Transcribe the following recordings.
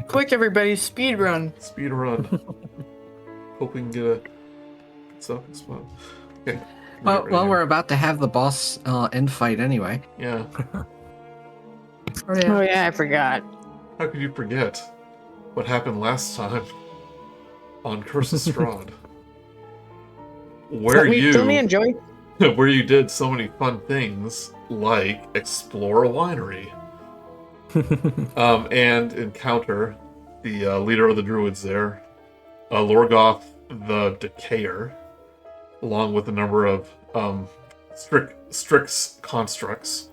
Quick, everybody, speed run. Speed run. Hope we can get a stopping spot. Okay. Well, we're about to have the boss end fight anyway. Yeah. Oh yeah, I forgot. How could you forget what happened last time on Curse of Strahd? Where Let me enjoy. where you did so many fun things like explore a winery, and encounter the leader of the druids there, Lorgoth the Decayer, along with a number of Strix constructs.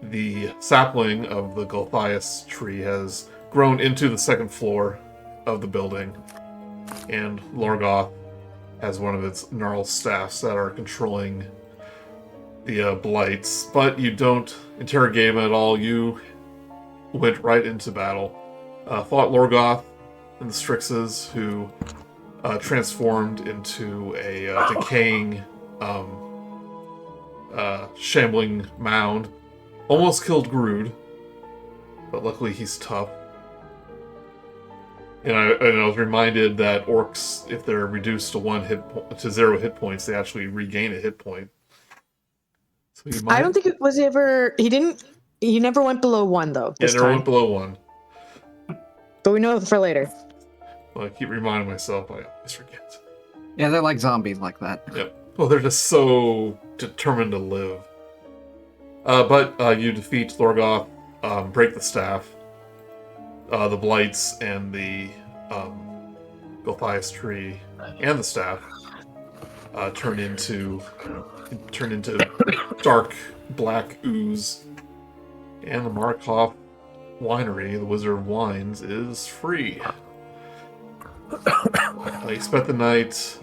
The sapling of the Gothias tree has grown into the second floor of the building, and Lorgoth has one of its gnarled staffs that are controlling the blights, but you don't interrogate him at all. You went right into battle. Fought Lorgoth and the Strixes, who transformed into a decaying, shambling mound. Almost killed Grude, but luckily he's tough. And I was reminded that orcs, if they're reduced to 0 hit points, they actually regain a hit point. So I don't think it was ever. He never went below 1 though. Yeah, never went below 1. But we know for later. Well, I keep reminding myself. I always forget. Yeah, they're like zombies like that. Yep. Well, they're just so determined to live. But you defeat Lorgoth, break the staff. The blights and the Gothias tree and the staff turn into dark black ooze, and the Markov winery, the Wizard of Wines, is free. You spent the night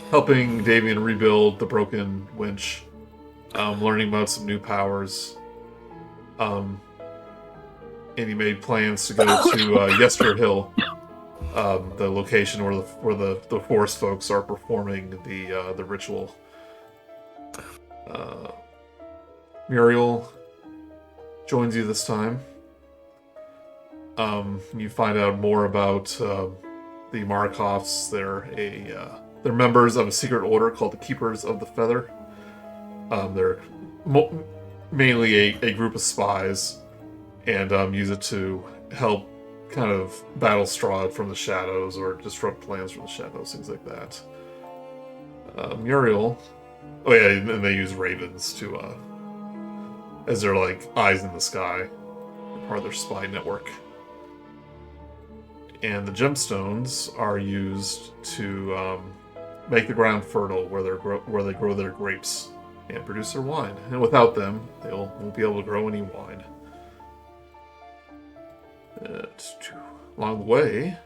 helping Davian rebuild the broken winch, learning about some new powers. And he made plans to go to Yester Hill, the location where the forest folks are performing the ritual. Muriel joins you this time. You find out more about the Markovs. They're members of a secret order called the Keepers of the Feather. They're mainly a group of spies, and use it to help kind of battle Strahd from the shadows or disrupt plans from the shadows, things like that. Muriel, oh yeah, and they use ravens to as their like eyes in the sky, part of their spy network. And the gemstones are used to make the ground fertile where they grow their grapes and produce their wine. And without them, they won't be able to grow any wine. Along the way,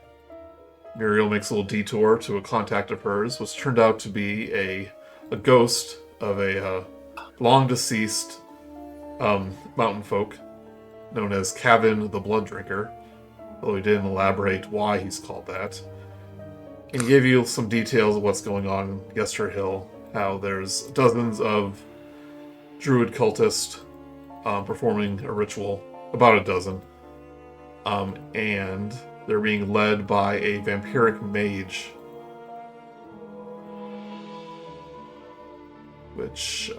Muriel makes a little detour to a contact of hers, which turned out to be a ghost of a long-deceased mountain folk known as Kavin the Blood Drinker, although he didn't elaborate why he's called that. And he gave you some details of what's going on in Yester Hill, how there's dozens of druid cultists performing a ritual, about a dozen. And they're being led by a vampiric mage, which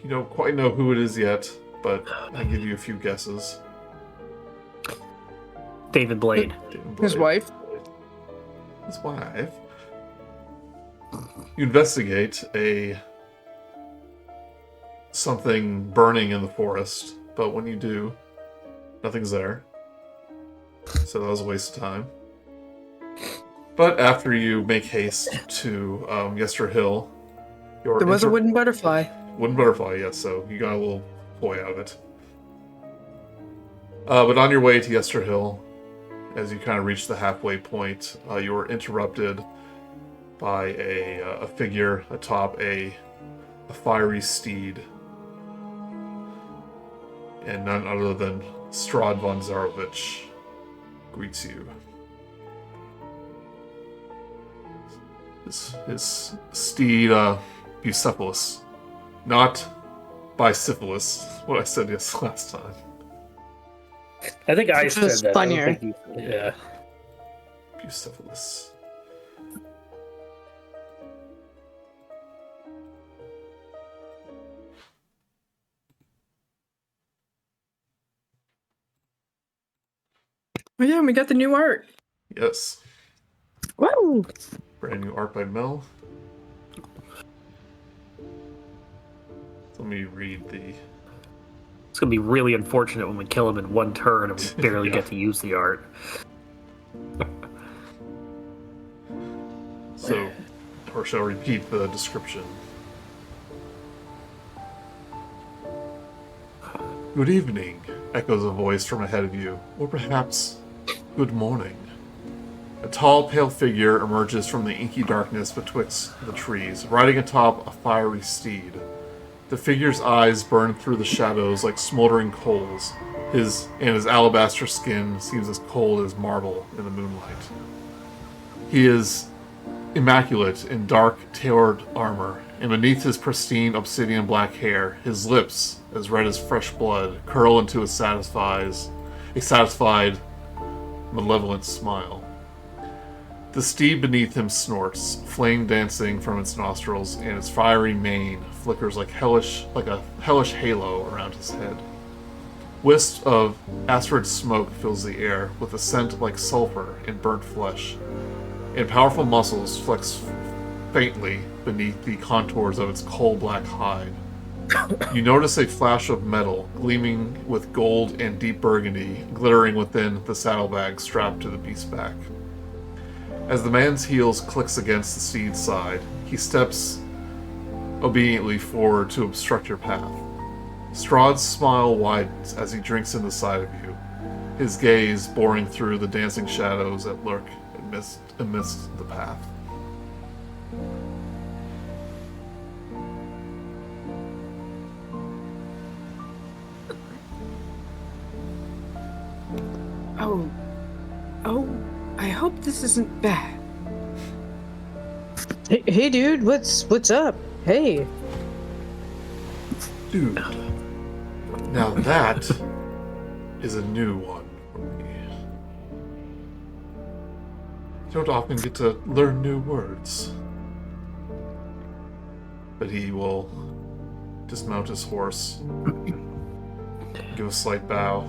you don't quite know who it is yet, but I'll give you a few guesses. David Blade. His wife. His wife. You investigate something burning in the forest, but when you do, nothing's there. So that was a waste of time. But after you make haste to Yester Hill, There was a wooden butterfly. Wooden butterfly, yes, so you got a little toy out of it. But on your way to Yester Hill, as you kind of reach the halfway point, you were interrupted by a figure atop a fiery steed. And none other than Strahd von Zarovich greets you. His steed, Bucephalus. Not by syphilis, what I said last time. I think I Which said was that. I don't funnier. think you- yeah. Bucephalus. Oh yeah, we got the new art. Yes. Woo! Brand new art by Mel. Let me read the... It's gonna be really unfortunate when we kill him in one turn and we barely Yeah. get to use the art. So, or shall I repeat the description? Good evening, echoes a voice from ahead of you, or perhaps good morning. A tall, pale figure emerges from the inky darkness betwixt the trees, riding atop a fiery steed. The figure's eyes burn through the shadows like smoldering coals. His alabaster skin seems as cold as marble in the moonlight. He is immaculate in dark, tailored armor, and beneath his pristine obsidian black hair, his lips, as red as fresh blood, curl into a satisfied, malevolent smile. The steed beneath him snorts, flame dancing from its nostrils, and its fiery mane flickers like a hellish halo around his head. Wisp of acrid smoke fills the air, with a scent like sulfur and burnt flesh, and powerful muscles flex faintly beneath the contours of its coal-black hide. You notice a flash of metal, gleaming with gold and deep burgundy, glittering within the saddlebag strapped to the beast's back. As the man's heels clicks against the steed's side, he steps obediently forward to obstruct your path. Strahd's smile widens as he drinks in the sight of you, his gaze boring through the dancing shadows that lurk amidst the path. Oh, I hope this isn't bad. Hey, dude, what's up? Hey. Dude, now that is a new one for me. You don't often get to learn new words. But he will dismount his horse, give a slight bow.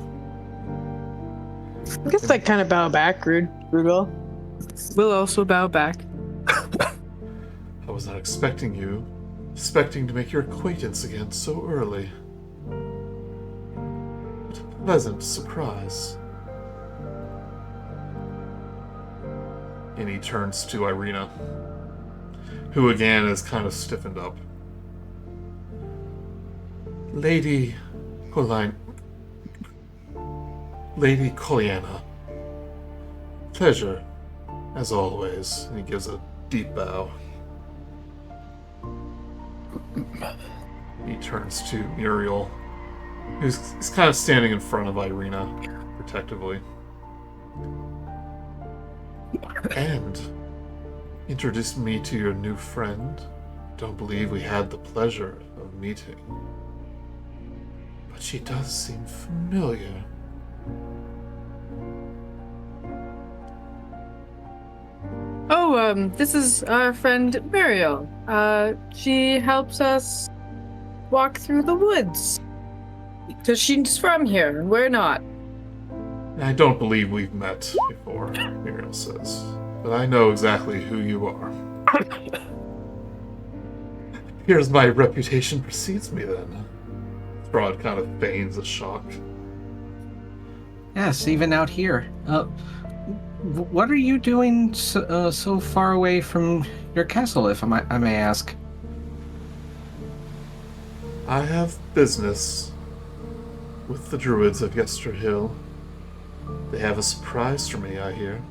I guess I kind of bow back, Grude. We'll also bow back. I was not expecting you. Expecting to make your acquaintance again so early. What a pleasant surprise. And he turns to Irina, who again is kind of stiffened up. Lady Coliana. Pleasure, as always. And he gives a deep bow. He turns to Muriel, who's kind of standing in front of Irina, protectively. And introduce me to your new friend. Don't believe we had the pleasure of meeting. But she does seem familiar. Oh, this is our friend Muriel. She helps us walk through the woods. Because she's from here, and we're not. I don't believe we've met before, Muriel says. But I know exactly who you are. Here's my reputation precedes me, then. Strahd kind of feigns a shock. Yes, even out here. What are you doing so far away from your castle, if I may ask? I have business with the Druids of Yester Hill. They have a surprise for me, I hear.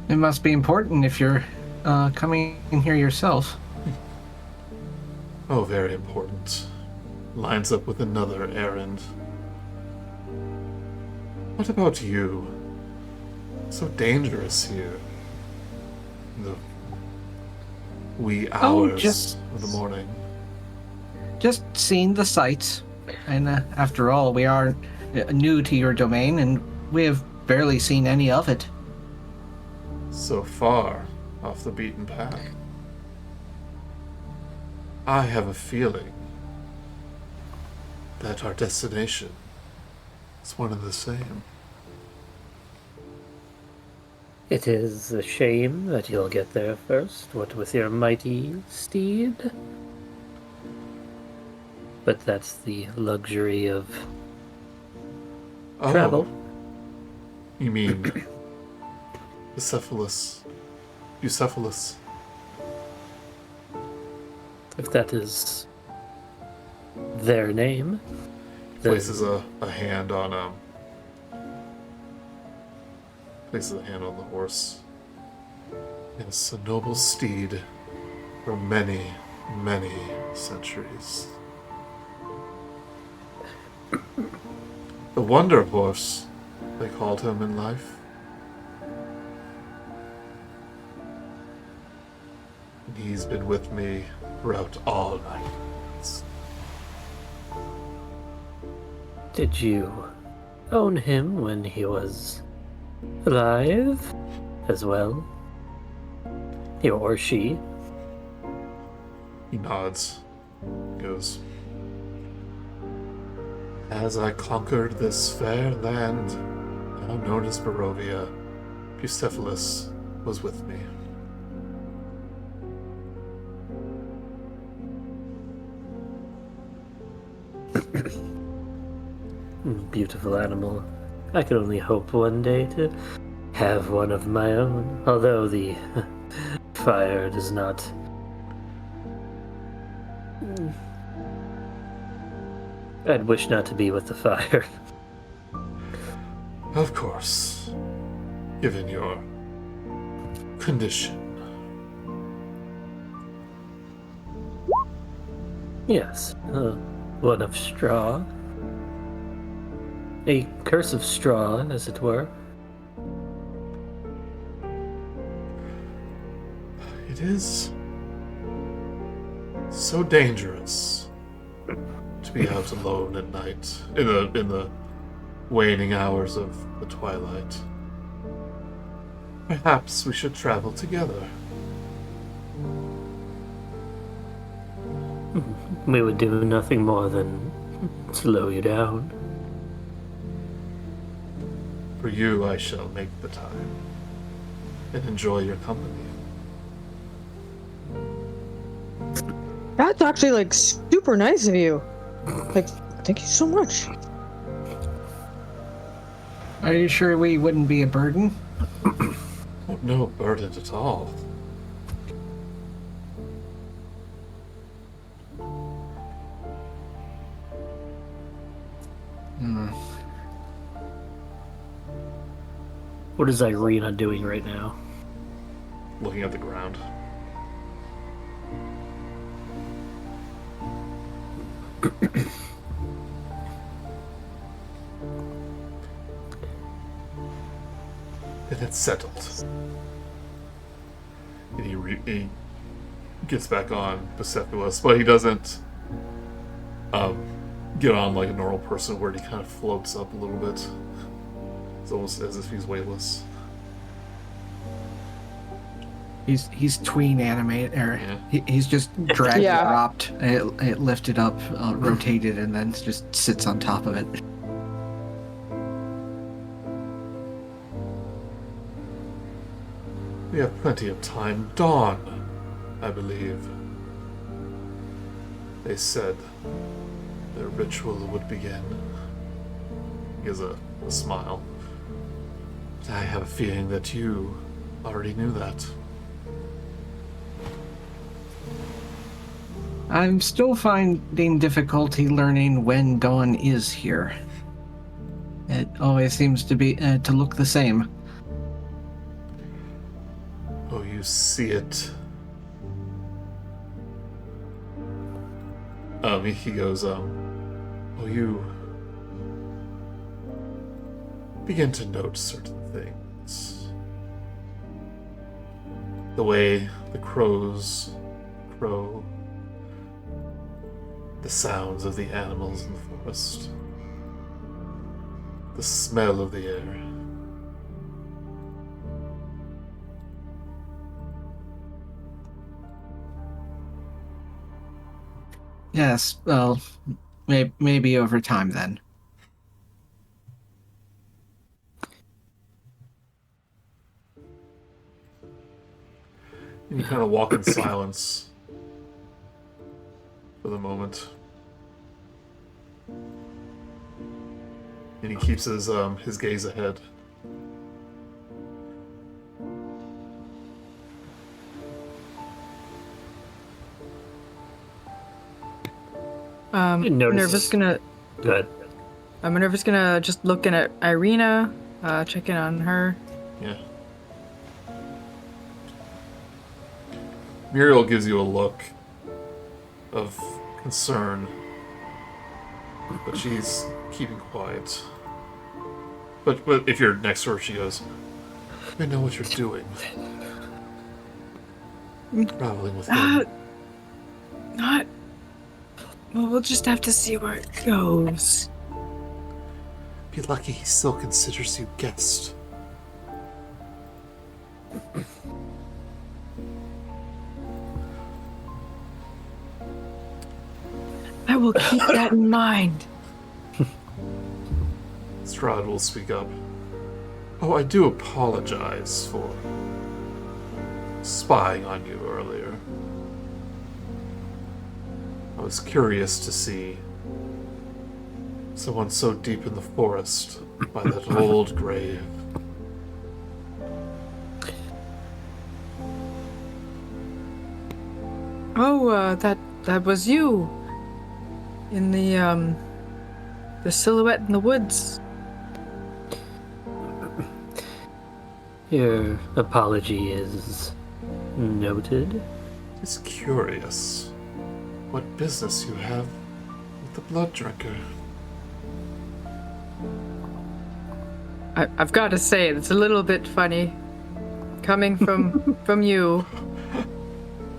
It must be important if you're coming in here yourself. Oh, very important. Lines up with another errand. What about you? So dangerous here. The wee hours of the morning. Just seeing the sights. And after all, we are new to your domain, and we have barely seen any of it. So far off the beaten path. I have a feeling that our destination is one and the same. It is a shame that you'll get there first, what with your mighty steed. But that's the luxury of travel. You mean Bucephalus? If that is their name. then- Places a hand on places a hand on the horse. Yes, a noble steed for many, many centuries. The Wonder Horse, they called him in life. And he's been with me throughout all my years. Did you own him when he was alive as well? He or she? He nods. Goes, as I conquered this fair land, now known as Barovia, Bucephalus was with me. Beautiful animal. I could only hope one day to have one of my own, although the fire does not. I'd wish not to be with the fire. Of course, given your condition. Yes, one of straw. A curse of straw, as it were. It is so dangerous to be out alone at night in the waning hours of the twilight. Perhaps we should travel together. We would do nothing more than slow you down. For you, I shall make the time and enjoy your company. That's actually like super nice of you. Like, thank you so much. Are you sure we wouldn't be a burden? Oh, no burden at all. What is Irina doing right now? Looking at the ground. And it's settled. And he gets back on Bucephalus, but he doesn't get on like a normal person where he kind of floats up a little bit. It's almost as if he's weightless. He's tween animated, or Yeah. he's just dragged Yeah. it, dropped, it lifted up, rotated, and then just sits on top of it. We have plenty of time. Dawn, I believe. They said the ritual would begin. He has a smile. But I have a feeling that you already knew that. I'm still finding difficulty learning when dawn is here. It always seems to be to look the same. Oh, you see it. He goes, oh, you begin to note certain things. The way the crows crow, The sounds of the animals in the forest. The smell of the air. Yes, well, maybe over time then. And you kind of walk in silence for the moment. And he keeps his gaze ahead. You notice- Minerva's gonna Good. Minerva's gonna just look in at Irina, check in on her. Yeah. Muriel gives you a look of concern, but she's keeping quiet. But if you're next to her, she goes, "I know what you're doing. Traveling with them." Not. Well, we'll just have to see where it goes. Be lucky he still considers you guest. I will keep that in mind. Strahd will speak up. "Oh, I do apologize for spying on you earlier. I was curious to see someone so deep in the forest by that old grave. Oh, that was you. In the silhouette in the woods. Your apology is noted. Just curious what business you have with the Blood Drinker." I've got to say, it's a little bit funny, coming from you.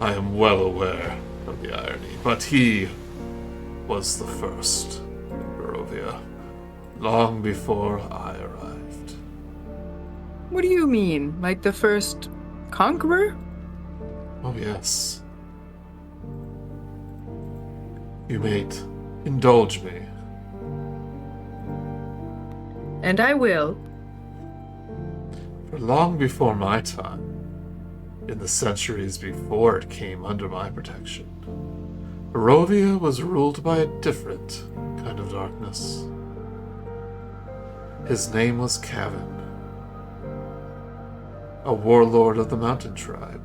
I am well aware of the irony, but he was the first in Barovia, long before I arrived. What do you mean? Like the first conqueror? Oh yes. You may indulge me. And I will. For long before my time, in the centuries before it came under my protection, Barovia was ruled by a different kind of darkness. His name was Kavin, a warlord of the mountain tribe,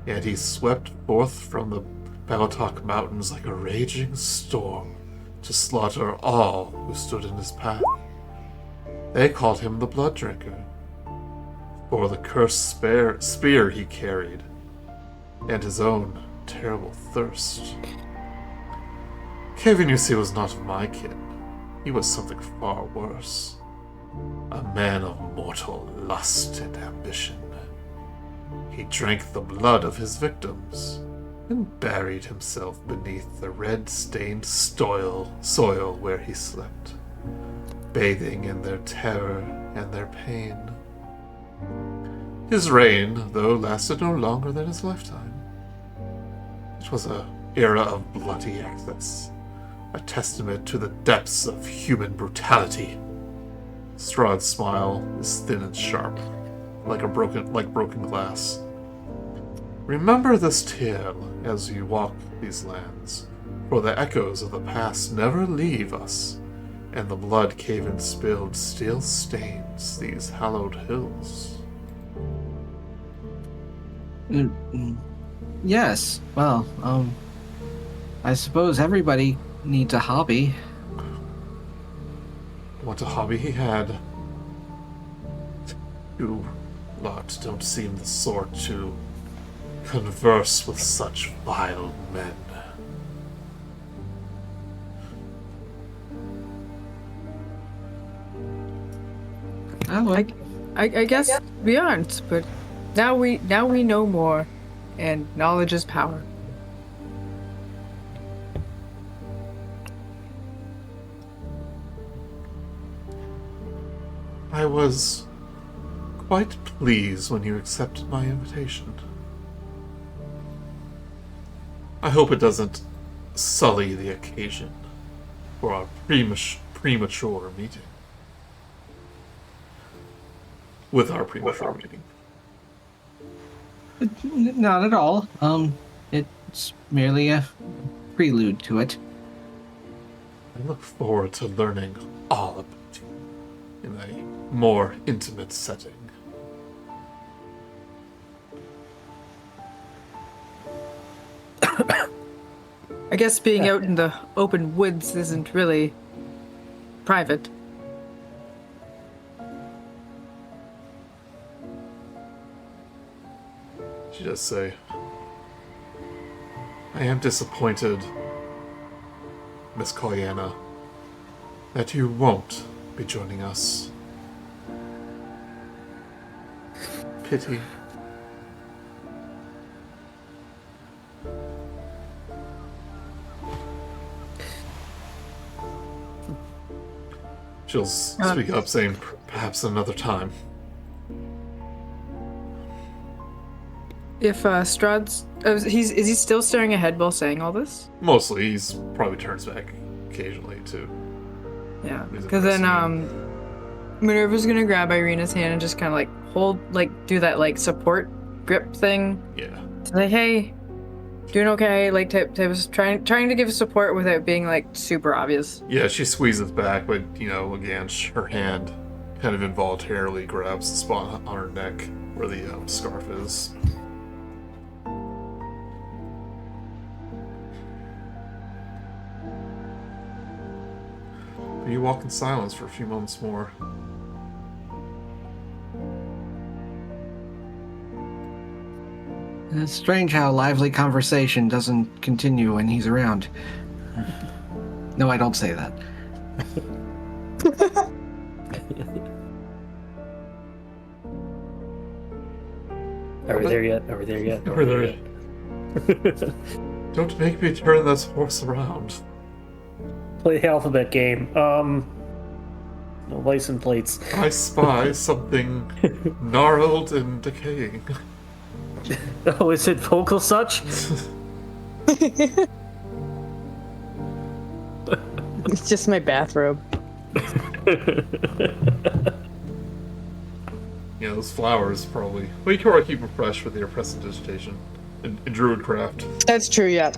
and he swept forth from the Vogelsuch mountains like a raging storm to slaughter all who stood in his path. They called him the Blood Drinker, for the cursed spear he carried, and his own terrible thirst. Kevin, you see, was not of my kin. He was something far worse. A man of mortal lust and ambition. He drank the blood of his victims, and buried himself beneath the red-stained soil where he slept, bathing in their terror and their pain. His reign, though, lasted no longer than his lifetime. It was an era of bloody excess, a testament to the depths of human brutality. Strahd's smile is thin and sharp, like broken glass. Remember this tale as you walk these lands, for the echoes of the past never leave us, and the blood Kavin spilled still stains these hallowed hills. Yes, well, I suppose everybody needs a hobby. What a hobby he had. You lot don't seem the sort to converse with such vile men. I guess we aren't, but now we know more, and knowledge is power. I was quite pleased when you accepted my invitation. I hope it doesn't sully the occasion for our premature meeting. With our premature meeting. Not at all. It's merely a prelude to it. I look forward to learning all about you in a more intimate setting. I guess being out in the open woods isn't really private. She does say, I am disappointed, Miss Koyana, that you won't be joining us. Pity. She'll speak up, saying, perhaps another time. If Strahd's... is he still staring ahead while saying all this? Mostly, he's probably turns back occasionally, too. Yeah, He's because then impressing Minerva's gonna grab Irina's hand and just kind of do that support grip thing. Yeah. Like, hey, doing okay? Like, type of trying to give support without being super obvious. Yeah, she squeezes back, but again, her hand kind of involuntarily grabs the spot on her neck where the scarf is. You walk in silence for a few moments more. It's strange how lively conversation doesn't continue when he's around. No, I don't say that. Are we there yet? Are we there yet? We're there yet. Don't make me turn this horse around. Play the alphabet game. No license plates. I spy something gnarled and decaying. Oh, is it Vogelsuch? It's just my bathrobe. Yeah, those flowers probably. Well, you can probably keep them fresh with your prestidigitation in Druidcraft. That's true, yeah.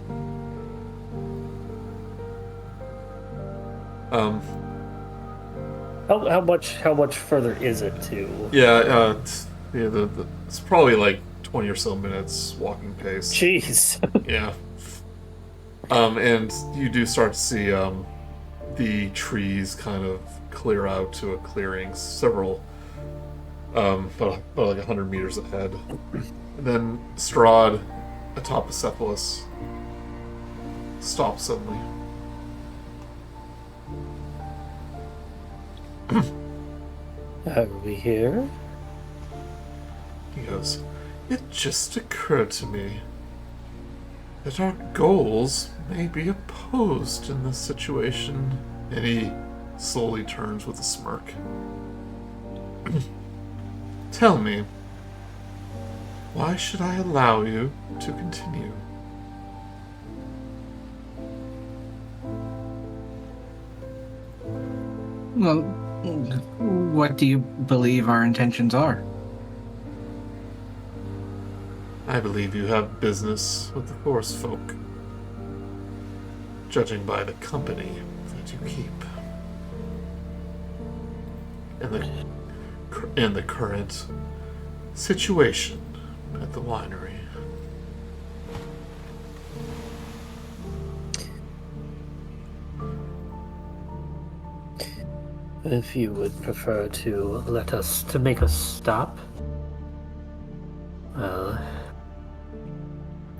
How much further is it to? Yeah, it's probably 20 or so minutes walking pace. Jeez. Yeah. And you do start to see the trees kind of clear out to a clearing, several, about 100 meters ahead. And then Strahd, atop Cephalus, stops suddenly. Are we here? He goes, it just occurred to me that our goals may be opposed in this situation. And he slowly turns with a smirk. Tell me, why should I allow you to continue? Well, what do you believe our intentions are? I believe you have business with the forest folk, judging by the company that you keep. And the current situation at the winery. If you would prefer to make us stop, well,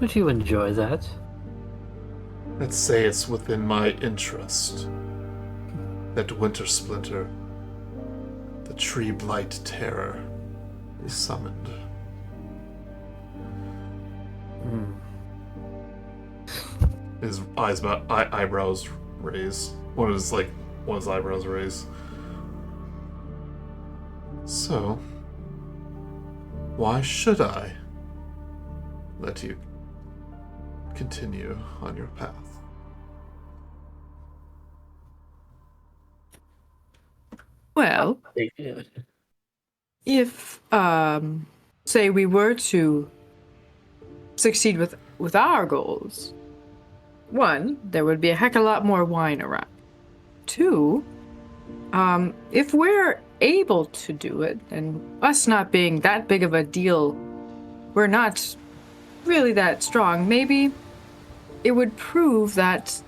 would you enjoy that? Let's say it's within my interest that Wintersplinter, the tree blight terror, is summoned. His eyebrows raised. One of his eyebrows raised. So, why should I let you continue on your path? Well, if say we were to succeed with our goals, one, there would be a heck of a lot more wine around. Two, if we're able to do it, and us not being that big of a deal, we're not really that strong, maybe it would prove that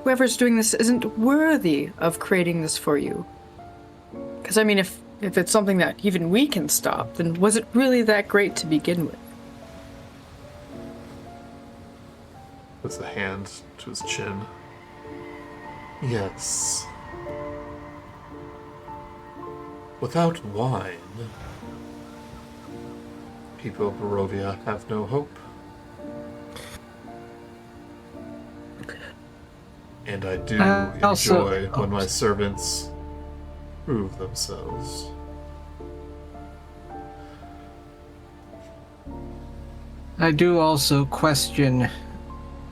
whoever's doing this isn't worthy of creating this for you. Because, I mean, if it's something that even we can stop, then was it really that great to begin with? Puts a hand to his chin. Yes. Without wine, people of Barovia have no hope. And I do enjoy when my servants prove themselves. I do also question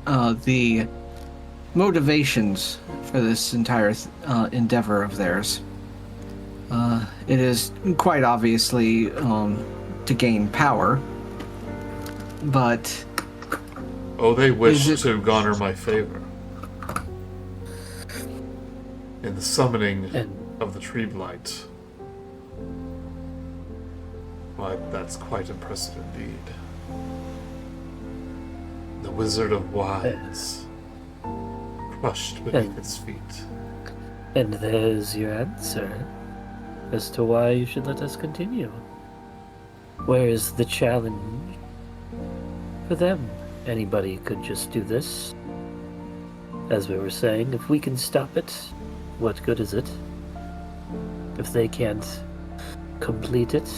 the motivations for this entire endeavor of theirs. It is quite obviously to gain power, but... Oh, they wish to garner my favor. In the summoning of the tree blight. Why, that's quite impressive indeed. The Wizard of Wines, crushed beneath its feet. And there's your answer as to why you should let us continue. Where is the challenge for them? Anybody could just do this. As we were saying, if we can stop it, what good is it? If they can't complete it,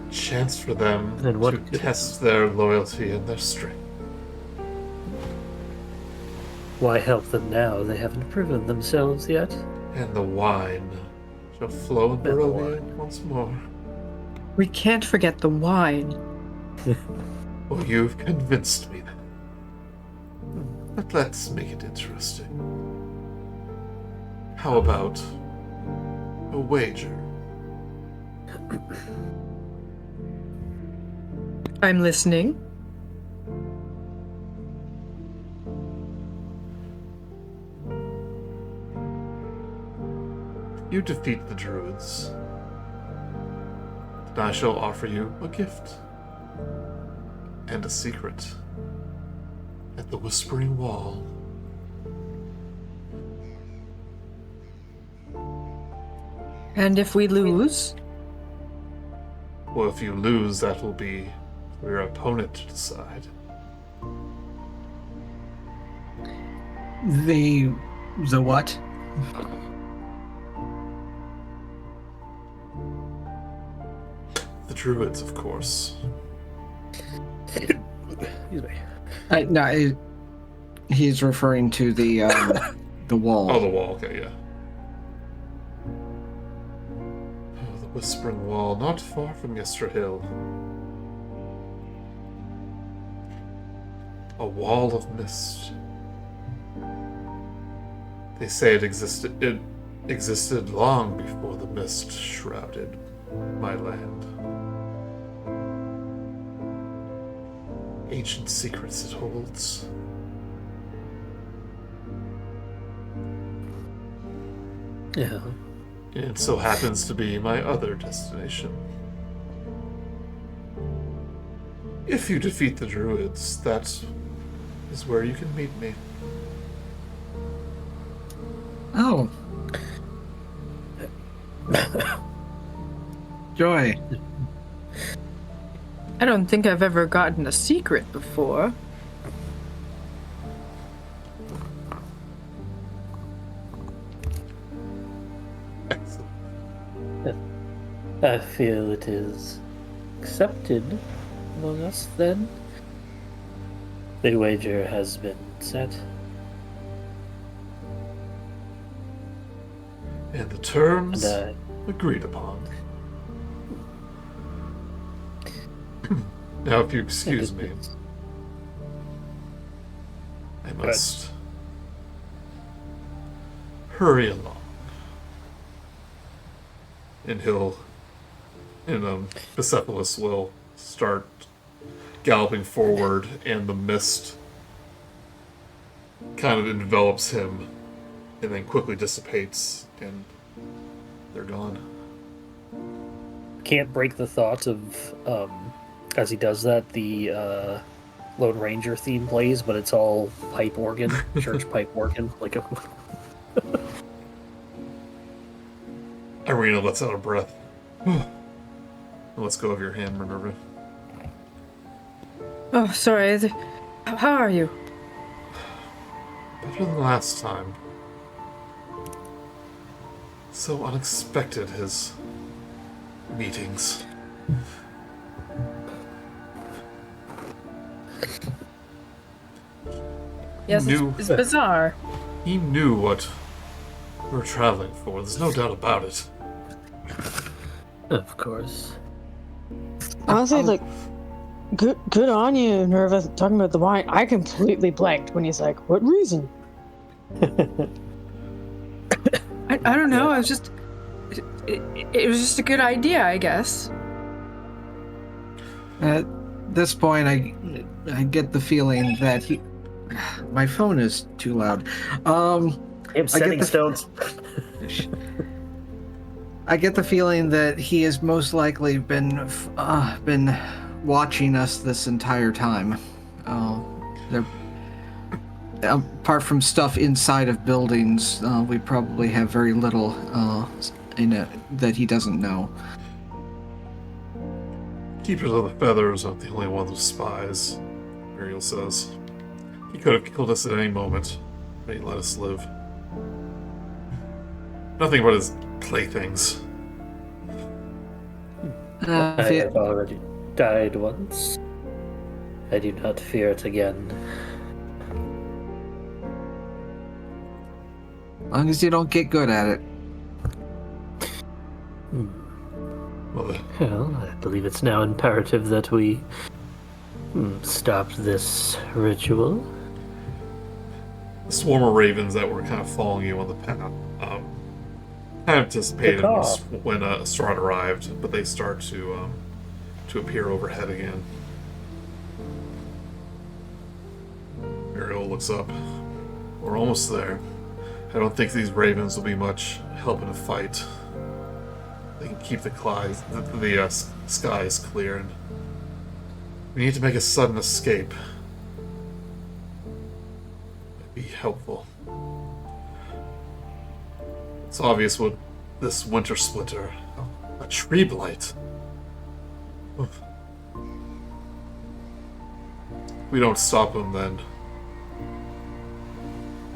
A chance for them then what to good? test their loyalty and their strength. Why help them now? They haven't proven themselves yet. And the wine shall flow in the Barovia wine. once more. We can't forget the wine. Well, you've convinced me then. But let's make it interesting. How about a wager? I'm listening. You defeat the druids, and I shall offer you a gift and a secret at the Whispering Wall. And if we lose? Well, if you lose, that will be for your opponent to decide. The what? The druids, of course. Excuse me. No, he's referring to the wall. Oh, the wall, okay, yeah. Oh, the Whispering Wall, not far from Yester Hill. A wall of mist. They say it existed long before the mist shrouded my land. Ancient secrets it holds. Yeah. And it so happens to be my other destination. If you defeat the druids, that is where you can meet me. Oh. Joy. I don't think I've ever gotten a secret before. Excellent. I feel it is accepted among us then. The wager has been set. And the terms And agreed upon. Now, if you excuse me, I ahead. must hurry along. And Bucephalus will start galloping forward, and the mist kind of envelops him and then quickly dissipates, and they're gone. Can't break the thought of, as he does that, the Lone Ranger theme plays, but it's all pipe organ, church pipe organ. Like a... Irina lets out a breath. Let's go of your hand, Minerva. Oh, sorry. How are you? Better than last time. So unexpected, his meetings. Yes, it's bizarre. He knew what we were traveling for. There's no doubt about it. Of course. Honestly, like, good on you, Minerva, talking about the wine. I completely blanked when he's like, what reason? I don't know. I was just... It was just a good idea, I guess. At this point, I get the feeling that he... My phone is too loud. Setting stones. I get the feeling that he has most likely been watching us this entire time. Apart from stuff inside of buildings, we probably have very little in it that he doesn't know. Keepers of the Feathers aren't the only ones with spies, Muriel says. He could have killed us at any moment, but he let us live. Nothing but his playthings. I have already died once. I do not fear it again. As long as you don't get good at it. Well, I believe it's now imperative that we stop this ritual. the swarm of ravens that were kind of following you on the path kind of anticipated when Strahd arrived, but they start to appear overhead again. Muriel looks up. We're almost there. I don't think these ravens will be much help in a fight. They can keep the skies clear, and we need to make a sudden escape. It'd be helpful. It's obvious what this Wintersplinter, a tree blight. Oof. If we don't stop him, then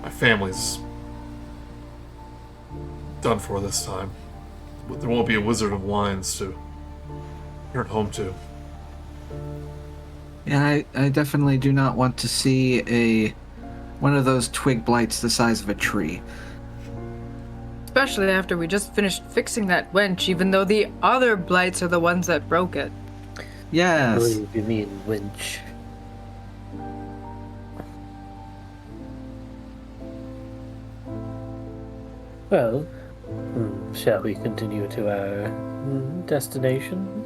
my family's done for this time. There won't be a Wizard of Wines to return home to. Yeah, I definitely do not want to see one of those twig blights the size of a tree. Especially after we just finished fixing that wench, even though the other blights are the ones that broke it. I Yes. believe you mean winch. Well, shall we continue to our destination?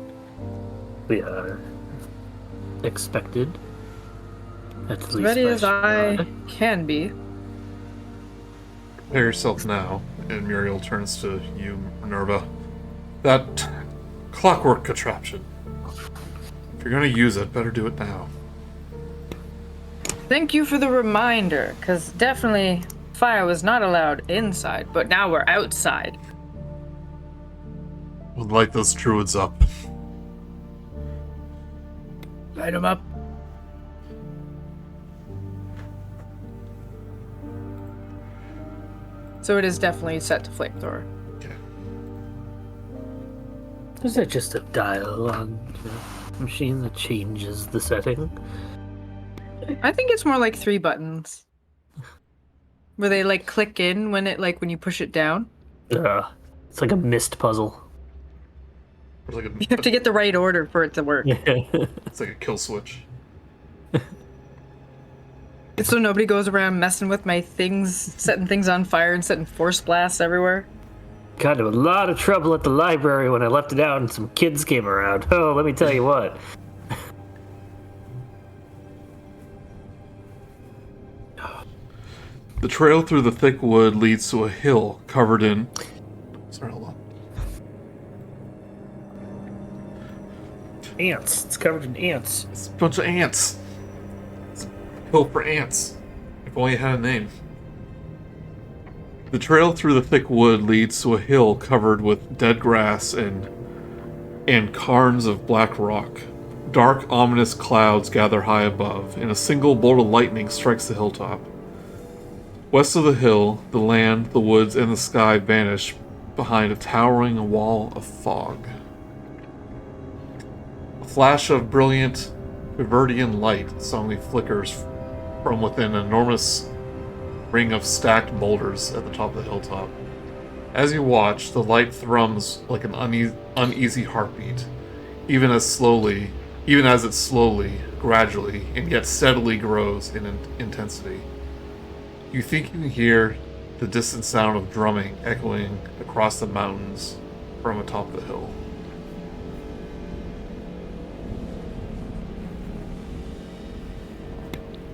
We are expected. At As least ready by as I Strahd. can be. Prepare yourself now, and Muriel turns to you, Minerva. That clockwork contraption. If you're gonna use it, better do it now. Thank you for the reminder, because definitely fire was not allowed inside, but now we're outside. We'll light those druids up. Light them up. So it is definitely set to flamethrower. Okay. Is there just a dial on the machine that changes the setting? I think it's more like 3 buttons. Where they like click in when you push it down. It's like a mist puzzle. There's like You have to get the right order for it to work. it's like a kill switch. So nobody goes around messing with my things, setting things on fire and setting force blasts everywhere. Got into a lot of trouble at the library when I left it out and some kids came around. Oh, let me tell you what. The trail through the thick wood leads to a hill covered in... Sorry, hold on. Ants. It's covered in ants. It's a bunch of ants. It's a hill for ants. If only it had a name. The trail through the thick wood leads to a hill covered with dead grass and cairns of black rock. Dark, ominous clouds gather high above, and a single bolt of lightning strikes the hilltop. West of the hill, the land, the woods, and the sky vanish behind a towering wall of fog. A flash of brilliant Viverdian light suddenly flickers from within an enormous ring of stacked boulders at the top of the hilltop. As you watch, the light thrums like an uneasy heartbeat, even as it slowly, gradually, and yet steadily grows in intensity. You think you can hear the distant sound of drumming echoing across the mountains from atop the hill.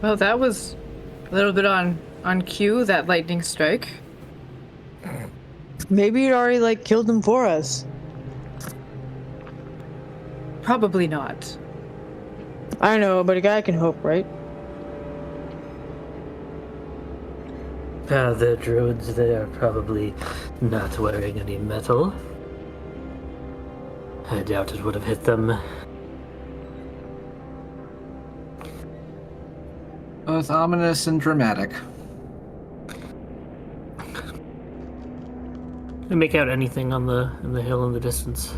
Well, that was a little bit on cue, that lightning strike. Maybe it already like killed them for us. Probably not. I don't know, but a guy can hope, right? The druids, they are probably not wearing any metal. I doubt it would have hit them. Both ominous and dramatic. Can make out anything on the hill in the distance?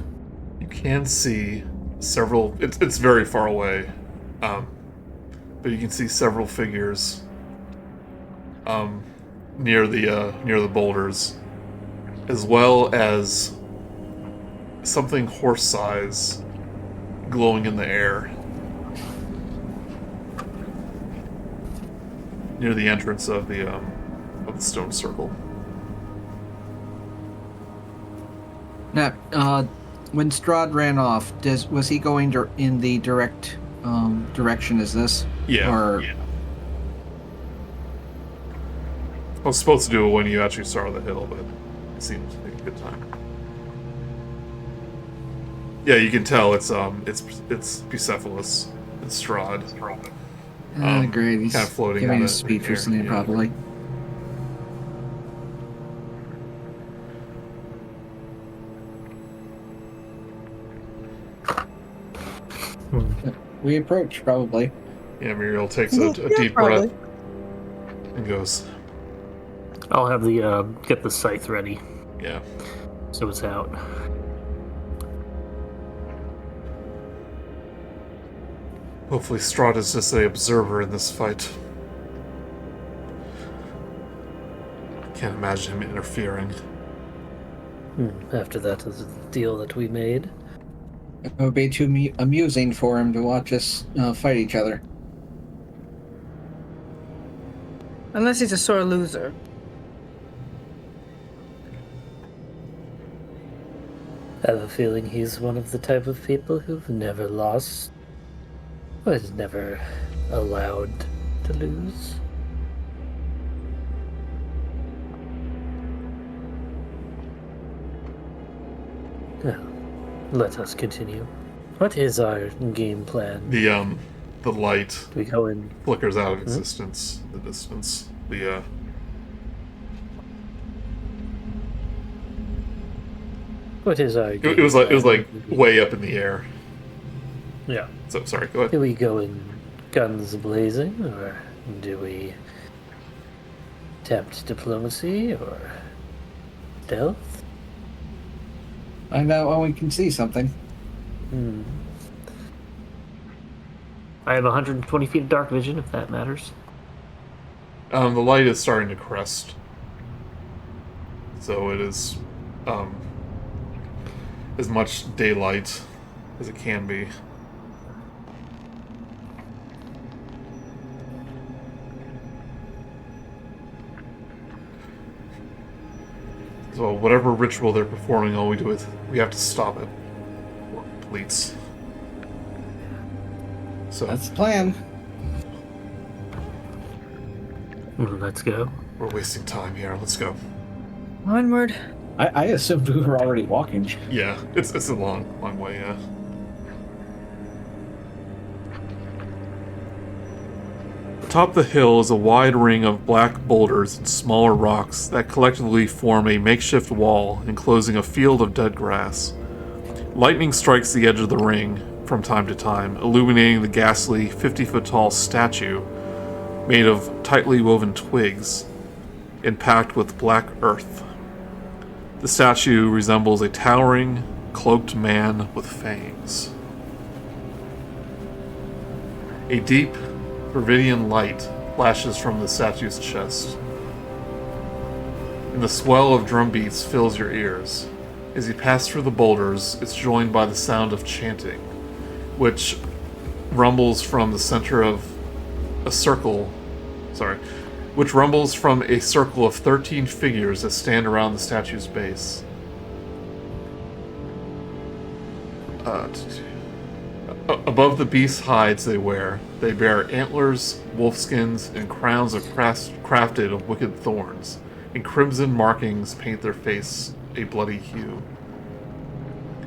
You can see several... It's very far away, but you can see several figures near the boulders, as well as something horse-size glowing in the air near the entrance of the stone circle. Now, when Strahd ran off, was he going in the direct direction as this? Yeah. Yeah. I was supposed to do it when you actually started the hill, but it seemed like a good time. Yeah, you can tell it's Bucephalus. It's Strahd. Great. He's kind of floating giving in his the speech air, recently, yeah. probably. We approach, probably. Yeah, Muriel takes a Yeah, deep probably. breath and goes, I'll have the get the scythe ready, yeah. so it's out. Hopefully Strahd is just an observer in this fight. Can't imagine him interfering. After that is the deal that we made. It would be too amusing for him to watch us fight each other. Unless he's a sore loser. I have a feeling he's one of the type of people who've never lost, or is never allowed to lose. Well, let us continue. What is our game plan? The light Do we go in? flickers out of existence in the distance. What is our game It was like plan? way up in the air. Yeah. So sorry, go ahead. Do we go in guns blazing, or do we attempt diplomacy or stealth? Find out when we can see something. I have 120 feet of dark vision, if that matters. The light is starting to crest. So it is as much daylight as it can be. So whatever ritual they're performing, all we do is we have to stop it. Or police. So That's the plan. Well, let's go. we're wasting time here. Let's go. Onward. I assumed we were already walking. Yeah, it's a long way, yeah. Atop the hill is a wide ring of black boulders and smaller rocks that collectively form a makeshift wall enclosing a field of dead grass. Lightning strikes the edge of the ring from time to time, illuminating the ghastly 50-foot-tall statue made of tightly woven twigs and packed with black earth. The statue resembles a towering, cloaked man with fangs. A deep, Viridian light flashes from the statue's chest, and the swell of drum beats fills your ears. As you pass through the boulders, it's joined by the sound of chanting, which rumbles from the center of a circle. Which rumbles from a circle of 13 figures that stand around the statue's base. Above the beast's hides they bear antlers, wolfskins, and crowns crafted of wicked thorns, and crimson markings paint their face a bloody hue.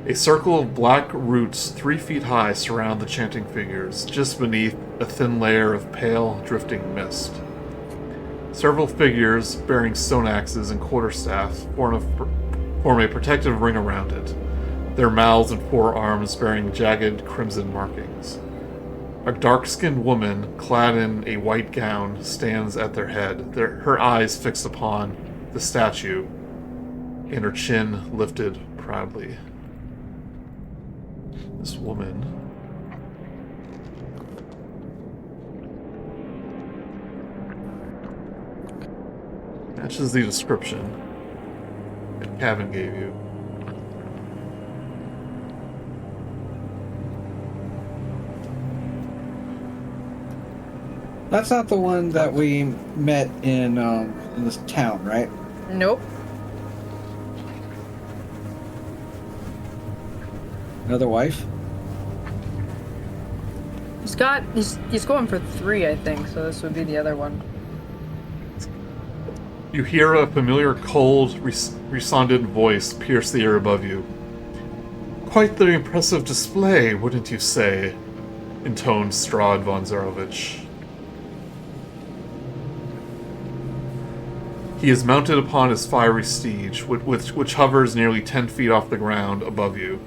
A circle of black roots 3 feet high surround the chanting figures, just beneath a thin layer of pale, drifting mist. Several figures bearing stone axes and quarterstaffs form a protective ring around it, their mouths and forearms bearing jagged crimson markings. A dark-skinned woman, clad in a white gown, stands at their head, her eyes fixed upon the statue, and her chin lifted proudly. This woman matches the description that Kevin gave you. That's not the one that we met in this town, right? Nope. Another wife? He's going for 3, I think, so this would be the other one. You hear a familiar, cold, resondant voice pierce the air above you. Quite the impressive display, wouldn't you say? Intoned Strahd von Zarovich. He is mounted upon his fiery steed, which hovers nearly 10 feet off the ground above you.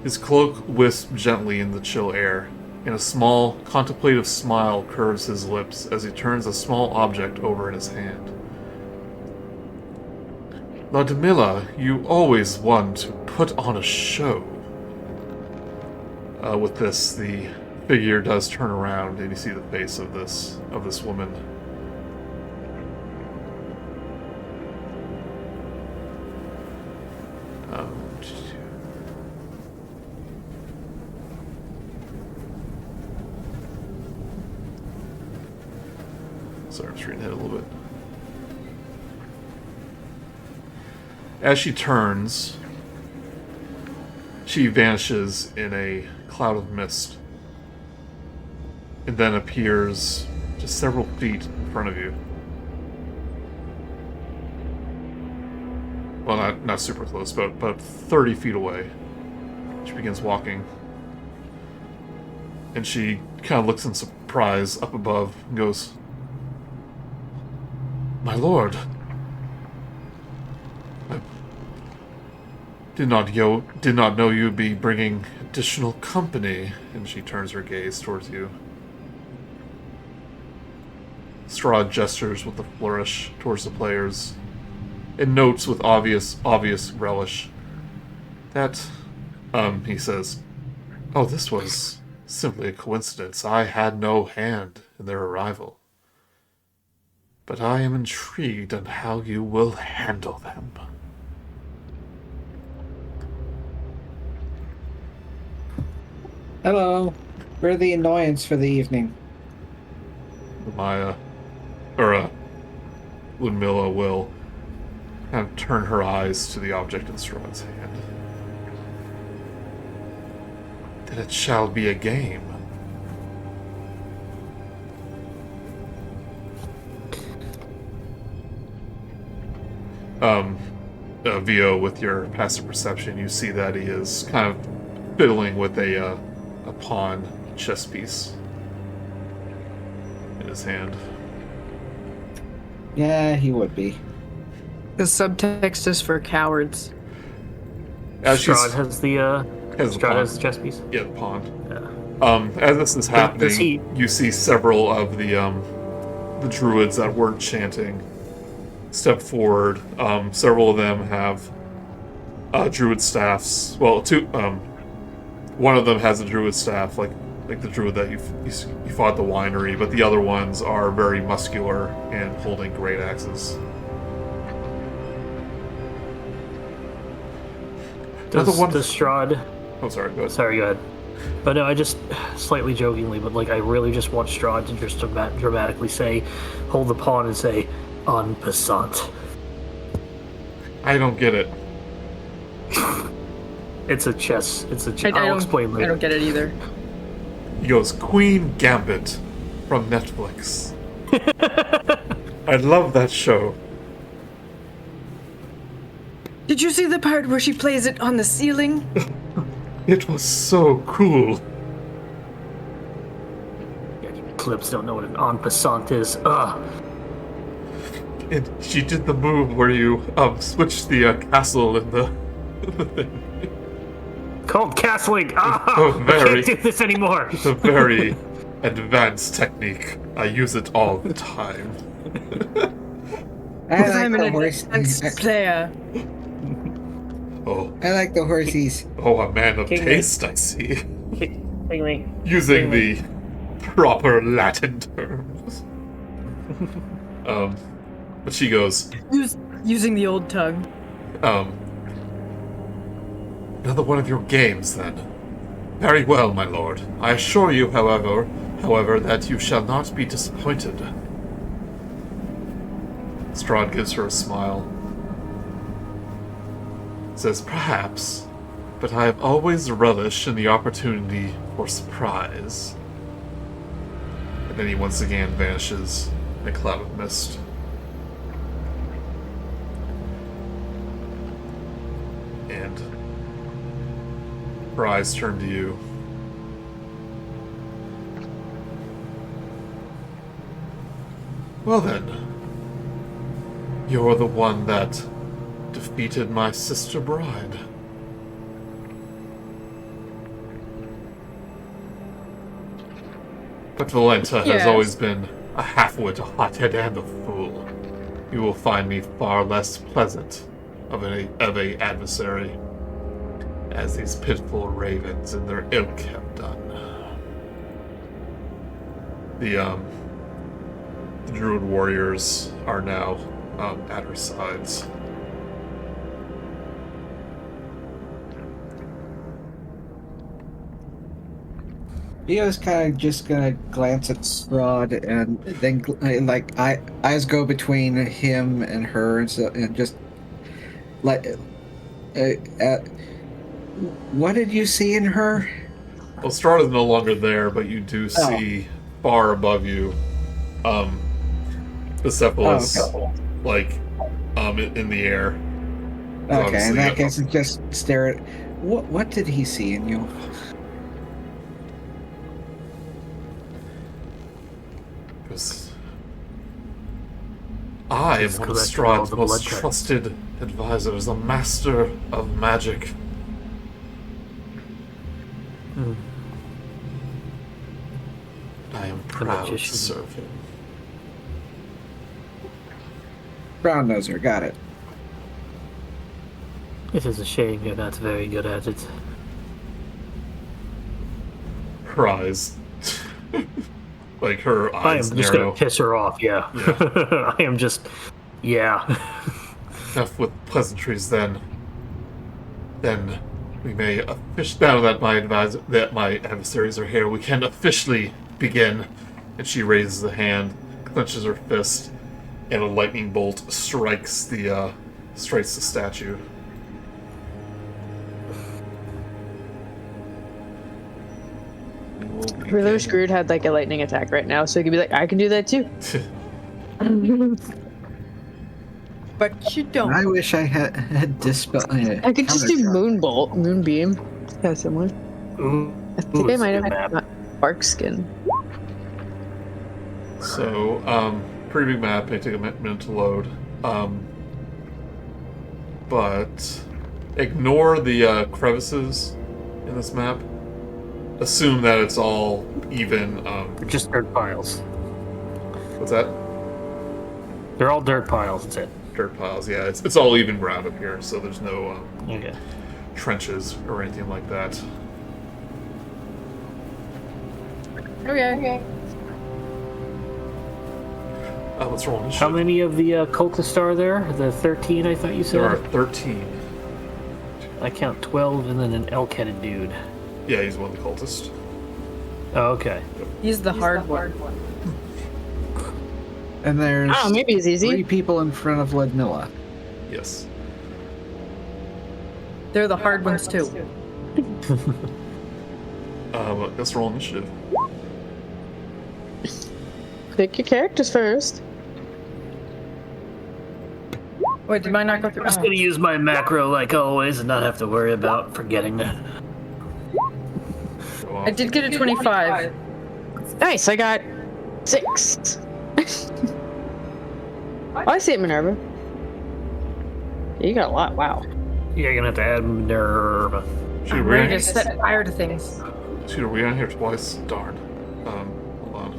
His cloak wisps gently in the chill air, and a small, contemplative smile curves his lips as he turns a small object over in his hand. Ludmilla, you always want to put on a show. With this, the figure does turn around, and you see the face of this woman. Sorry, I'm just reading ahead a little bit. As she turns, she vanishes in a cloud of mist, and then appears just several feet in front of you. Well, not super close, but about 30 feet away. She begins walking, and she kind of looks in surprise up above and goes, "My lord, I did not know you'd be bringing additional company." And she turns her gaze towards you. Strahd gestures with a flourish towards the players, and notes with obvious relish that, he says, "Oh, this was simply a coincidence. I had no hand in their arrival. But I am intrigued on how you will handle them." Hello. We're the annoyance for the evening. Romaia, or Ludmilla will kind of turn her eyes to the object in Strahd's hand. Then it shall be a game. Vio, with your passive perception, you see that he is kind of fiddling with a pawn chess piece in his hand. Yeah, he would be. The subtext is for cowards. As Strahd has the has Strahd has the chess piece. Yeah, the pawn. Yeah. As this is happening, he- you see several of the druids that weren't chanting step forward. Several of them have druid staffs. Well, one of them has a druid staff, like the druid that you fought at the winery, but the other ones are very muscular and holding great axes. Does Another one. Strahd? Oh, sorry. Go ahead. Sorry, go ahead. But no, I just slightly jokingly, but like I really just want Strahd to just dramatically say, hold the pawn and say, "En passant." I don't get it. It's a chess. It's a chess. I I'll don't, explain later. I don't get it either. He goes, Queen Gambit from Netflix. I love that show. Did you see the part where she plays it on the ceiling? It was so cool. Yeah, you clips don't know what an en passant is. Ugh. And she did the move where you switch the castle in the thing. Called castling. Ah, Oh, I very. can't do this anymore. It's a very advanced technique. I use it all the time. I I'm like the an horse. advanced player. Oh, I like the horsies. a man of King taste, I see. Anyway, Using the proper Latin terms. But she goes, Using the old tongue. Another one of your games, then. Very well, my lord. I assure you, however, that you shall not be disappointed. Strahd gives her a smile. Says, perhaps, but I have always relished in the opportunity for surprise. And then he once again vanishes in a cloud of mist. And her eyes turn to you. Well then, you're the one that defeated my sister bride. But Valenta has Yes. always been a half-wit, a hothead, and a fool. You will find me far less pleasant of a adversary, as these pitiful ravens and their ilk have done. The druid warriors are now at her sides. Leo's kind of just gonna glance at Strahd and then eyes go between him and her and just like, what did you see in her? Well, Strahd is no longer there, but you do see far above you, Persepolis, in the air. Okay, in that case, just stare at. What did he see in you? I am Just one of collecting all Strahd's the most blood cards. trusted advisors, a master of magic. I am proud to magician. serve him. Brown noser, got it. it is a shame you're not very good at it. Her eyes, like her I am eyes just gonna narrow. piss her off. Yeah. I am just. Yeah. Enough with pleasantries, then. Then, We may now that my adversaries are here, we can officially begin. And she raises a hand, clenches her fist, and a lightning bolt strikes the statue. For those Grude had like a lightning attack right now, so he could be like, I can do that too. But you don't. I wish I had dispel. I could just do moonbeam. It's kind of similar. I think I might have had bark skin. So, pretty big map, may take a minute to load. But ignore the crevices in this map. Assume that it's all even. They're just dirt piles. What's that? They're all dirt piles, that's it. Dirt piles, yeah. It's all even ground up here, so there's no Okay. trenches or anything like that. Okay. Let's roll initiative. How many of the cultists are there? The 13, I thought you said? There are 13. I count 12 and then an elk-headed dude. Yeah, he's one of the cultists. Oh, okay. He's the hard one. And there's Oh, maybe it's easy. 3 people in front of Ludmilla. Yes. They're the hard ones too. Let's roll initiative. Pick your characters first. Wait, did mine not go through? I'm just gonna use my macro like always and not have to worry about forgetting that. Go on. I did get a 25. Nice, I got 6. Oh, I see it, Minerva. You got a lot, wow. Yeah, you're gonna have to add Minerva. Shoot, I'm we're ready on to set fire to things. Shoot, are we on here twice? Darn. Hold on.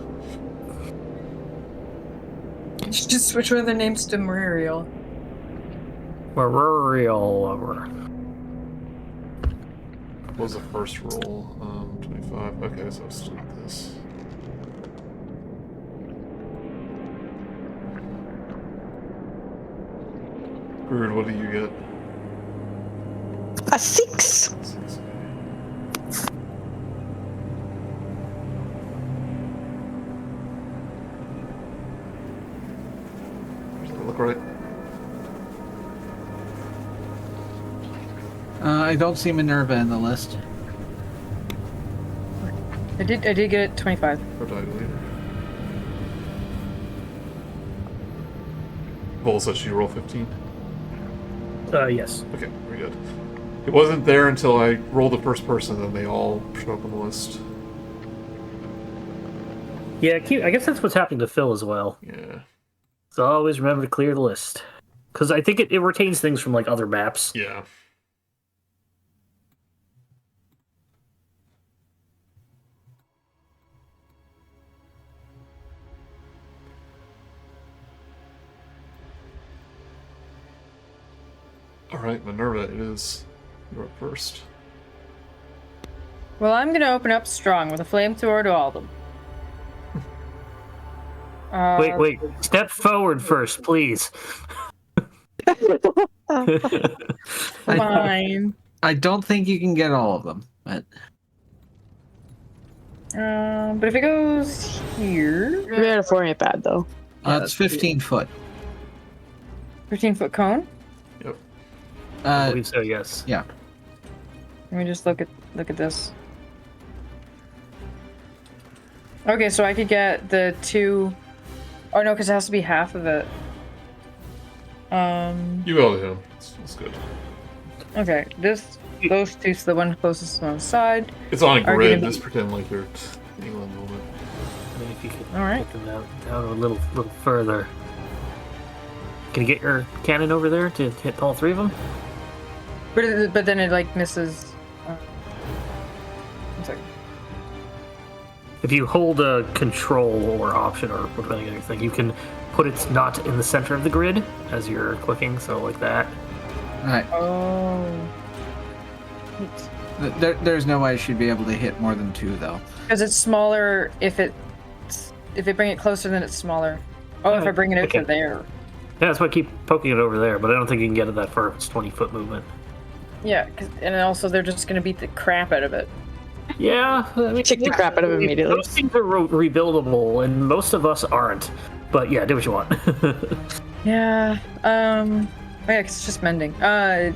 You should just switch one of their names to Muriel. Muriel. What was the first roll? 25. Okay, so let's do this. Grude, what do you get? A 6. 6. Does that look right? I don't see Minerva in the list. I did get it 25. Or died later? Vogelsuch, you roll 15? Yes. Okay, very good. It wasn't there until I rolled the first person, then they all showed up on the list. Yeah, I guess that's what's happening to Phil as well. Yeah. So always remember to clear the list. Because I think it retains things from like other maps. Yeah. Alright, Minerva, it is. You're up first. Well, I'm gonna open up strong with a flamethrower to all of them. Wait. Step forward first, please. Fine. I don't think you can get all of them, but But if it goes here, We had a 4 bad though. it's 15 foot. 15-foot cone. Yep. I believe so, yes. Yeah. Let me just look at this. Okay, so I could get the 2. Oh no, because it has to be half of it. You will hit him. That's good. Okay, those 2, so the one closest on the side. It's on a Are grid. gonna be- Just pretend like you're England a little bit. I mean, if you could All right. get them down a little further. Can you get your cannon over there to hit all 3 of them? But then it like misses. One second. If you hold a control or option or depending on your thing, you can put it not in the center of the grid as you're clicking, so like that. Right. Oh. There's no way I should be able to hit more than 2 though. Because it's smaller if I bring it closer, then it's smaller. Oh, if I bring it out Okay. to there. Yeah, that's why I keep poking it over there, but I don't think you can get it that far if it's 20-foot movement. Yeah, and also they're just gonna beat the crap out of it. Yeah, I mean, Kick the crap out of it immediately. Those things are rebuildable, and most of us aren't. But yeah, do what you want. Yeah. Yeah, 'cause it's just mending. I'm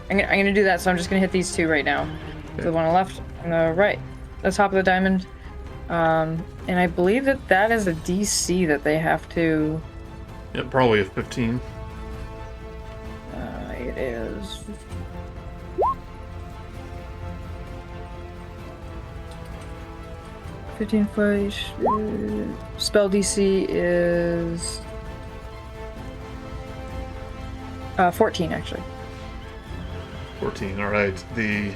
gonna do that. So I'm just gonna hit these two right now. Okay. The one on the left and the right, the top of the diamond. And I believe that is a DC that they have to. Yeah, probably a 15. It is. $15 spell DC is 14 actually. 14, alright. The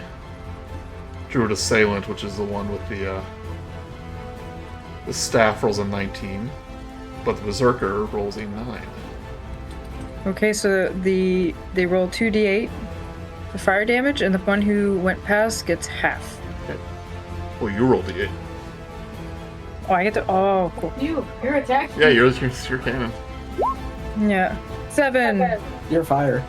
Druid Assailant, which is the one with the staff, rolls a 19, but the Berserker rolls a 9. Okay, so they roll 2d8 for fire damage, and the one who went past gets half. Okay. Well, you rolled the 8. Oh, I get to. Oh, cool. You're attacking. Yeah, you're cannon. Yeah, 7. You're fire.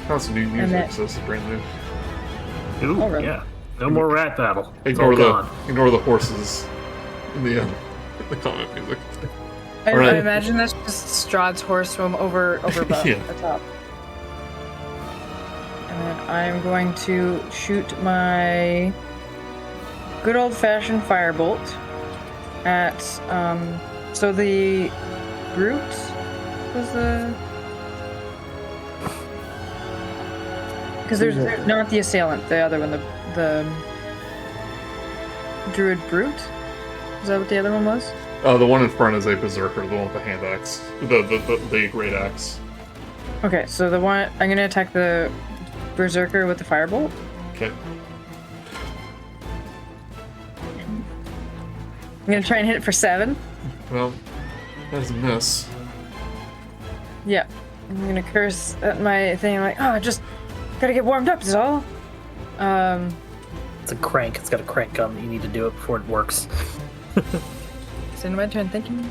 That's new And music, that- so this is brand new. Ooh, Oh, really? yeah. No more rat battle. It's all Ignore gone. the horses in the comment music. I Alright. imagine that's just Strahd's horse from over above, Yeah. atop. And then I'm going to shoot my good old-fashioned firebolt at so the brute was the because there's not the assailant, the other one, the druid brute. Is that what the other one was? The one in front is a Berserker, the one with the hand axe. The great axe. Okay, so the one I'm gonna attack the berserker with the firebolt. Okay. I'm gonna try and hit it for 7. Well, that's a miss. Yeah, I'm gonna curse at my thing. Like, oh, just gotta get warmed up. Is all. It's a crank. It's got a crank gun that you need to do it before it works. It's in my turn. Thank you.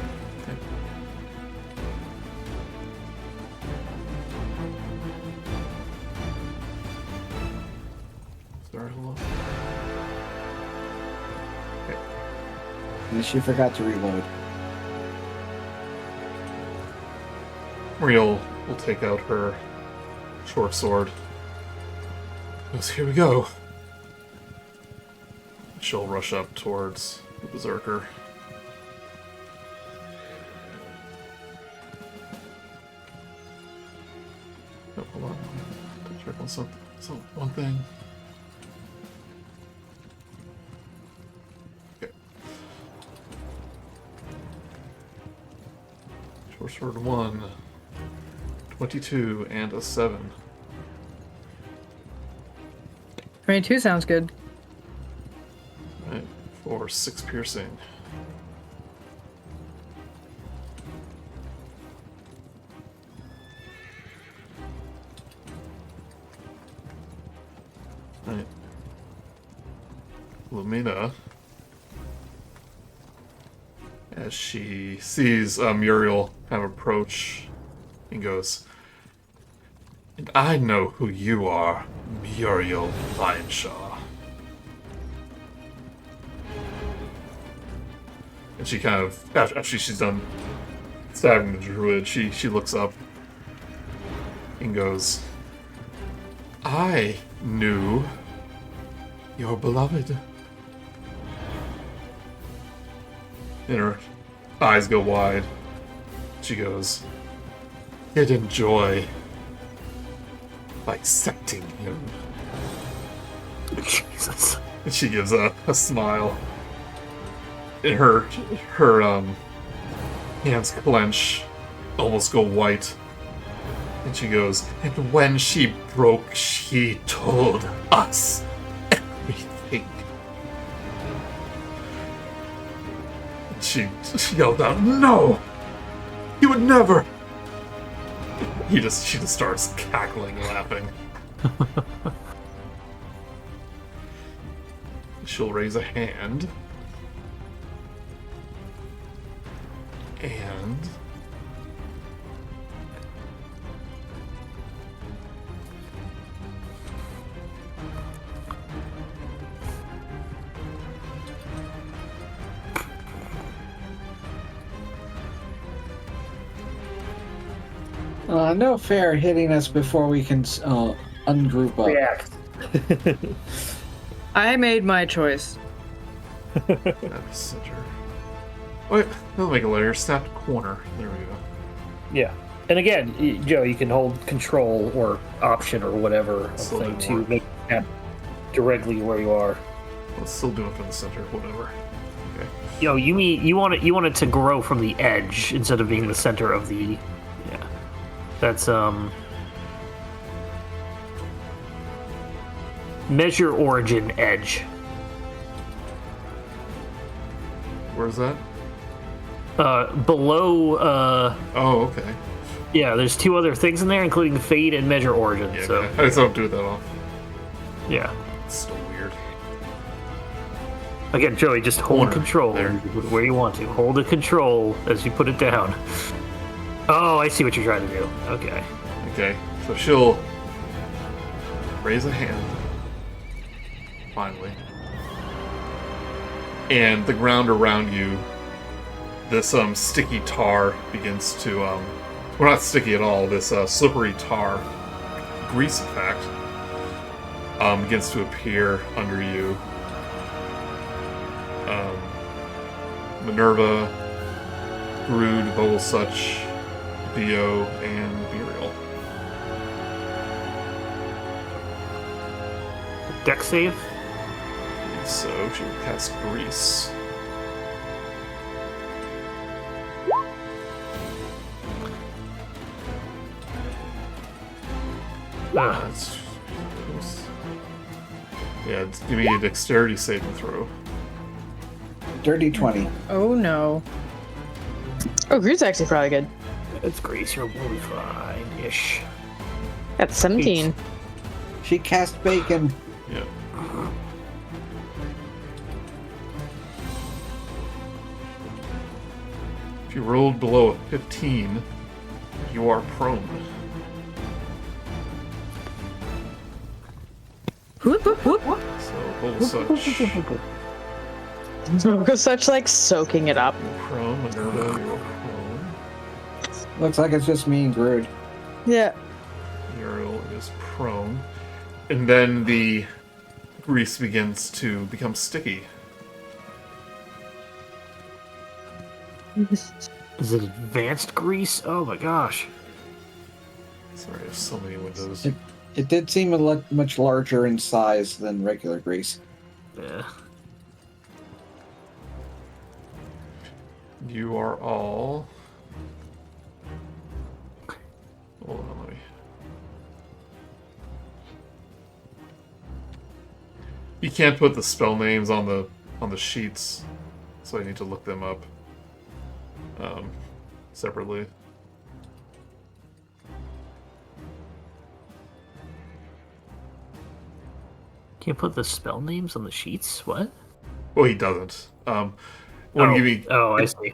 Sorry, hello. And she forgot to reload. Real will take out her short sword. Goes, here we go. She'll rush up towards the Berserker. Oh, hold on. Check on one thing. Okay. Short sword 1. 22 and a 7. 22 sounds good. Right, for 6 piercing. Right. Lumina, as she sees Muriel kind of approach, and goes, "And I know who you are, Muriel Vineshaw." And she kind of, after she's done stabbing the druid, she looks up and goes, "I knew your beloved." And her eyes go wide. She goes, "He'd enjoy dissecting him." Jesus. And she gives a smile. And her hands clench, almost go white. And she goes, "And when she broke, she told us everything." And she yelled out, "No! He would never!" She just starts cackling, laughing. She'll raise a hand. And No fair hitting us before we can ungroup up. React. I made my choice. Center. Wait, that'll make it later. Snapped corner. There we go. Yeah. And again, Joe, you can hold control or option or whatever of Still thing didn't to work. make it snap directly where you are. Let's still do it from the center. Whatever. Okay. Yo, you want it to grow from the edge instead of being the center of the. Yeah. That's measure origin edge. Where's that? Below. Oh, okay. Yeah, there's two other things in there, including fade and measure origin. Yeah, So I just don't do that off. yeah. It's still weird. Again, Joey, just hold Corner. control There. where you want to. Hold the control as you put it down. Oh, I see what you're trying to do. Okay. Okay, so she'll raise a hand. Finally. And the ground around you, this sticky tar begins to well, not sticky at all, this slippery tar, grease in fact, begins to appear under you. Minerva, Grude, Vogelsuch, Dio, and Muriel. Deck save. So she will cast Grease. That's close. Yeah, give me a dexterity saving throw. Dirty 20. Oh no. Oh, Grude's actually probably good. It's Grace. You're really fine-ish. That's 17. She cast bacon. Yeah. If you rolled below a 15, you are prone. Whoop, whoop, whoop. So, Vogelsuch, Such like soaking it up. prone, Minerva, you're prone. Looks like it's just me and Grude. Yeah. Muriel is prone. And then the grease begins to become sticky. Is it advanced grease? Oh my gosh. Sorry, there's so many windows. It did seem much larger in size than regular grease. Yeah. You are all... Hold on, let me... You can't put the spell names on the sheets, so I need to look them up separately. Can't put the spell names on the sheets? What? Well, he doesn't. Want to give me? Oh, I see.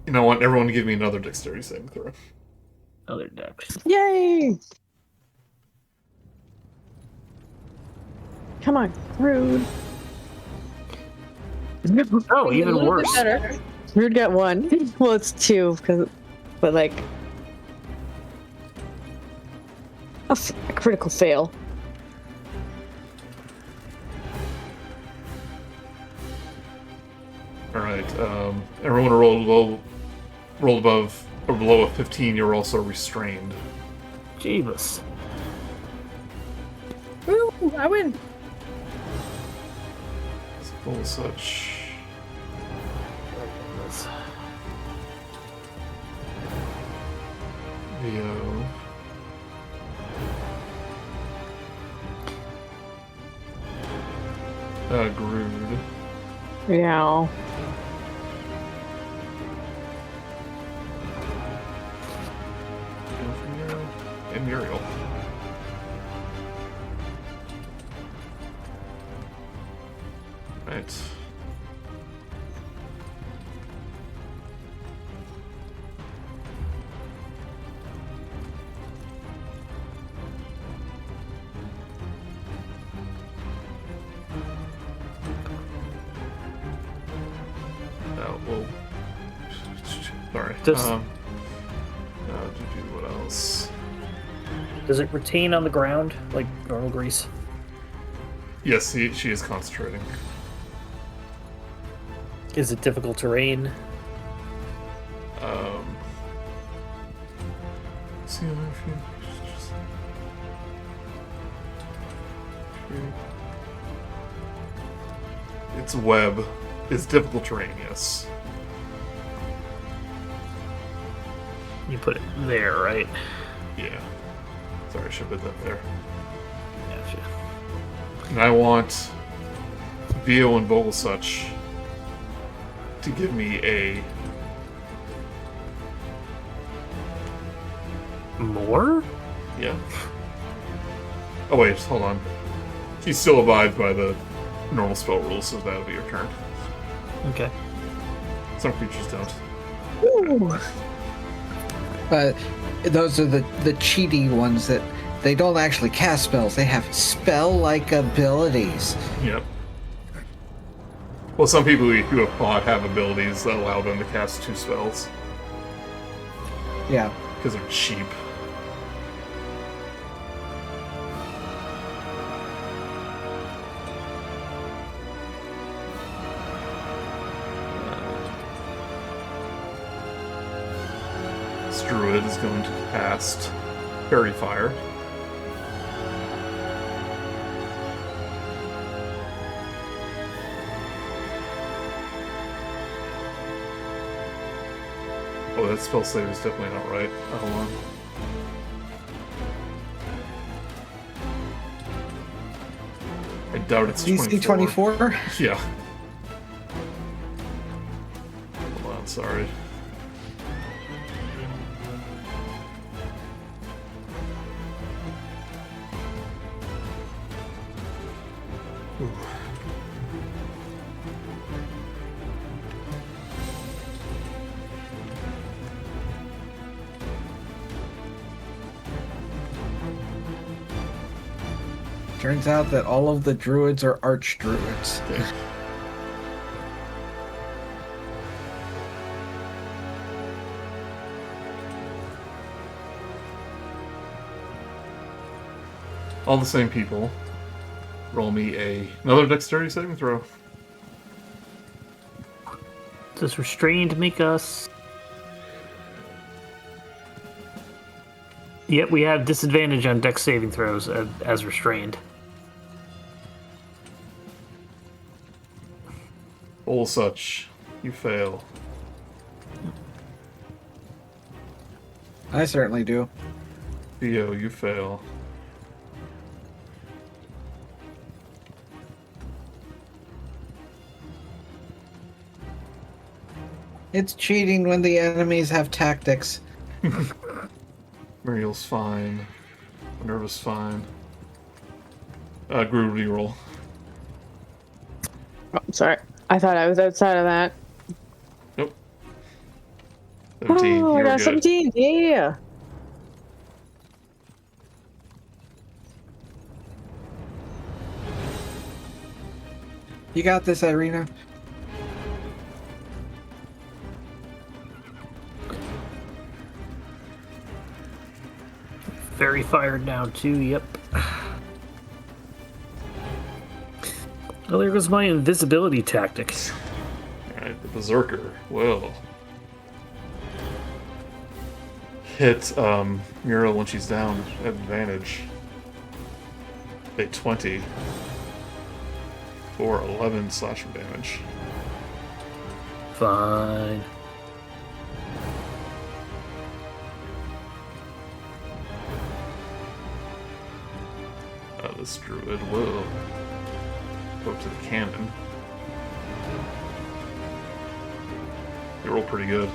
You know, I want everyone to give me another dexterity saving throw. Other decks. Yay! Come on, Rude. Oh, even A little bit worse. better. Rude got 1. Well, it's 2, but like a critical fail. All right. Everyone rolled above or below a 15. You're also restrained. Jeebus. Woo, I win. Vogelsuch. Dio. Grude. Yeah. And Muriel. Right. Oh, well. Sorry. Just- what else? this. Does it retain on the ground like normal grease? Yes, she is concentrating. Is it difficult terrain? See if you... It's web. It's difficult terrain, yes. You put it there, right? Yeah. Sorry, I should have put that there. Gotcha. And I want Vio and Vogelsuch to give me a... More? Yeah. Oh wait, hold on. He still abides by the normal spell rules, so that'll be your turn. Okay. Some creatures don't. Ooh. But those are the cheaty ones that they don't actually cast spells. They have spell-like abilities. Yep. Well, some people who have fought have abilities that allow them to cast 2 spells. Yeah. Because they're cheap. This druid is going to cast Fairy Fire. Oh, that spell save is definitely not right. Hold on. I doubt it's DC 24? Yeah. Hold on, sorry. Ooh. Turns out that all of the druids are arch druids. All the same people. Roll me another dexterity saving throw. Does restrained make us? Yep, we have disadvantage on dex saving throws as restrained. Vogelsuch, you fail. I certainly do. Theo, you fail. It's cheating when the enemies have tactics. Muriel's fine. Minerva's fine. Grude, reroll. Oh, sorry. I thought I was outside of that. Nope. 17. Oh, I You're got good. 17. Yeah. You got this, Irina. Very fired now too. Yep. Oh, there goes my invisibility tactic. Alright, the Berserker will hit Muriel when she's down at advantage. A 20 for 11 slashing damage. Fine. This druid will go to the cannon. You roll pretty good.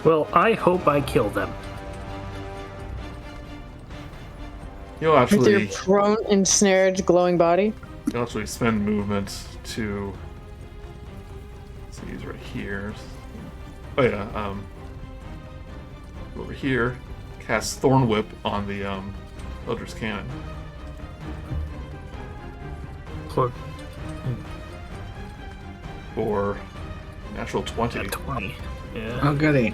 Well, I hope I kill them. You'll With your actually prone, ensnared, glowing body. spend movement to. See, he's right here. Oh yeah. Over here. Cast Thorn Whip on the Eldritch Cannon. Clerk. For natural 20. At 20. Yeah. Oh, goody.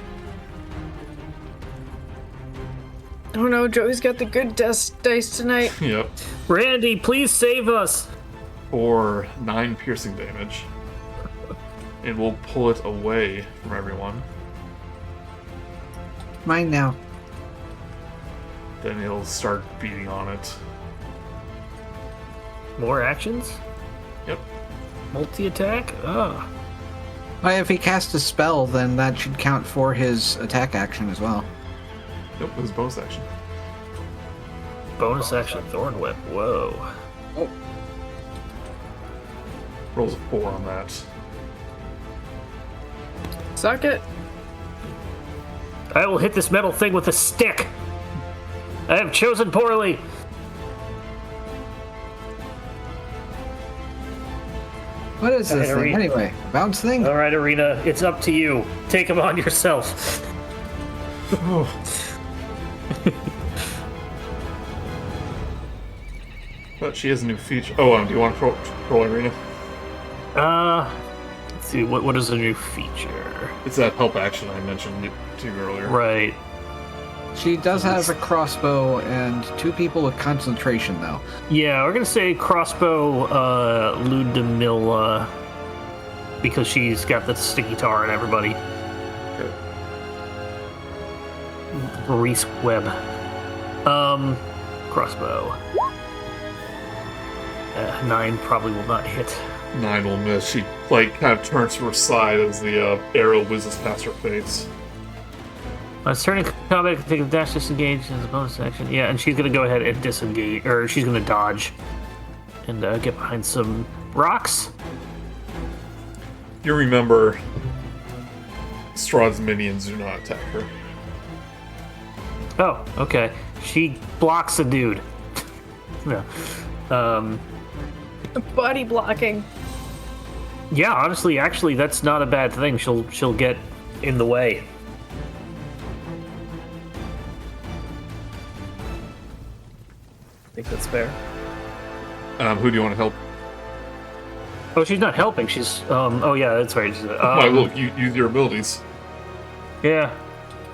Oh no, Joey's got the good dice tonight. Yep. Randy, please save us. For 9 piercing damage. And we'll pull it away from everyone. Mine now. Then he'll start beating on it. More actions? Yep. Multi-attack? Oh. Well, if he casts a spell, then that should count for his attack action as well. Nope, it was bonus action. Bonus action Thorn Whip. Whoa. Oh. Rolls a 4 on that. Suck it. I will hit this metal thing with a stick. I have chosen poorly. What is this Alright, thing anyway? Bounce thing? All right, Arena, it's up to you. Take him on yourself. But she has a new feature. Oh, do you want to roll Arena? Let's see, what is the new feature? It's that help action I mentioned to you earlier. Right. She does have a crossbow and 2 people with concentration, though. Yeah, we're gonna say crossbow Ludmilla because she's got the sticky tar and everybody. Okay. Reese Webb. Crossbow. 9 probably will not hit. 9 will miss. She kind of turns to her side as the arrow whizzes past her face. It's turning combat, can take a dash disengage as a bonus action. Yeah, and she's gonna go ahead and disengage, or she's gonna dodge and get behind some rocks. You remember Strahd's minions do not attack her. Oh, okay. She blocks a dude. No. Body blocking. Yeah, honestly, actually, that's not a bad thing. She'll get in the way. I think that's fair. Who do you want to help? Oh, she's not helping. She's oh yeah, that's right. Look, you use your abilities. Yeah.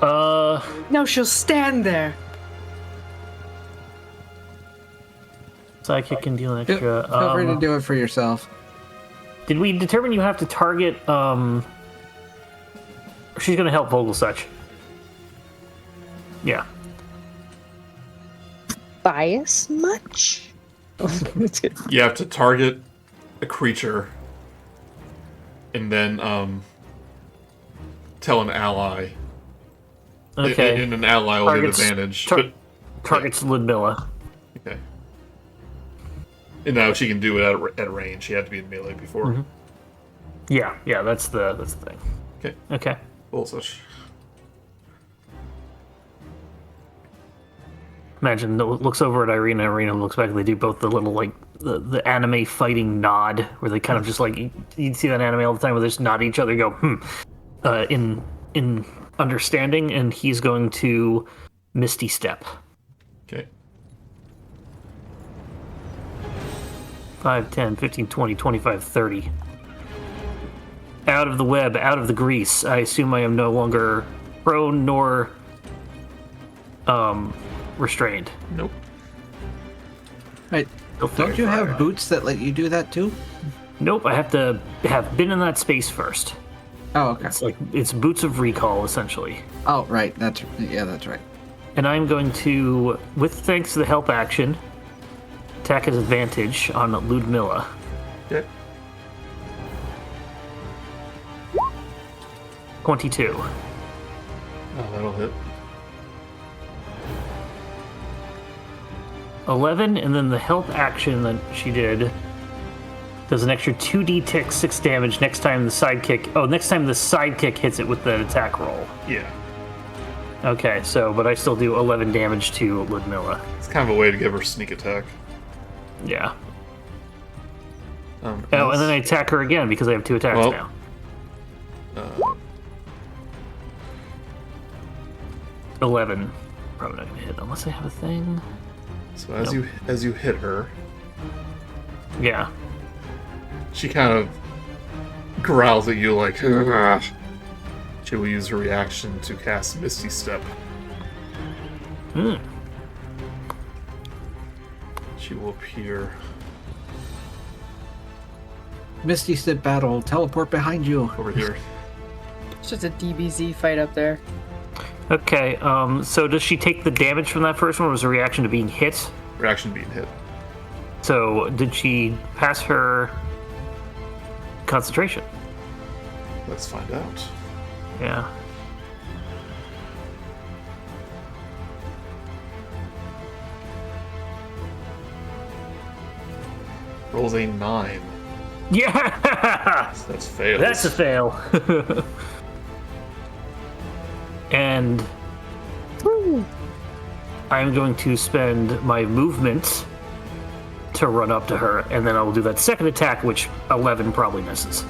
No, she'll stand there. Sidekick can deal an extra. Feel free to do it for yourself. Did we determine you have to target? She's gonna help Vogelsuch. Yeah. Bias much? You have to target a creature and then tell an ally. Okay. And an ally will get advantage. Targets Ludmilla. Okay. And now she can do it at range. She had to be in melee before. Mm-hmm. Yeah, that's the thing. Okay. Okay. Vogelsuch. Imagine looks over at Irina. Irina looks back. They do both the little the anime fighting nod, where they kind of just you see that anime all the time where they just nod at each other, and go in understanding, and he's going to Misty Step. Okay. 5, 10, 15, 20, 25, 30. Out of the web, out of the grease. I assume I am no longer prone nor restrained. Nope. Right. Don't you have boots that let you do that too? Nope, I have to have been in that space first. Oh, okay. It's boots of recall, essentially. Oh, right. That's right. And I'm going to, with thanks to the help action, attack at advantage on Ludmilla. Okay. 22. Oh, that'll hit. 11, and then the help action that she did does an extra 2d6 damage next time the sidekick. Oh, next time the sidekick hits it with the attack roll. Yeah. Okay, but I still do 11 damage to Ludmilla. It's kind of a way to give her sneak attack. Yeah. And then I attack her again because I have 2 attacks now. 11. Probably not gonna hit unless I have a thing. So as you hit her, Yeah. she kind of growls at you like, she will use her reaction to cast Misty Step. Hmm. She will appear Misty Step battle. Teleport behind you. over here. It's just a DBZ fight up there. Okay, so does she take the damage from that first one, or was it a reaction to being hit? Reaction being hit. So did she pass her concentration? Let's find out. Yeah. Rolls a 9. Yeah! So that's fails. That's a fail. And I'm going to spend my movement to run up to her, and then I will do that second attack, which 11 probably misses.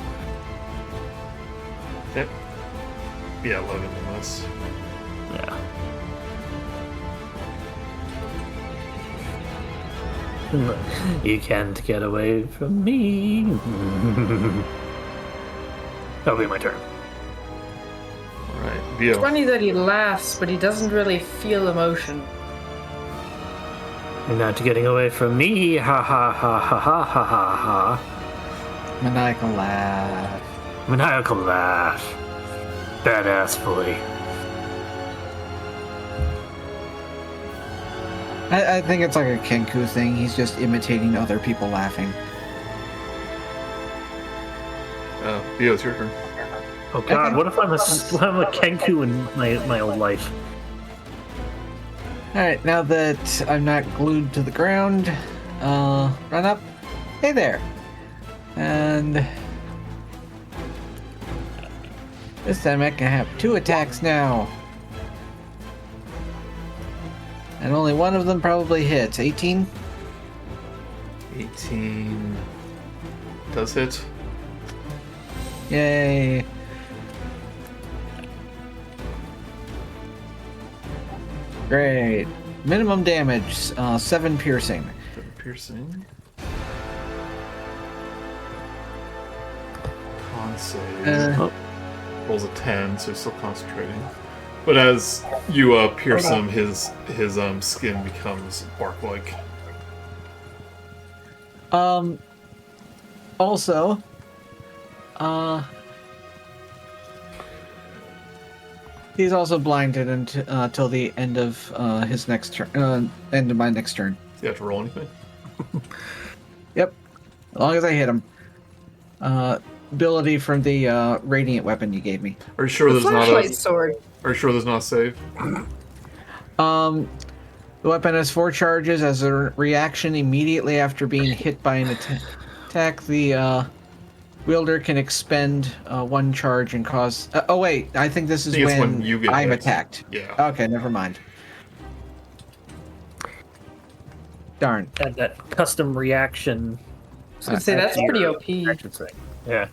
Okay. Yeah, 11 will miss. Yeah. You can't get away from me. That'll be my turn. Alright, It's Vio. funny that he laughs, but he doesn't really feel emotion. You're not getting away from me. Ha ha ha ha ha ha ha ha. Maniacal laugh. Maniacal laugh. Badass boy. I think it's like a Kenku thing. He's just imitating other people laughing. Vio, it's your turn. Oh god, what if I'm a Kenku in my old life? Alright, now that I'm not glued to the ground, run up. Hey there. And this time I can have 2 attacks now. And only one of them probably hits. 18? 18 does hit. Yay. Great. Minimum damage, 7 piercing. 7 piercing. Con save. Rolls a 10, so he's still concentrating. But as you pierce him, his skin becomes bark-like. Also, he's also blinded until the end of his next turn. End of my next turn. Do you have to roll anything? Yep, as long as I hit him. Ability from the radiant weapon you gave me. Are you sure there's not Flashlight a? sword. Are you sure there's not a save? The weapon has 4 charges. As a reaction, immediately after being hit by an attack, the wielder can expend 1 charge and cause. Oh wait, I think this is I think it's when when you get I'm hit. attacked. Yeah. Okay, never mind. Darn. Had that custom reaction. I was gonna say, that's pretty OP. Reaction thing. Yeah.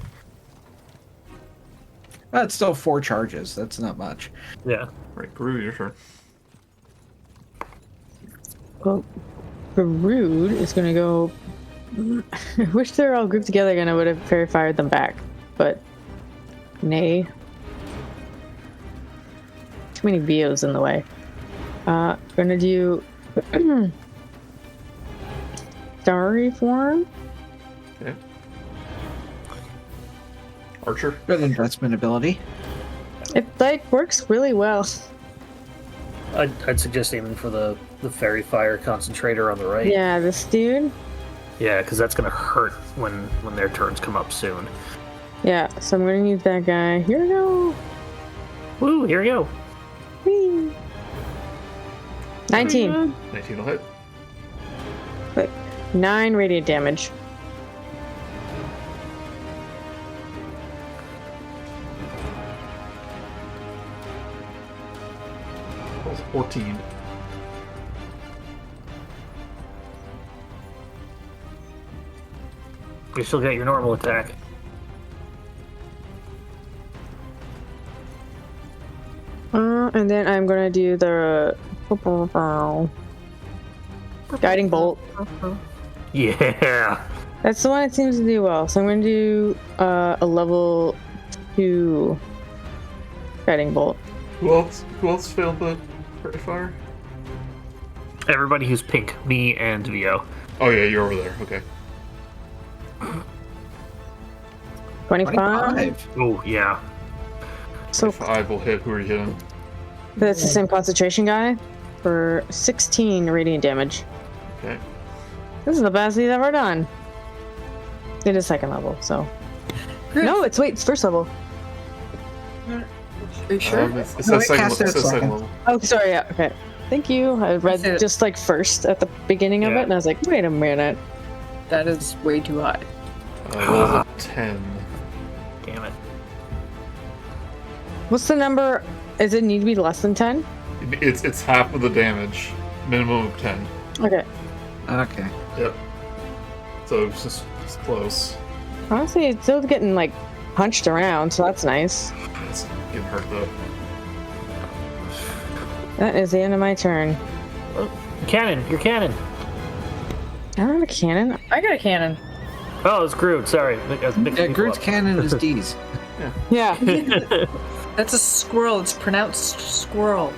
That's still 4 charges. That's not much. Yeah. Right, Grude, your turn. Well, Grude is gonna go. I wish they were all grouped together and I would have fairy fired them back, but nay. Too many Vios in the way. Gonna do Starry form. Okay. Archer. Good investment ability. It like works really well. I'd suggest aiming for the fairy fire concentrator on the right. Yeah, this dude. Yeah, because that's gonna hurt when their turns come up soon. Yeah, so I'm gonna use that guy. Here we go. Woo! Here we go. Whee. 19. 19 will hit. Wait, 9 radiant damage. Rolls 14. You still get your normal attack. And then I'm gonna do the guiding bolt. Yeah. That's the one that seems to do well. So I'm gonna do a level 2 guiding bolt. Who else? Who else failed the fairy fire? Everybody who's pink, me and Vio. Oh yeah, you're over there. Okay. 25. Oh, yeah. So 5 will hit. Who are you hitting? that's the same concentration guy for 16 radiant damage. Okay. This is the best he's ever done. It is second level, so. No, it's first level. Are you sure? It says second cast it level. It says at second second. level. Oh, sorry. Yeah, okay. Thank you. I read That's it. just like first at the beginning of Yeah. it, and I was like, wait a minute. That is way too high. Rolls a 10. Damn it. What's the number? Does it need to be less than 10? It's half of the damage. Minimum of 10. Okay. Okay. Yep. So it's close. Honestly, it's still getting like punched around, so that's nice. It's getting hurt though. That is the end of my turn. Cannon, your cannon. I don't have a cannon. I got a cannon. Oh, it's Grude. Sorry. I was mixing Yeah, people Grude's up. cannon is D's. Yeah. That's a squirrel. It's pronounced squirrel.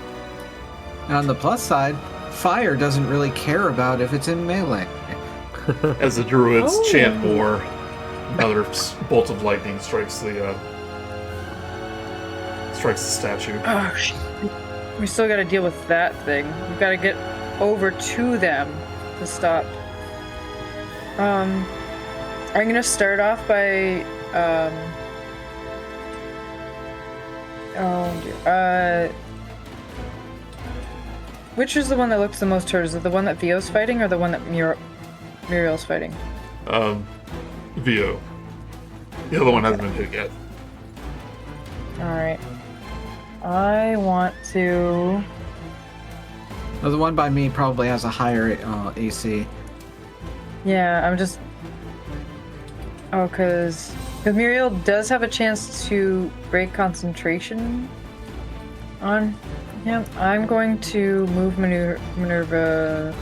On the plus side, fire doesn't really care about if it's in melee. As the druids Oh. chant more, another bolt of lightning strikes the statue. Oh, shit. We still got to deal with that thing. We've got to get over to them to stop. I'm gonna start off by which is the one that looks the most hurt? Is it the one that Vio's fighting or the one that Muriel's fighting? Vio. The other one hasn't been hit yet. Alright. I want to... Well, the one by me probably has a higher AC. Yeah, I'm just... Oh, because Muriel does have a chance to break concentration on him. I'm going to move Minerva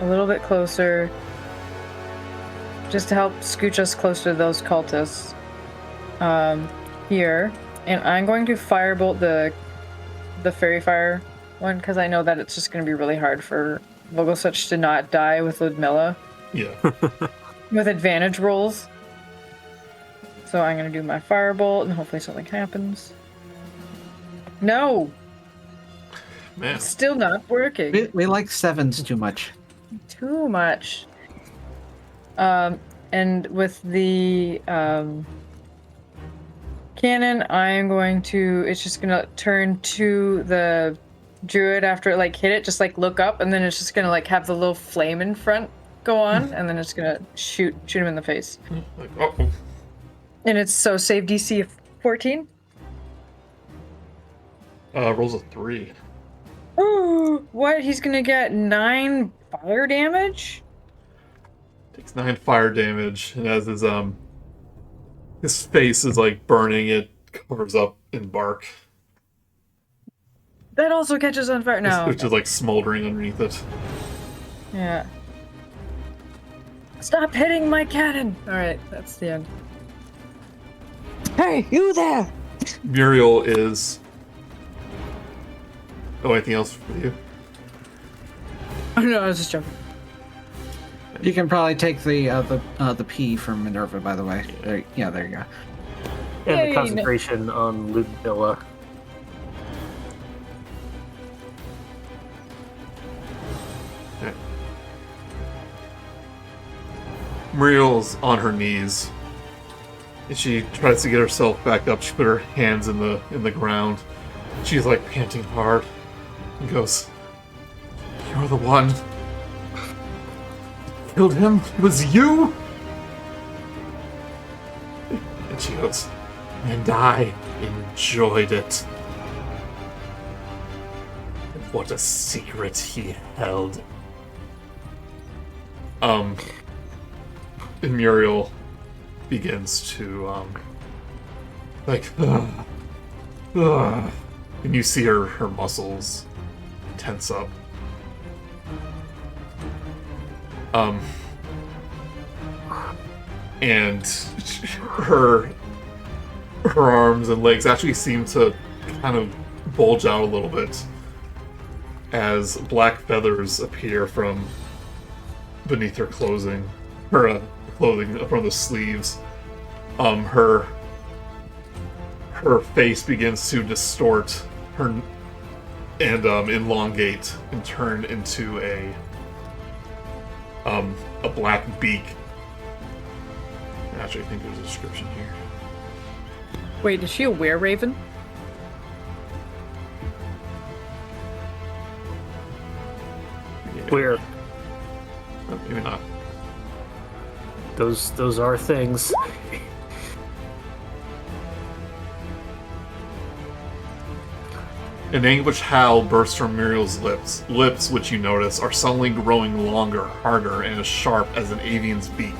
a little bit closer, just to help scooch us closer to those cultists here. And I'm going to firebolt the fairy fire one, because I know that it's just going to be really hard for Vogelsuch to not die with Ludmilla Yeah. with advantage rolls. So I'm going to do my firebolt and hopefully something happens. No! Man. It's still not working. We like sevens too much. Too much. And with the cannon, I'm going to... It's just going to turn to the druid after it, like, hit it. Just, like, look up, and then it's just going to, like, have the little flame in front go on, and then it's going to shoot him in the face. Like, oh. And it's so save DC of 14. Rolls a 3. Ooh, what? He's going to get 9 fire damage? Takes 9 fire damage, and as his face is like burning, it covers up in bark. That also catches on fire. No. Which is like smoldering underneath it. Yeah. Stop hitting my cannon! Alright, that's the end. Hey, you there! Muriel is... Oh, anything else for you? Oh no, I was just joking. You can probably take the P from Minerva, by the way. There you go. And Yay. the concentration on Ludmilla. Okay. Muriel's on her knees. And she tries to get herself back up. She put her hands in the ground. She's like panting hard. And goes, "You're the one. Killed him? It was you?" And she goes, "And I enjoyed it. And what a secret he held." And Muriel begins to, and you see her muscles tense up. And her arms and legs actually seem to kind of bulge out a little bit as black feathers appear from beneath her clothing, from the sleeves. Her face begins to distort and elongate and turn into a black beak. Actually, I think there's a description here. Wait, is she a were-raven? Where Maybe not. those are things. An anguished howl bursts from Muriel's lips, which you notice are suddenly growing longer, harder, and as sharp as an avian's beak.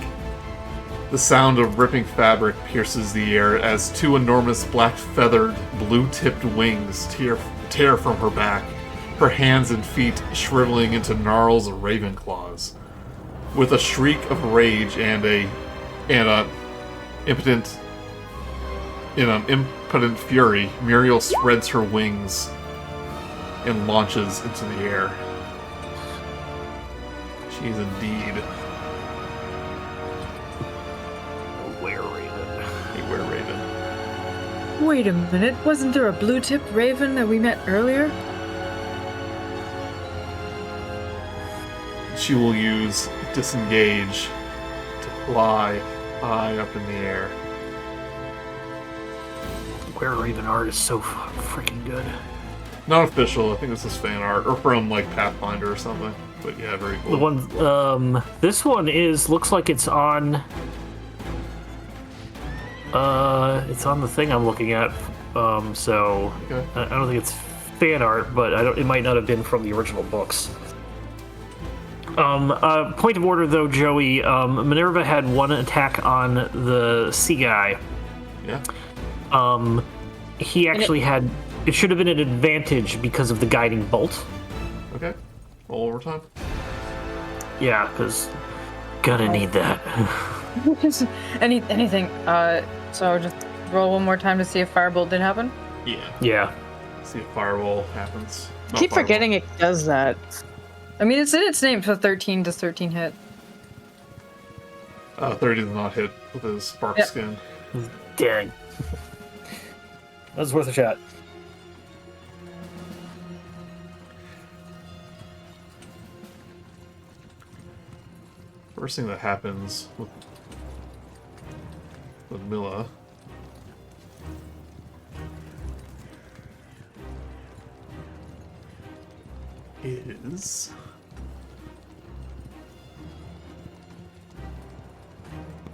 The sound of ripping fabric pierces the air as two enormous black-feathered, blue-tipped wings tear from her back, her hands and feet shriveling into gnarls of raven claws. With a shriek of rage and an impotent fury, Muriel spreads her wings and launches into the air. She is indeed A were-raven. a were-raven. Wait a minute, wasn't there a blue-tipped raven that we met earlier? She will use disengage to fly high up in the air. Were-raven art is so freaking good. Not official, I think this is fan art, or from like Pathfinder or something. But yeah, very cool. The one, this one looks like it's on. It's on the thing I'm looking at. So Okay. I don't think it's fan art, but it might not have been from the original books. Point of order though, Joey. Minerva had one attack on the sea guy. Yeah. He actually had. It should have been an advantage because of the guiding bolt. Okay. Roll overtime. Yeah, because gonna need that. Anything. So just roll one more time to see if firebolt did happen. Yeah. Yeah. See if fireball happens. Not Keep fireball. forgetting it does that. I mean, it's in its name, so 13 does 13 hit. 30 does not hit with his spark Yep. skin. Dang. That's worth a shot. First thing that happens with Milla is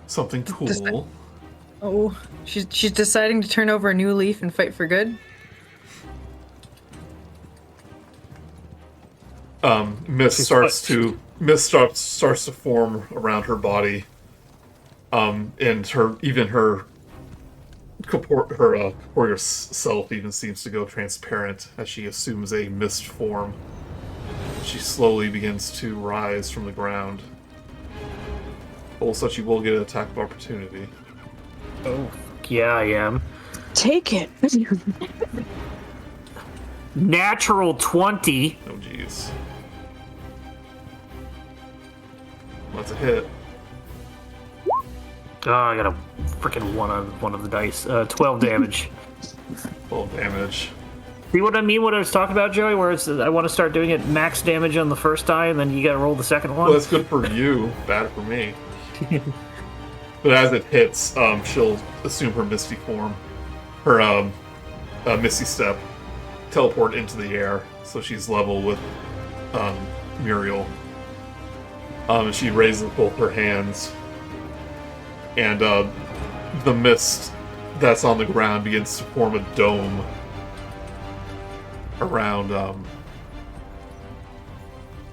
something cool. Oh, she's deciding to turn over a new leaf and fight for good. Mist starts to form around her body, and her corporeal self even seems to go transparent as she assumes a mist form. She slowly begins to rise from the ground. Also, she will get an attack of opportunity. Oh, yeah, I am. Take it. Natural 20. Oh, jeez. That's a hit. Oh, I got a freaking 1 on one of the dice. 12 damage. Full damage. See what I mean? What I was talking about, Joey? Where it's, I want to start doing it max damage on the first die, and then you got to roll the second one. Well, that's good for you, bad for me. But as it hits, she'll assume her misty form, her misty step, teleport into the air, so she's level with Muriel. She raises both her hands, and the mist that's on the ground begins to form a dome around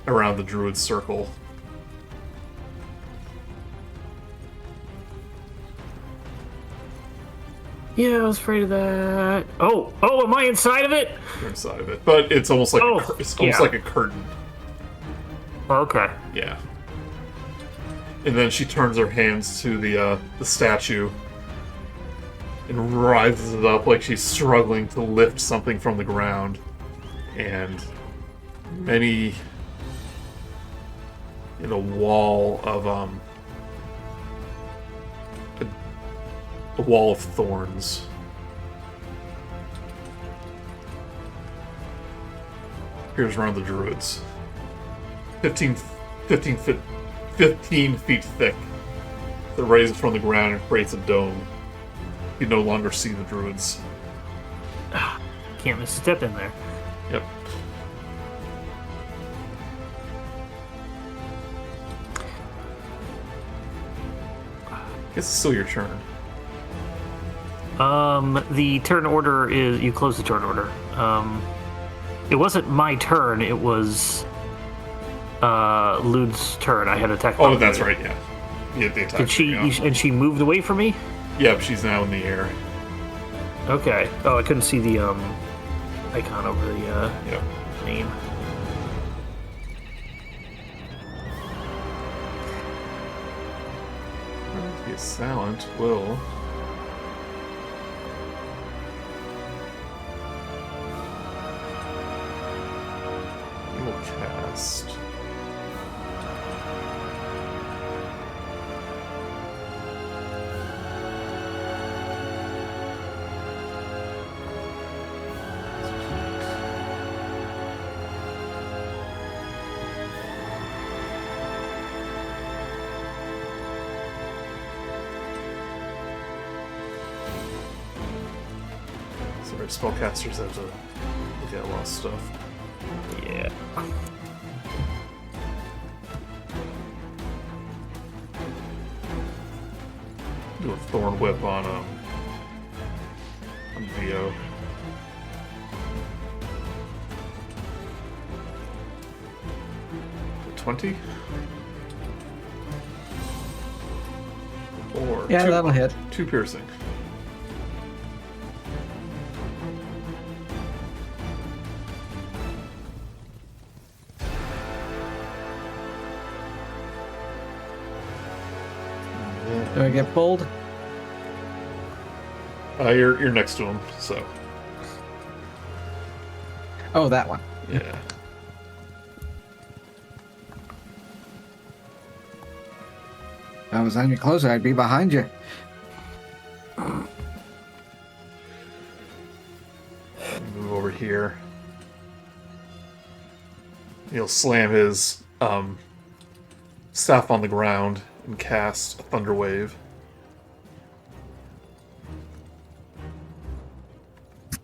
the druid's circle. Yeah, I was afraid of that. Oh, am I inside of it? You're inside of it, but it's almost like it's almost yeah. like a curtain. Okay. Yeah. And then she turns her hands to the statue and rises it up like she's struggling to lift something from the ground. And many in a wall of a wall of thorns appears around the druids. 15 feet thick, that raises from the ground and creates a dome. You no longer see the druids. Can't misstep in there. Yep. I guess it's still your turn. The turn order is you close the turn order. It wasn't my turn. It was Lude's turn. I had attack. Oh, that's right. Yeah. Yeah, the attack. Did she? Yeah. And she moved away from me. Yep, she's now in the air. Okay. Oh, I couldn't see the icon over the Yep. name. The assailant will. He will cast. Sorry, spellcasters have to look at a lot of stuff. Yeah. Do a thorn whip on Vio. $20? Or Yeah, that'll hit. 2 piercing. Do I get pulled? You're next to him, so Oh, that one. yeah. If I was any closer, I'd be behind you. Move over here. He'll slam his staff on the ground and cast a thunder wave.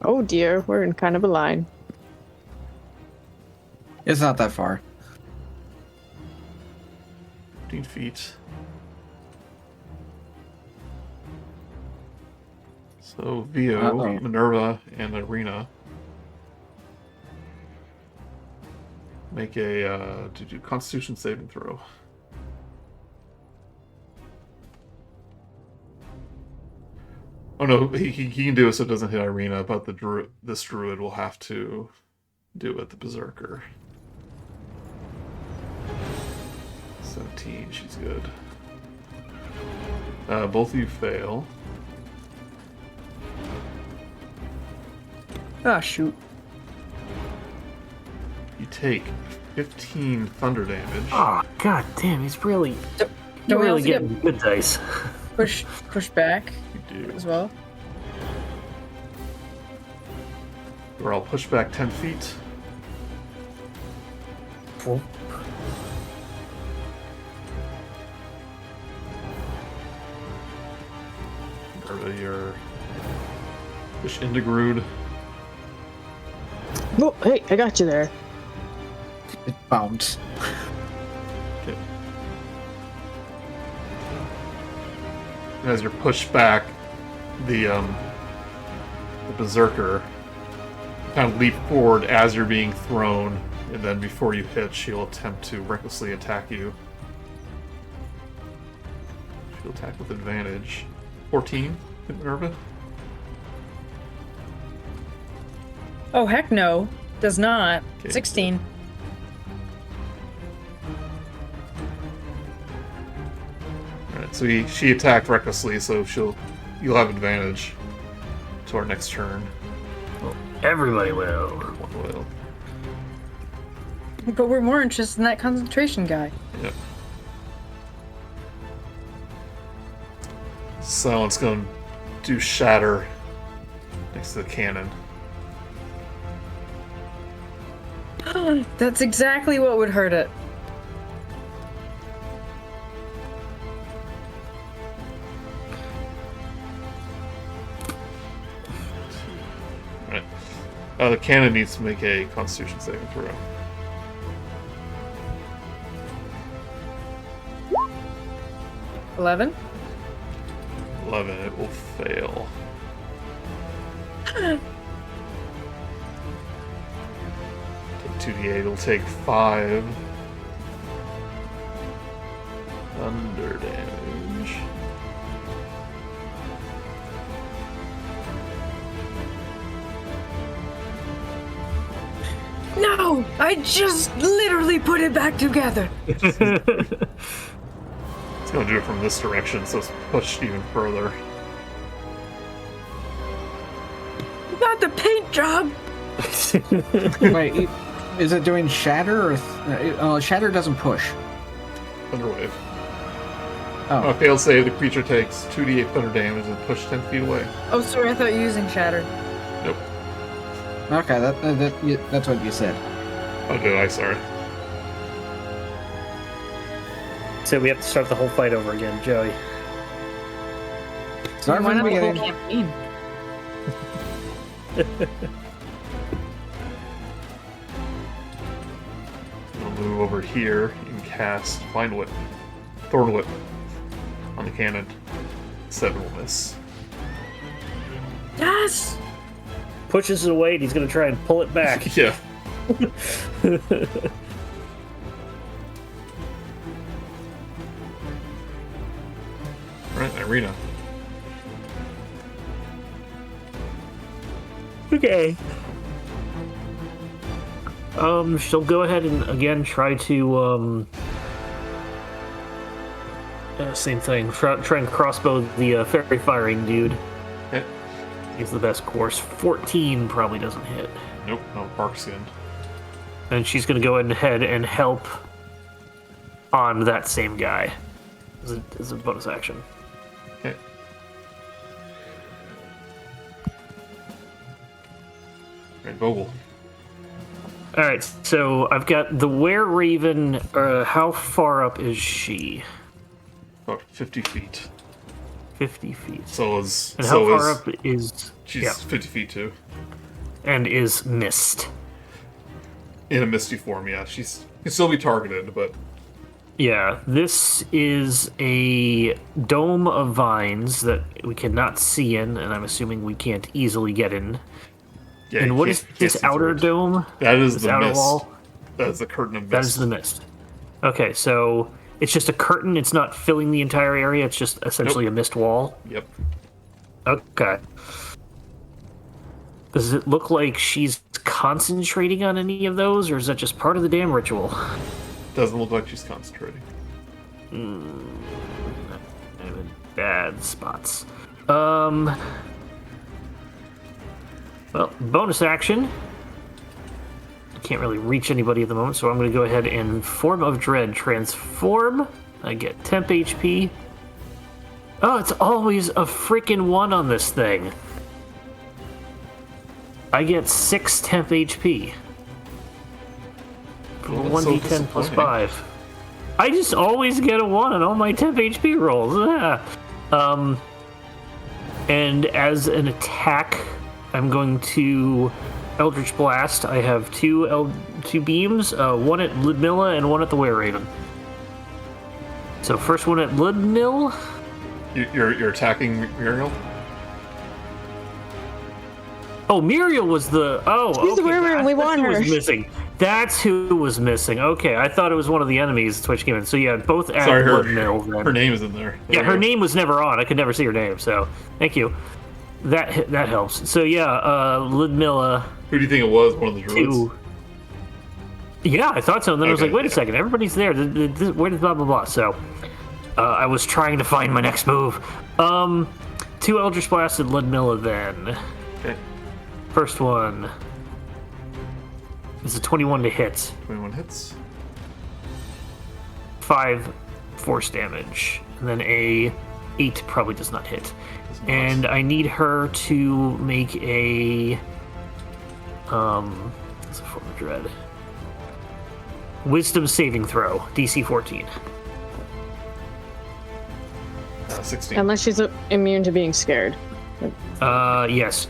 Oh dear, we're in kind of a line. It's not that far. 15 feet. So Vio, Uh-oh. Minerva, and Irina make a to do Constitution saving throw. Oh no, he can do it so it doesn't hit Irina, but this druid will have to do it, the Berserker. 17, she's good. Both of you fail. Oh, shoot. You take 15 thunder damage. Oh, god damn, he's really Don't you're we really also getting get good dice. push back You do. as well? Or I'll push back 10 feet. Cool. Or your push into Grude. Oh, hey, I got you there. It bounced. Okay. And as you're pushed back, the Berserker kind of leap forward as you're being thrown, and then before you hit, she'll attempt to recklessly attack you. She'll attack with advantage. 14, hit Minerva. Oh, heck no. Does not. Okay. 16. Alright, so she attacked recklessly, so she'll you'll have advantage to our next turn. Everybody will. One will. But we're more interested in that concentration guy. Yep. So it's going to do shatter next to the cannon. That's exactly what would hurt it. Right. The cannon needs to make a Constitution saving throw. $11. 11, it will fail. Take 2d8, it'll take 5 thunder damage. No! I just literally put it back together. It's going to do it from this direction, so it's pushed even further. Not the paint job! Wait, is it doing shatter or shatter doesn't push? Thunderwave. Oh, Failed save, the creature takes 2d8 thunder damage and pushed 10 feet away. Oh, sorry, I thought you were using Shatter. Nope. okay, that's what you said. Oh, did I? Sorry. So we have to start the whole fight over again, Joey. Start Why from the not the whole beginning. campaign? I'll move over here and cast Thorn Whip on the cannon. 7 will miss. Yes! Pushes it away and he's going to try and pull it back. Yeah. Alright, Irina. Okay. She'll go ahead and again try to same thing. Try and crossbow the fairy firing dude. Okay. He's the best course. 14 probably doesn't hit. Nope, no bark skin. And she's gonna go ahead and help on that same guy as a bonus action. Okay. Alright, Vogel. Alright, so I've got the were-raven. How far up is she? About 50 feet. 50 feet. So is. And so how far is, up is... She's yeah, 50 feet too. and is mist. In a misty form, yeah. Can still be targeted, but. Yeah, this is a dome of vines that we cannot see in, and I'm assuming we can't easily get in. Yeah, And you what can't- is can't this see through outer it. dome? That is This the outer mist. wall? That is the curtain of mist. That is the mist. Okay, so it's just a curtain. It's not filling the entire area. It's just essentially a mist wall. Yep. Okay. Does it look like she's concentrating on any of those, or is that just part of the damn ritual? Doesn't look like she's concentrating. I'm in bad spots. Well, bonus action. Can't really reach anybody at the moment, so I'm going to go ahead and Form of Dread transform. I get temp HP. Oh, it's always a freaking 1 on this thing. I get 6 temp HP. Well, that's so 1d10 plus disappointing. 5. I just always get a 1 on all my temp HP rolls. And as an attack, I'm going to Eldritch Blast. I have two beams, one at Ludmilla and one at the Were-Raven. So first one at Ludmilla. You're attacking Muriel? Oh, Muriel was the... Oh, She's the okay, Were-Raven, we that's want who her. was missing. That's who was missing. Okay, I thought it was one of the enemies Twitch came in. So yeah, both at Sorry, Ludmilla. then. her name is in there. Yeah, her name was never on. I could never see her name, so thank you. That helps. So yeah, Ludmilla... Who do you think it was? One of the druids? Two. Yeah, I thought so. And then I was Okay, like, wait a yeah. second, everybody's there. Where did blah, blah, blah? So I was trying to find my next move. 2 Eldritch Blast and Ludmilla then. Okay. First one is a 21 to hit. 21 hits. 5 force damage. And then a 8 probably does not hit. Does not. And I need her to make a what's a form of dread? Wisdom saving throw, DC 14. 16. Unless she's immune to being scared. Yes.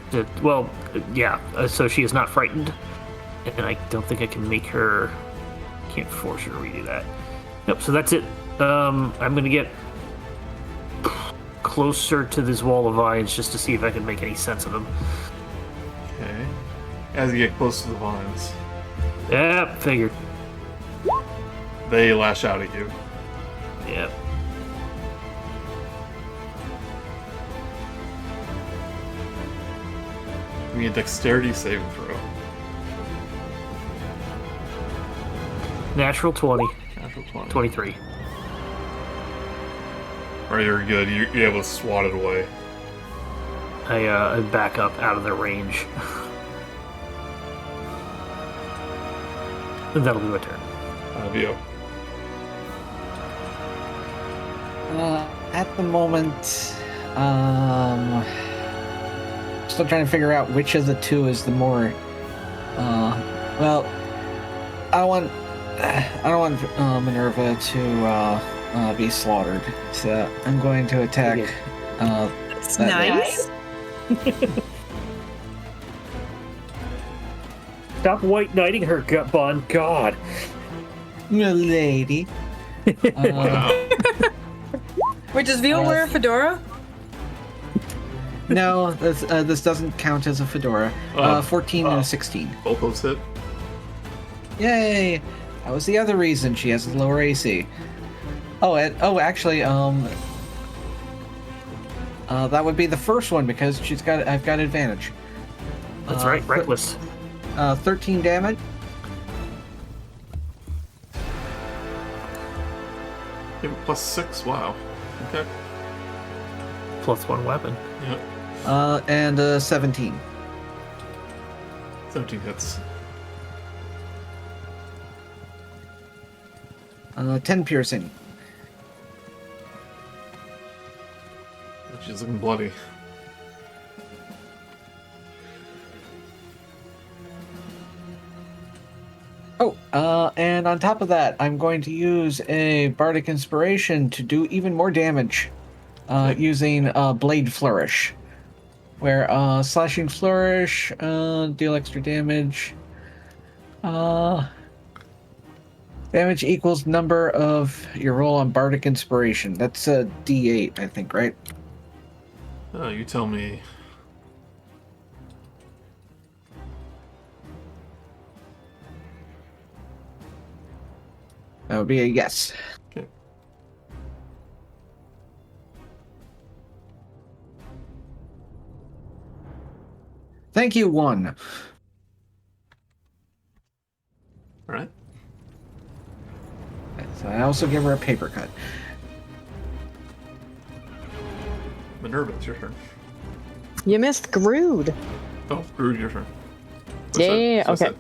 Yeah. So she is not frightened, and I don't think I can make her. Can't force her to redo that. Nope. So that's it. I'm gonna get closer to this wall of vines just to see if I can make any sense of them. Okay. As you get close to the vines, Yeah, figured. they lash out at you. Yeah. Give me a dexterity saving throw. Natural 20. Natural 20. 23. Alright, you're good. You're able to swat it away. I back up out of their range. And that'll be my turn. Vio. At the moment, still trying to figure out which of the two is the more. Well, I don't want Minerva to be slaughtered, so I'm going to attack. That's that nice. Stop white knighting her, Bon. God. lady. Wow. Wait, does Vio wear a fedora? No, this doesn't count as a fedora. 14 and a 16. Both those hit. Yay! That was the other reason she has a lower AC. Actually, that would be the first one because I've got advantage. That's right, reckless. 13 damage. Yeah, plus 6. Wow. Okay. Plus 1 weapon. Yeah. And 17. 17 hits. 10 piercing. She's looking bloody. And on top of that, I'm going to use a Bardic Inspiration to do even more damage, using Blade Flourish, where Slashing Flourish, deal extra damage. Damage equals number of your roll on Bardic Inspiration. That's a D8, I think, right? Oh, you tell me. That would be a yes. Okay. Thank you, 1. All right. So I also give her a paper cut. Minerva, it's your turn. You missed Grude. Oh, Grude, your turn. Yeah, What's okay.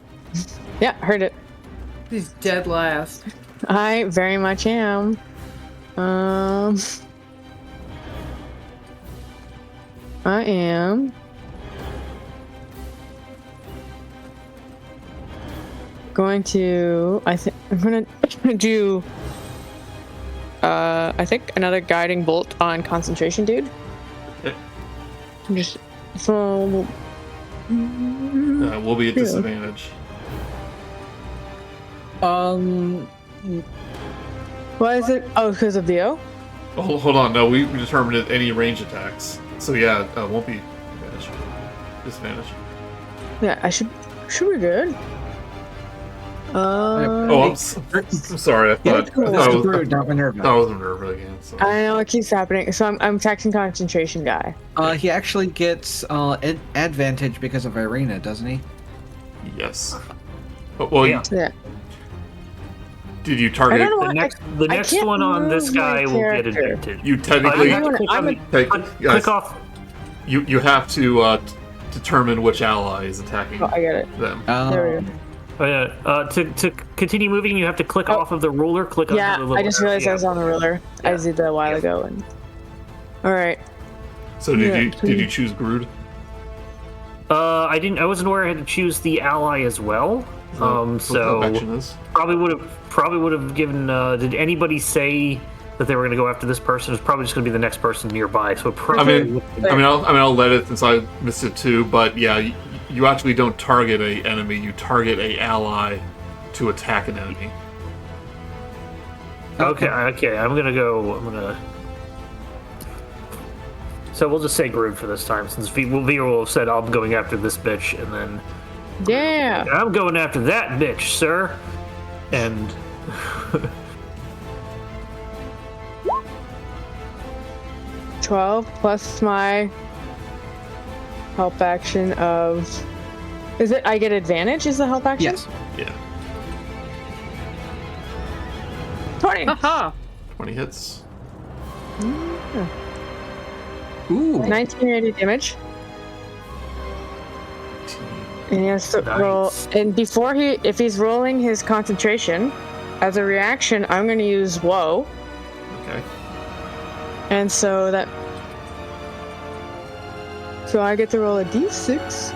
Yeah, heard it. He's dead last. I very much am. I am going to. I'm gonna do. I think another guiding bolt on concentration, dude. Okay. Just so. We'll be at disadvantage. Why is it? Oh, because of the O? Oh, hold on. No, we determined it any range attacks. So yeah, won't be advantage. Disadvantage. Yeah, I should be good. Oh, I'm sorry. I thought It's it was Grude, not Minerva. Minerva again. Sorry. I know it keeps happening. So I'm attacking concentration guy. He actually gets advantage because of Irina, doesn't he? Yes. But, well, Yeah. Yeah. did you I target? don't know. The I next can't one on this move my guy will get character. advantage. You technically I'm a- take. Click Yes. off. You have to determine which ally is attacking Oh, I get it. them. There we go. Oh, yeah. To continue moving, you have to click off of the ruler. Click Yeah, onto the little I just realized I was on the ruler. I Yeah. did that a while ago. And... All right. So did you choose Grude? I didn't. I wasn't aware I had to choose the ally as well. So action is. probably would have given. Did anybody say that they were going to go after this person? It's probably just going to be the next person nearby. So probably. I'll let it since I missed it too. But yeah, you actually don't target a enemy. You target a ally to attack an enemy. Okay. I'm gonna. So we'll just say Grude for this time, since Vera will have said I'm going after this bitch, and then Yeah. I'm going after that bitch, sir. And 12 plus my help action of. Is it? I get advantage? Is the help action? Yes. Yeah, 20. Aha! 20 hits. Ooh. 19 radiant damage. And he has to Nice. roll. And before if he's rolling his concentration, as a reaction, I'm going to use Woe. Okay. And so that. So I get to roll a d6.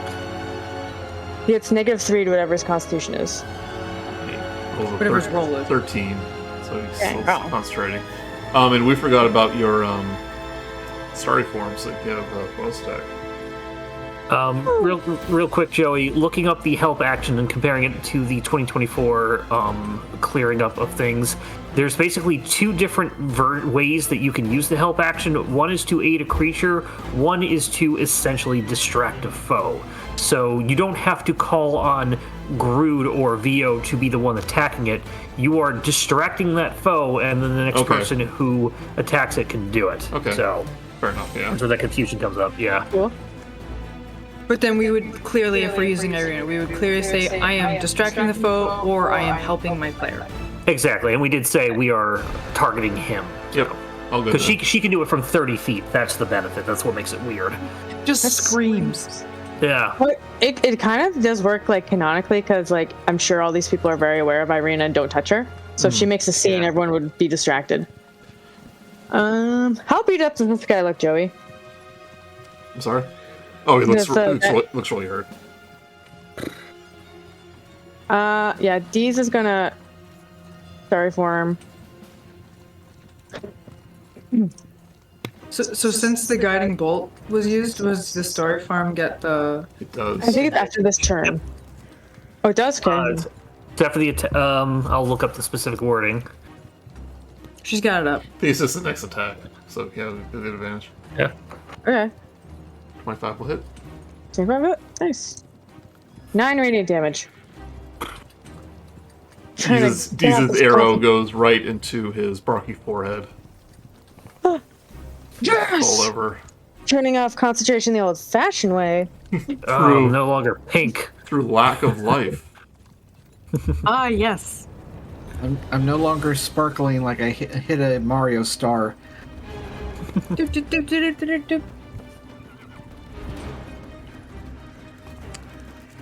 He gets -3 to whatever his constitution is. He rolls a Whatever his roll is. 13. So he's Okay. still Oh. concentrating. And we forgot about your starry forms that give bonus attack. real quick, Joey, looking up the help action and comparing it to the 2024 clearing up of things, there's basically two different ways that you can use the help action. One is to aid a creature, one is to essentially distract a foe. So you don't have to call on Grude or Vio to be the one attacking it. You are distracting that foe, and then the next Okay. person who attacks it can do it. Okay. So Fair enough, yeah. that's where that confusion comes up, yeah. Cool. But then we would clearly, if we're using Irina, we would clearly say, I am distracting the foe, or I am helping my player. Exactly, and we did say we are targeting him. Yep. All good. Because then. she can do it from 30 feet. That's the benefit. That's what makes it weird. Just screams. Yeah. But it kind of does work like canonically because like I'm sure all these people are very aware of Irina and don't touch her. So if she makes a scene, Yeah. everyone would be distracted. How beat up does this guy look, Joey? I'm sorry? Oh, he looks, Yes, looks really hurt. Yeah, Deez is gonna sorry for him. So since the guiding bolt was used, was the Starry Farm get the... It does. I think it's after this turn. Oh, it does. Okay. It's after the I'll look up the specific wording. She's got it up. It's just the next attack. So, yeah, the advantage. Yeah. Okay. 25 will hit. 25 hit. Nice. 9 radiant damage. Trying to get out Deez's this arrow cold- goes right into his barky forehead. Yes! All over. Turning off concentration the old-fashioned way. Oh, no longer pink. Through lack of life. Ah, yes. I'm no longer sparkling like I hit a Mario star. Doop, doop, doop, doop, doop, doop.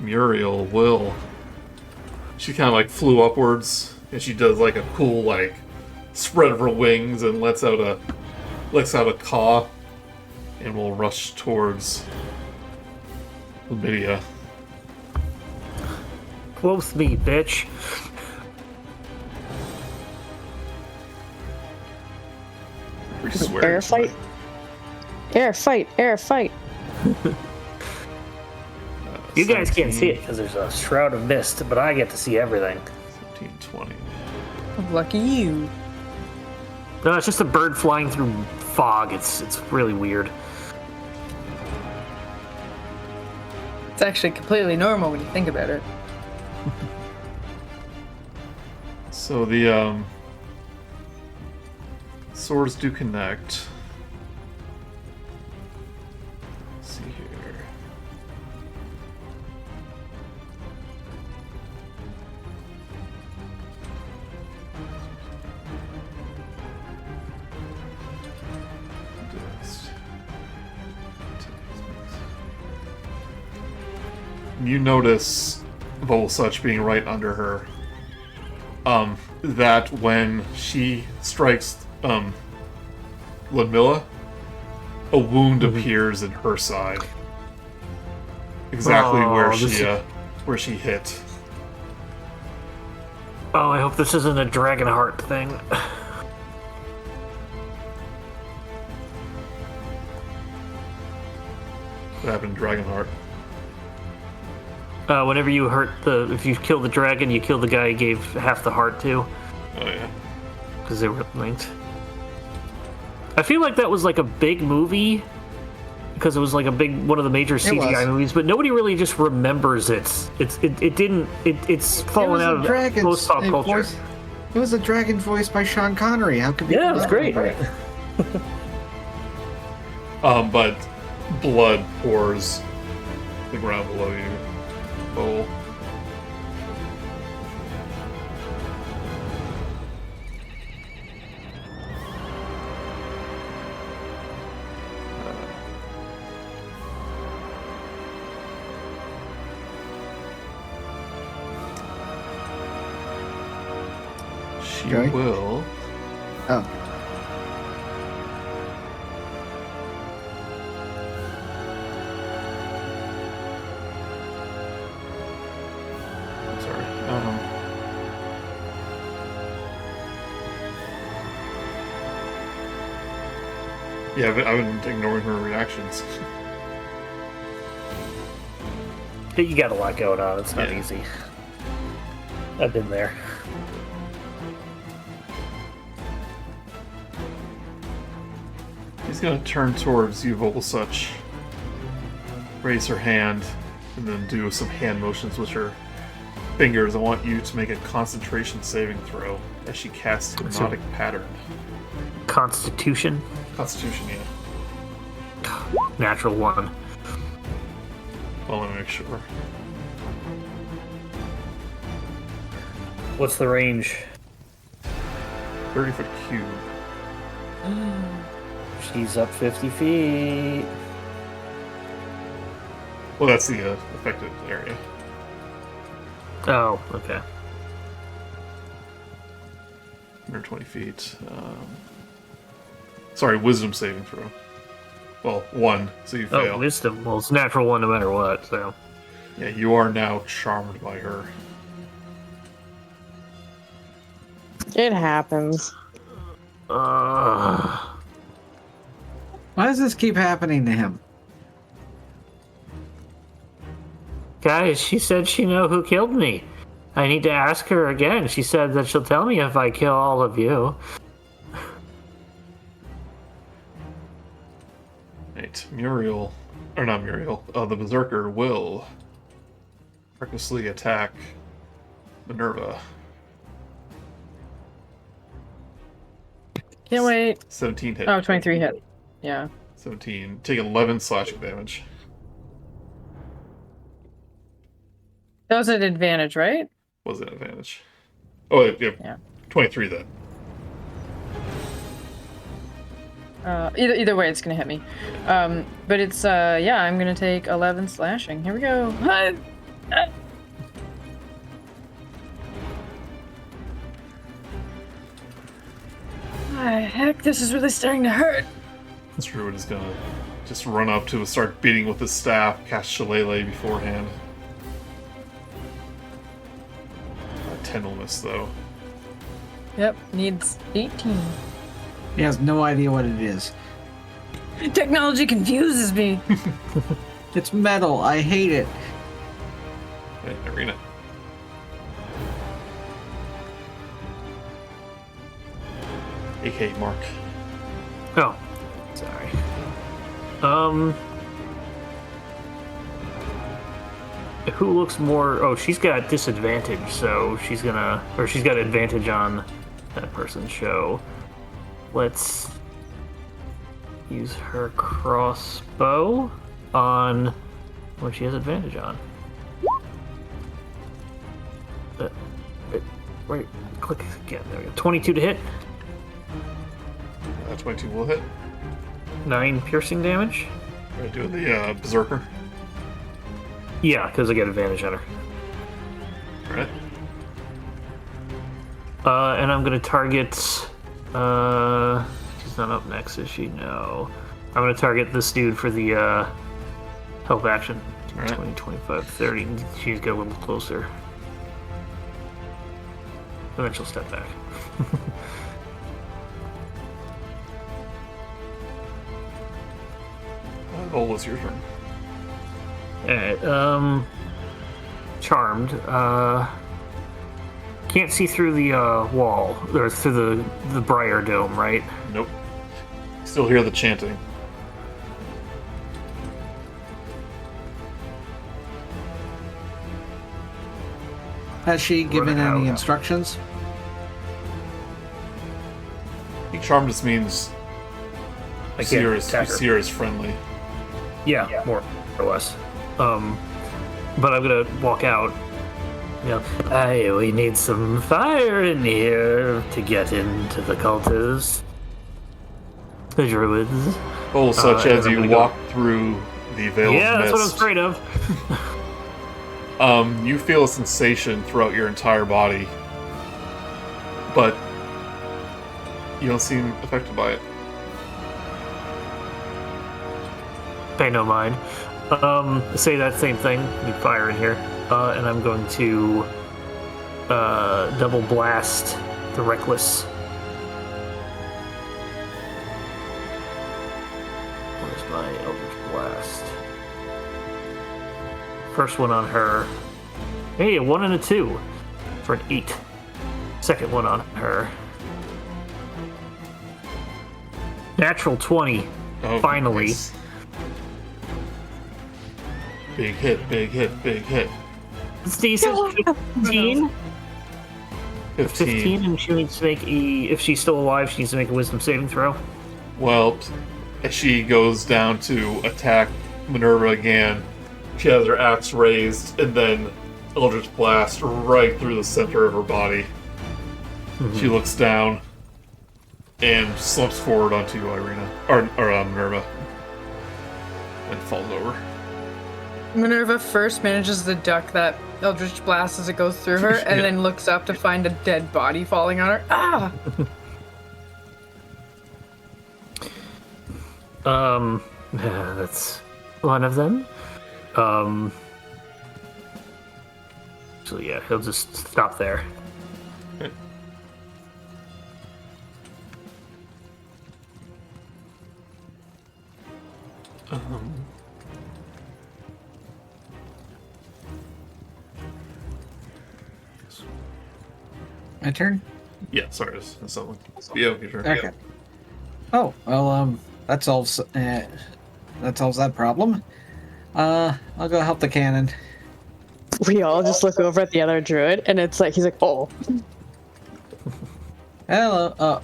Muriel will. She kind of like flew upwards, and she does like a cool like spread of her wings and lets out a caw, and will rush towards Lydia. Quoth me, bitch. I swear. Air fight. Air fight. Air fight. You guys can't see it because there's a shroud of mist, but I get to see everything. 17, 20. Lucky you. No, it's just a bird flying through fog. It's really weird. It's actually completely normal when you think about it. So the swords do connect. Let's see here. you notice Vogelsuch being right under her. That when she strikes Ludmilla, a wound appears in her side. Exactly where she hit. Oh, I hope this isn't a DragnaCarta thing. What happened to DragnaCarta? Whenever you if you kill the dragon, you kill the guy you gave half the heart to. Oh yeah. Because they were linked. I feel like that was like a big movie, because it was like one of the major CGI movies, but nobody really just remembers it. It's fallen out of most pop culture. It was a dragon voiced by Sean Connery. How could it was great. But blood pours the ground below you. Bowl. She will. Oh. Sorry. Yeah, I've been ignoring her reactions. You got a lot going on. It's not easy. I've been there. He's gonna turn towards you, Vogelsuch. Raise her hand, and then do some hand motions with her fingers. I want you to make a concentration saving throw as she casts Hypnotic Pattern. Constitution? Constitution, yeah. Natural 1. Well, let me make sure. What's the range? 30-foot cube. She's up 50 feet. Well, that's the affected area. Oh, okay. 120 feet. Sorry, wisdom saving throw. Well, 1, so you fail. Oh, wisdom. Well, it's natural 1 no matter what, so. Yeah, you are now charmed by her. It happens. Why does this keep happening to him? Guys, she said she know who killed me. I need to ask her again. She said that she'll tell me if I kill all of you. Right, Muriel, or not Muriel, the Berserker will recklessly attack Minerva. Can't wait. 17 hit. Oh, 23 hit. Yeah. 17. Take 11 slashing damage. That was an advantage, right? Was an advantage. Oh, yeah. 23 then. Either way, it's gonna hit me. But it's I'm gonna take 11 slashing. Here we go. Heck, this is really starting to hurt. This Druid is gonna just run up to start beating with his staff, cast Shillelagh beforehand. 10 will miss though. Yep, needs 18. He has no idea what it is. Technology confuses me. It's metal. I hate it. Right, Arena. AK Mark. Oh, sorry. Who looks more? Oh, she's got disadvantage, so she's got advantage on that person's show. Let's use her crossbow on what she has advantage on. Right, click again. There we go. 22 to hit. 22 will hit. 9 piercing damage. Alright, doing the Berserker. Yeah, because I get advantage on her. Alright. And I'm gonna target. She's not up next, is she? No. I'm gonna target this dude for the help action. All right. 20, 25, 30. She's got a little closer. And then she'll step back. Oh, what's your turn? Alright, Charmed. Can't see through the wall, or through the Briar Dome, right? Nope. Still hear the chanting. Has she given Right, any yeah. instructions? I think Charm just means I see can't her attack her. as friendly. Yeah, more or less. But I'm gonna walk out. You know, we need some fire in here to get into the cultists. The druids. Oh, such and as I'm you gonna go- walk through the veil Yeah, of that's what I'm mist. afraid of. You feel a sensation throughout your entire body, but you don't seem affected by it. Pay no mind. Say that same thing. Need fire in here. And I'm going to double blast the Reckless. Where's my Eldritch Blast? First one on her. Hey, a 1 and a 2 for an 8. Second one on her. Natural 20. Oh, Finally. nice. Big hit, big hit, big hit. It's decent. 15. 15. And she needs to make if she's still alive, she needs to make a wisdom saving throw. Well, as she goes down to attack Minerva again, she has her axe raised, and then Eldritch Blast right through the center of her body. She looks down and slumps forward onto Irina, or Minerva, and falls over. Minerva first manages to duck that Eldritch Blast as it goes through her, and Yeah. then looks up to find a dead body falling on her. Ah! That's one of them. So yeah, he'll just stop there. My turn? Yeah, sorry, that's something. Yeah, your turn. Okay. Oh, well, that solves that problem. I'll go help the cannon. We all just look over at the other druid, and it's like he's like, "Oh, Hello.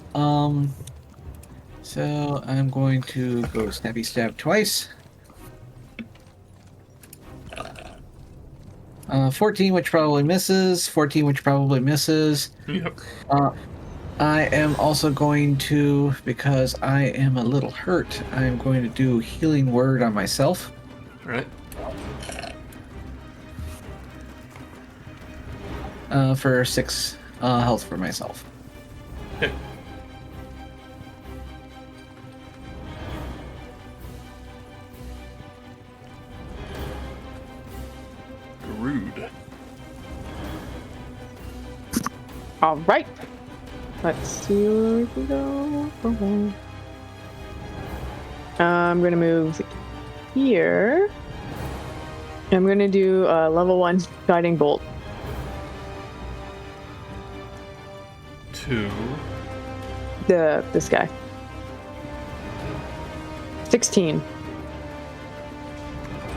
So I'm going to go stabby stab twice. 14, which probably misses. 14, which probably misses. Yep. I am also going to, because I am a little hurt, I'm going to do Healing Word on myself. Alright. For 6 health for myself. Okay. Grude. all right." Let's see where we can go. Okay. I'm gonna move here. I'm gonna do level 1 guiding bolt. 2. This guy. 16.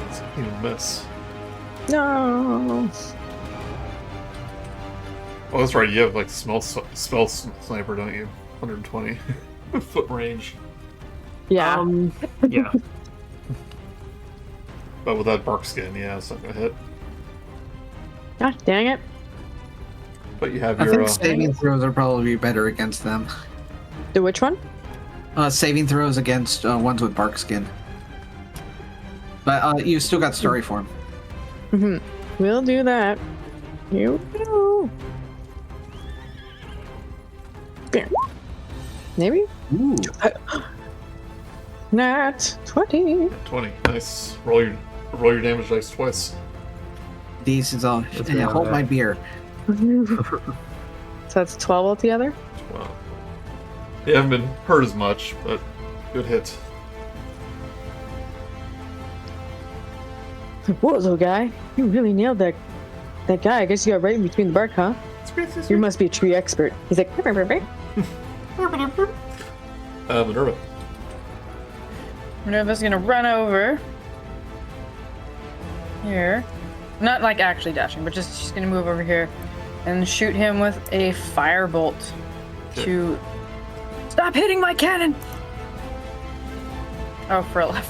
It's even miss. No. Oh, that's right. You have like spell sniper, don't you? 120 foot range. Yeah. Yeah. But with that bark skin, yeah, it's not gonna hit. God dang it. But you have I your. think saving throws are probably better against them. The which one? Saving throws against ones with bark skin. But you still got story form. We'll do that. Here we go. Bam. Maybe? Ooh. Nat 20. 20. Nice. Roll your damage dice twice. These is all. Yeah, hold my beer. So that's 12 altogether? Well, you haven't been hurt as much, but good hit. Whoa, little guy. You really nailed that guy. I guess you got right in between the bark, huh? You must be a tree expert. He's like, Minerva. Minerva's gonna run over here. Not like actually dashing, but just she's gonna move over here and shoot him with a firebolt to stop hitting my cannon. Oh, for 11.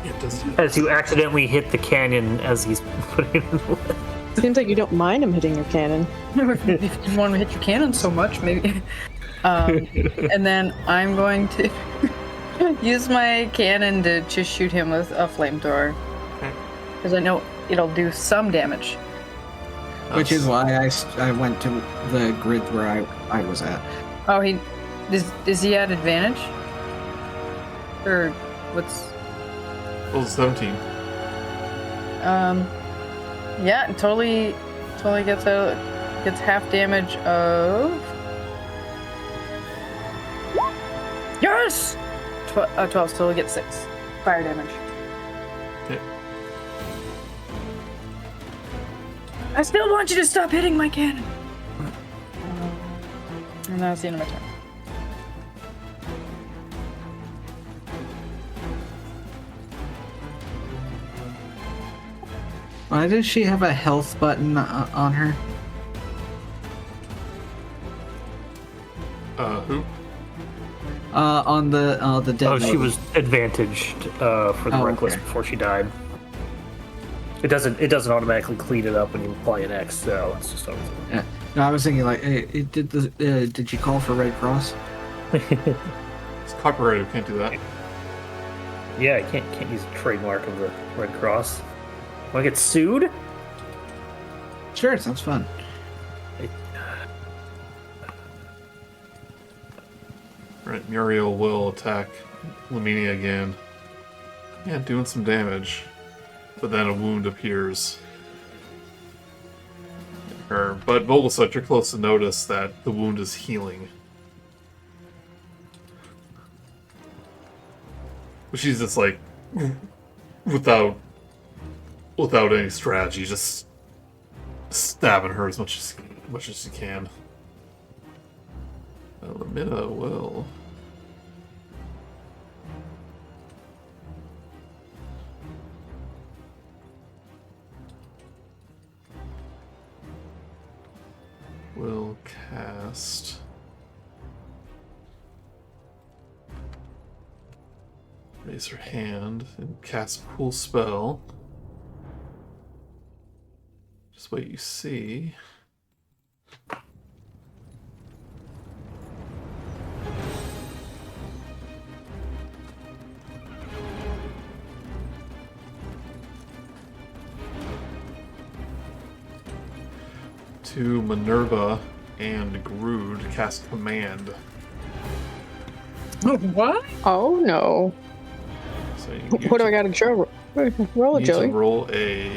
It does. As you accidentally hit the canyon as he's putting it in the way. seems like you don't mind him hitting your cannon. If you want to hit your cannon so much, maybe. And then I'm going to use my cannon to just shoot him with a flamethrower. Because I know it'll do some damage. Which is why I went to the grid where I was at. Oh, is he at advantage? Or what's... Well, 17. Yeah, totally gets half damage of... Yes! 12, so he'll get 6 fire damage. Okay. I still want you to stop hitting my cannon. And that's the end of my turn. Why does she have a health button on her? Who? On the dead. Oh, she lady. was advantaged for the reckless okay. before she died. It doesn't automatically clean it up when you apply an X, so it's just always. Yeah. No, I was thinking like, did she call for Red Cross? It's copyrighted. Can't do that. Yeah, I can't use a trademark of the Red Cross. Want to get sued? Sure, sounds fun. Right, Muriel will attack Laminia again. Yeah, doing some damage. But then a wound appears. Her. But Vogelsuch, you're close to notice that the wound is healing. But she's just like, without any strategy, just stabbing her as much as you can. Lamina will. Will cast. Raise her hand and cast Cool Spell. Just what you see. To Minerva and Grude cast Command. What? Oh no. So you What do I gotta show? Roll it, need Joey. to roll a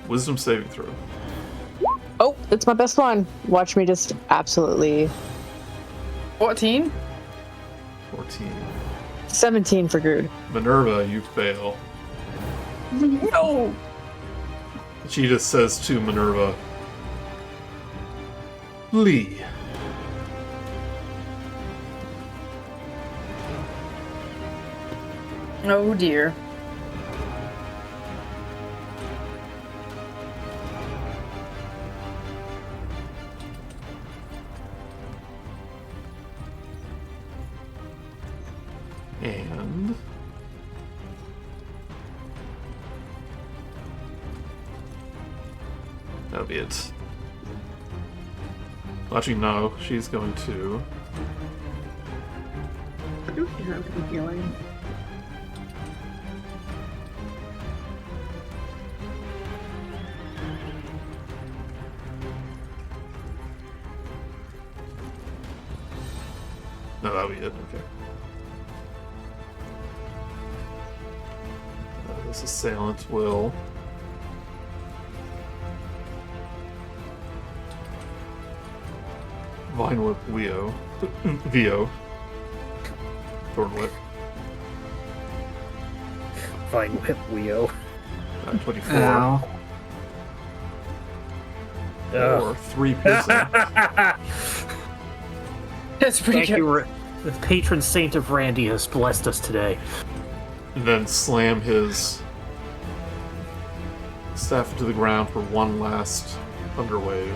Wisdom saving throw. Oh, it's my best one. Watch me just absolutely. 14? 14. 17 for Grude. Minerva, you fail. No! She just says to Minerva, Lee. Oh dear. And that'll be it. Actually, no, she's going to. No, that'll be it. Okay. This assailant will. Vine Whip Vio. Thorn Whip. Fine whip, Weo. 24. Ow. Or 3 piercing. That's pretty Thank good. you, the patron saint of Randy has blessed us today. And then slam his staff into the ground for one last thunder wave.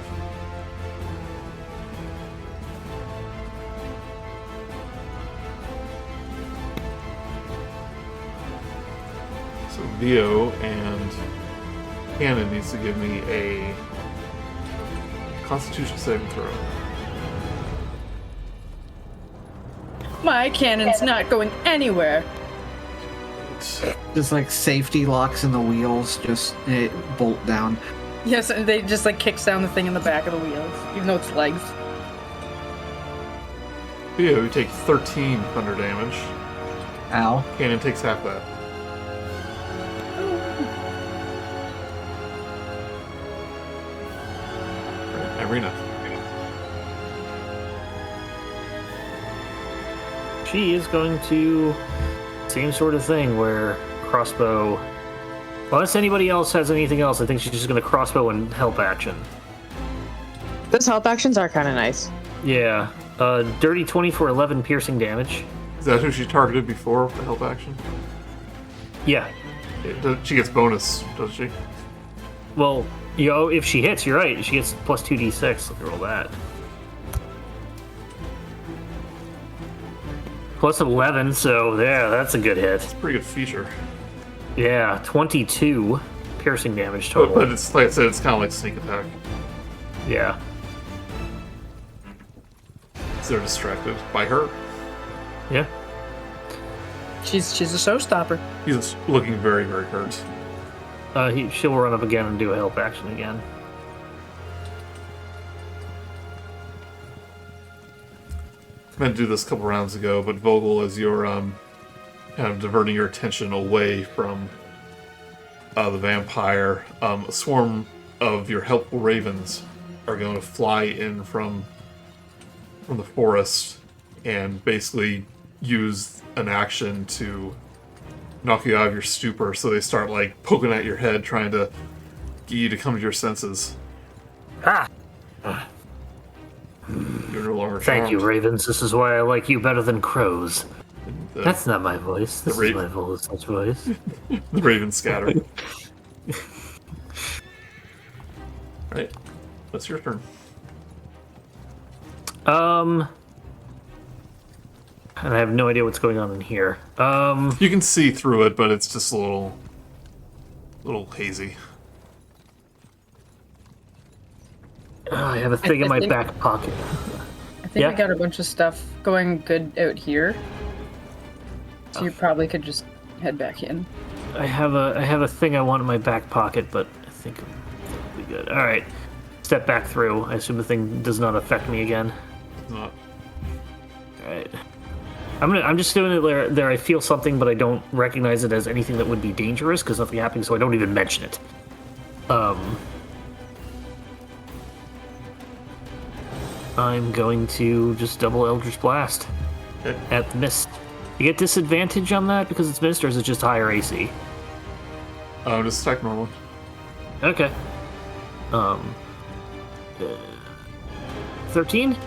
So Vio and Cannon needs to give me a Constitution saving throw. My cannon's not going anywhere. Just like safety locks in the wheels, just bolt down. Yes, and they just like kicks down the thing in the back of the wheels, even though it's legs. Vio, you take 13 thunder damage. Ow. Cannon takes half that. Irina. She is going to same sort of thing where crossbow. Unless anybody else has anything else, I think she's just going to crossbow and help action. Those help actions are kind of nice. Yeah, dirty 20 for 11 piercing damage. Is that who she targeted before the help action? Yeah. She gets bonus, does she? Well, if she hits, you're right. She gets plus 2d6. Let me roll that. Plus 11, so yeah, that's a good hit. Pretty good feature. Yeah, 22 piercing damage total. But it's like I said, it's kind of like sneak attack. Yeah. So they're distracted by her. Yeah. She's a showstopper. He's looking very, very hurt. She'll run up again and do a help action again. I meant to do this a couple rounds ago, but Vogel, as you're kind of diverting your attention away from the vampire, a swarm of your helpful ravens are going to fly in from the forest and basically use an action to knock you out of your stupor. So they start like poking at your head, trying to get you to come to your senses. Ah! You're no longer Thank you, charmed. Ravens. This is why I like you better than crows. The- That's not my voice. This is my Vogelsuch voice. The ravens scatter. Right. That's your turn. And I have no idea what's going on in here. You can see through it, but it's just a little hazy. I have a thing in I my think- back pocket. I think Yeah. we got a bunch of stuff going good out here. So you probably could just head back in. I have a thing I want in my back pocket, but I think it'll be good. All right, step back through. I assume the thing does not affect me again. Not. All right. I'm just doing it there. I feel something, but I don't recognize it as anything that would be dangerous because nothing happened, so I don't even mention it. I'm going to just double Eldritch Blast Okay. at the mist. You get disadvantage on that because it's mist, or is it just higher AC? Just attack normal. Okay. 13?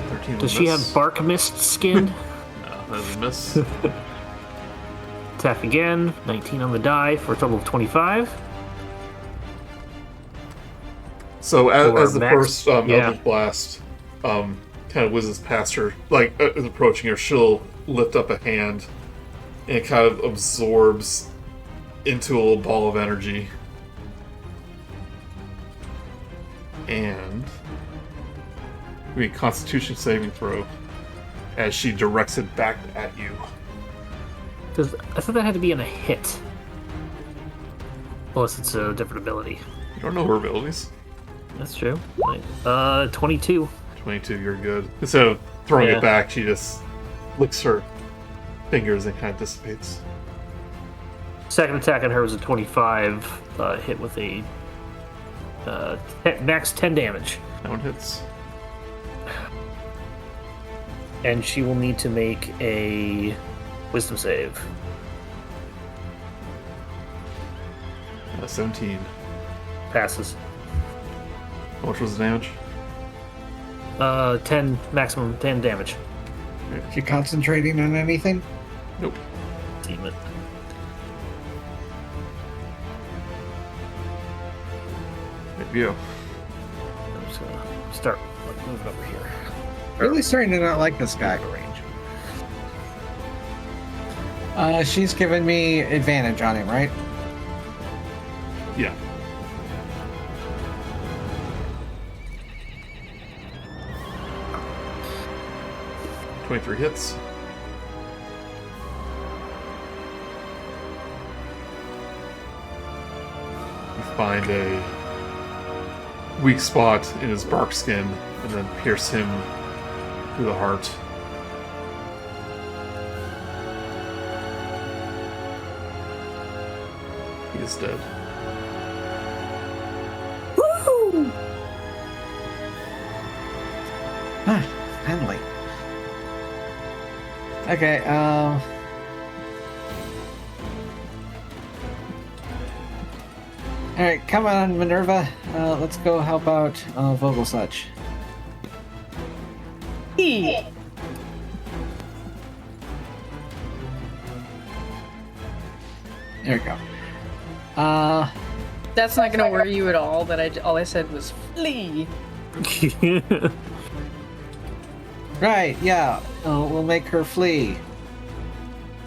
13 Does she have bark mist skin? No, that is a miss. Attack again. 19 on the die for a total of 25. So Or as the max- first yeah. Eldritch Blast kind of whizzes past her, like is approaching her, she'll lift up a hand and it kind of absorbs into a little ball of energy. And we Constitution saving throw as she directs it back at you. Because I thought that had to be in a hit. Unless it's a different ability. You don't know her abilities. That's true. Right. 22. 22, you're good. Instead of throwing Yeah. it back, she just licks her fingers and kind of dissipates. Second attack on her was a 25, hit with a max 10 damage. That one hits. And she will need to make a wisdom save. 17. Passes. How much was the damage? 10, maximum 10 damage. Is she concentrating on anything? Nope. Demon. Maybe you. I'm just gonna start moving over here. Really starting to not like this guy. She's given me advantage on him, right? Yeah. $23 hits. You find a weak spot in his bark skin and then pierce him through the heart. He is dead. Finally. Okay, Alright, come on, Minerva. Let's go help out Vogelsuch. There we go. That's not gonna worry you at all. That all I said was flee. Right, yeah. We'll make her flee.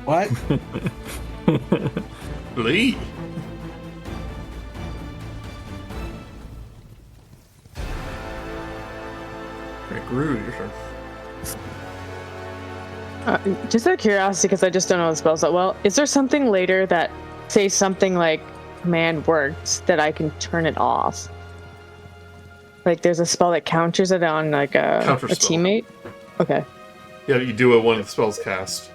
What? Lee! Alright, Grude, your turn. Just out of curiosity, because I just don't know the spells that well, is there something later that says something like command works that I can turn it off? Like there's a spell that counters it on like a Counter spell. teammate? Okay. Yeah, you do it when the spell's cast.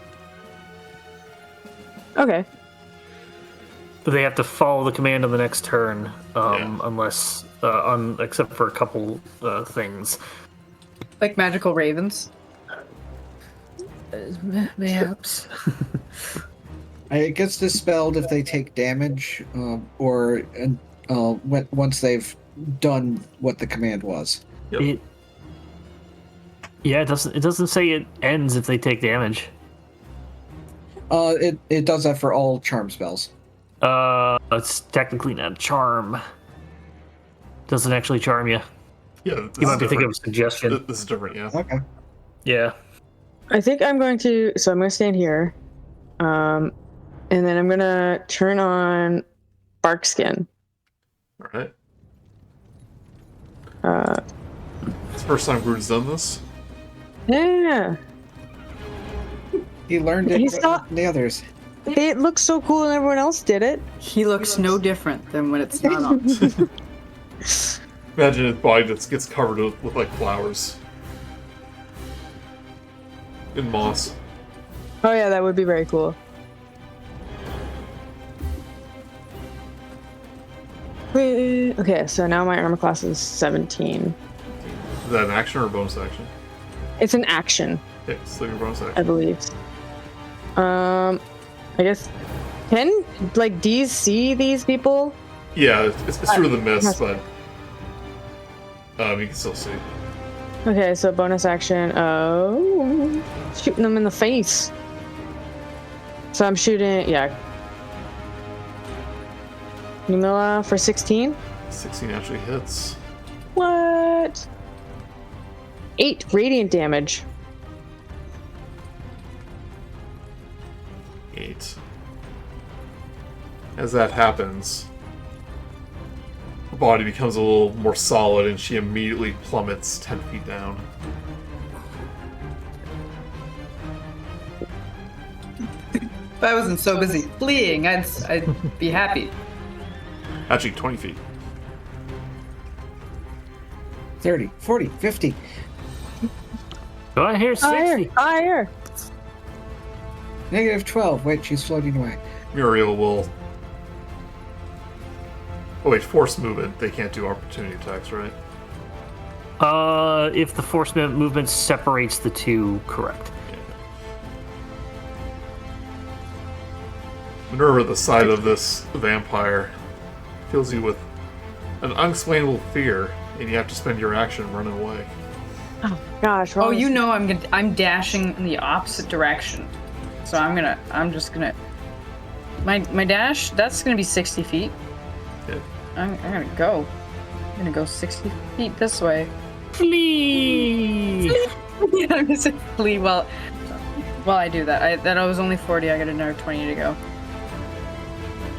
Okay. But they have to follow the command on the next turn, Yeah. unless, except for a couple things. Like magical ravens. Mayhaps. It gets dispelled if they take damage, or once they've done what the command was. Yep. It doesn't say it ends if they take damage. It does that for all charm spells. It's technically not a charm. Doesn't actually charm you. Yeah, You might be thinking of a suggestion. This is different, yeah. Okay. Yeah. I think I'm going to stand here. And then I'm gonna turn on bark skin. Alright. It's the first time Grude's done this. Yeah. He learned it He's not- from the others. It looks so cool and everyone else did it. He looks no different than when it's not on. Imagine his body just gets covered with like flowers. In moss. Oh yeah, that would be very cool. Wait, okay, so now my armor class is 17. Is that an action or a bonus action? It's an action, Okay, so your bonus I action. believe. I guess can like D's see these people? Yeah, it's through the mist, but you can still see. Okay, so bonus action. Oh, shooting them in the face. So I'm shooting, yeah. Numila for 16. 16 actually hits. What? 8 radiant damage. 8. As that happens, her body becomes a little more solid and she immediately plummets 10 feet down. If I wasn't so busy fleeing, I'd be happy. Actually, 20 feet. 30, 40, 50. Oh, I hear 60. Higher. Negative 12. Wait, she's floating away. Muriel will. Oh wait, force movement. They can't do opportunity attacks, right? If the force movement separates the two, correct. Minerva, the sight of this vampire fills you with an unexplainable fear, and you have to spend your action running away. Oh gosh. Oh, you know I'm dashing in the opposite direction. So I'm just gonna my dash, that's gonna be 60 feet. Yeah. I'm gonna go. I'm gonna go 60 feet this way. Flee! Yeah, I'm gonna say flee while I do that. That was only 40, I got another 20 to go.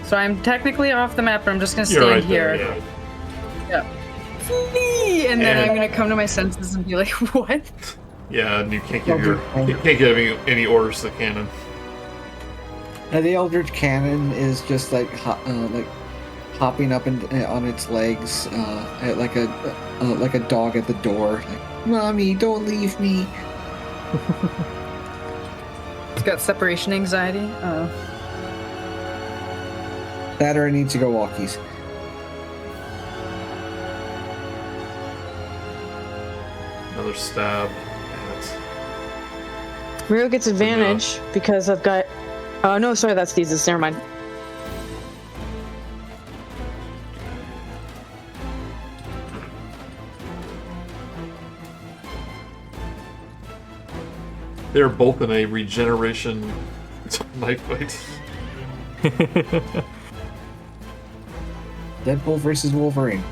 So I'm technically off the map, but I'm just gonna stand You're right here. there, yeah. Yeah. Flee! And then I'm gonna come to my senses and be like, what? Yeah, and you can't give any orders to the cannon. The Eldritch Cannon is just like hopping up on its legs, like a dog at the door. Like, Mommy, don't leave me. It's got separation anxiety. That or it needs to go walkies. Another stab. Rio gets advantage because I've got. Oh no, sorry, that's thesis. Never mind. They're both in a regeneration knife fight. Deadpool versus Wolverine.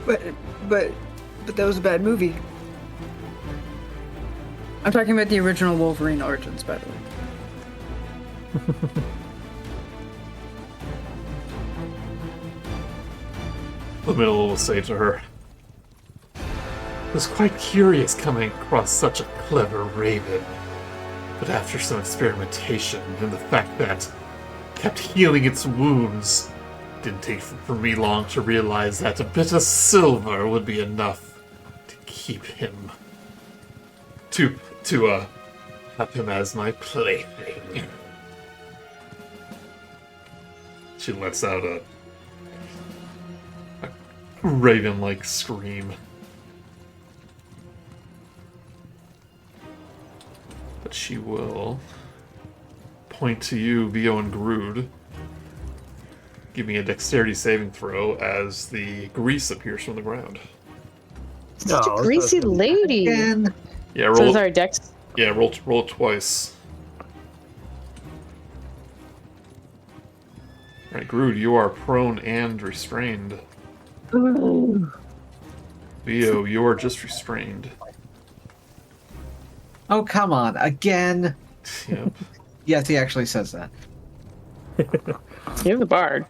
But that was a bad movie. I'm talking about the original Wolverine Origins, by the way. The middle will say to her, "It was quite curious coming across such a clever raven, but after some experimentation and the fact that kept healing its wounds, didn't take for me long to realize that a bit of silver would be enough to keep him, to have him as my plaything." She lets out a raven-like scream. But she will point to you, Vio and Grude. Give me a dexterity saving throw as the grease appears from the ground. Such a greasy lady. And Yeah, roll. So sorry, Dex. Yeah, roll it twice. All right, Grude, you are prone and restrained. Vio, you are just restrained. oh, come on, again. Yep. Yes, he actually says that. You're the bard.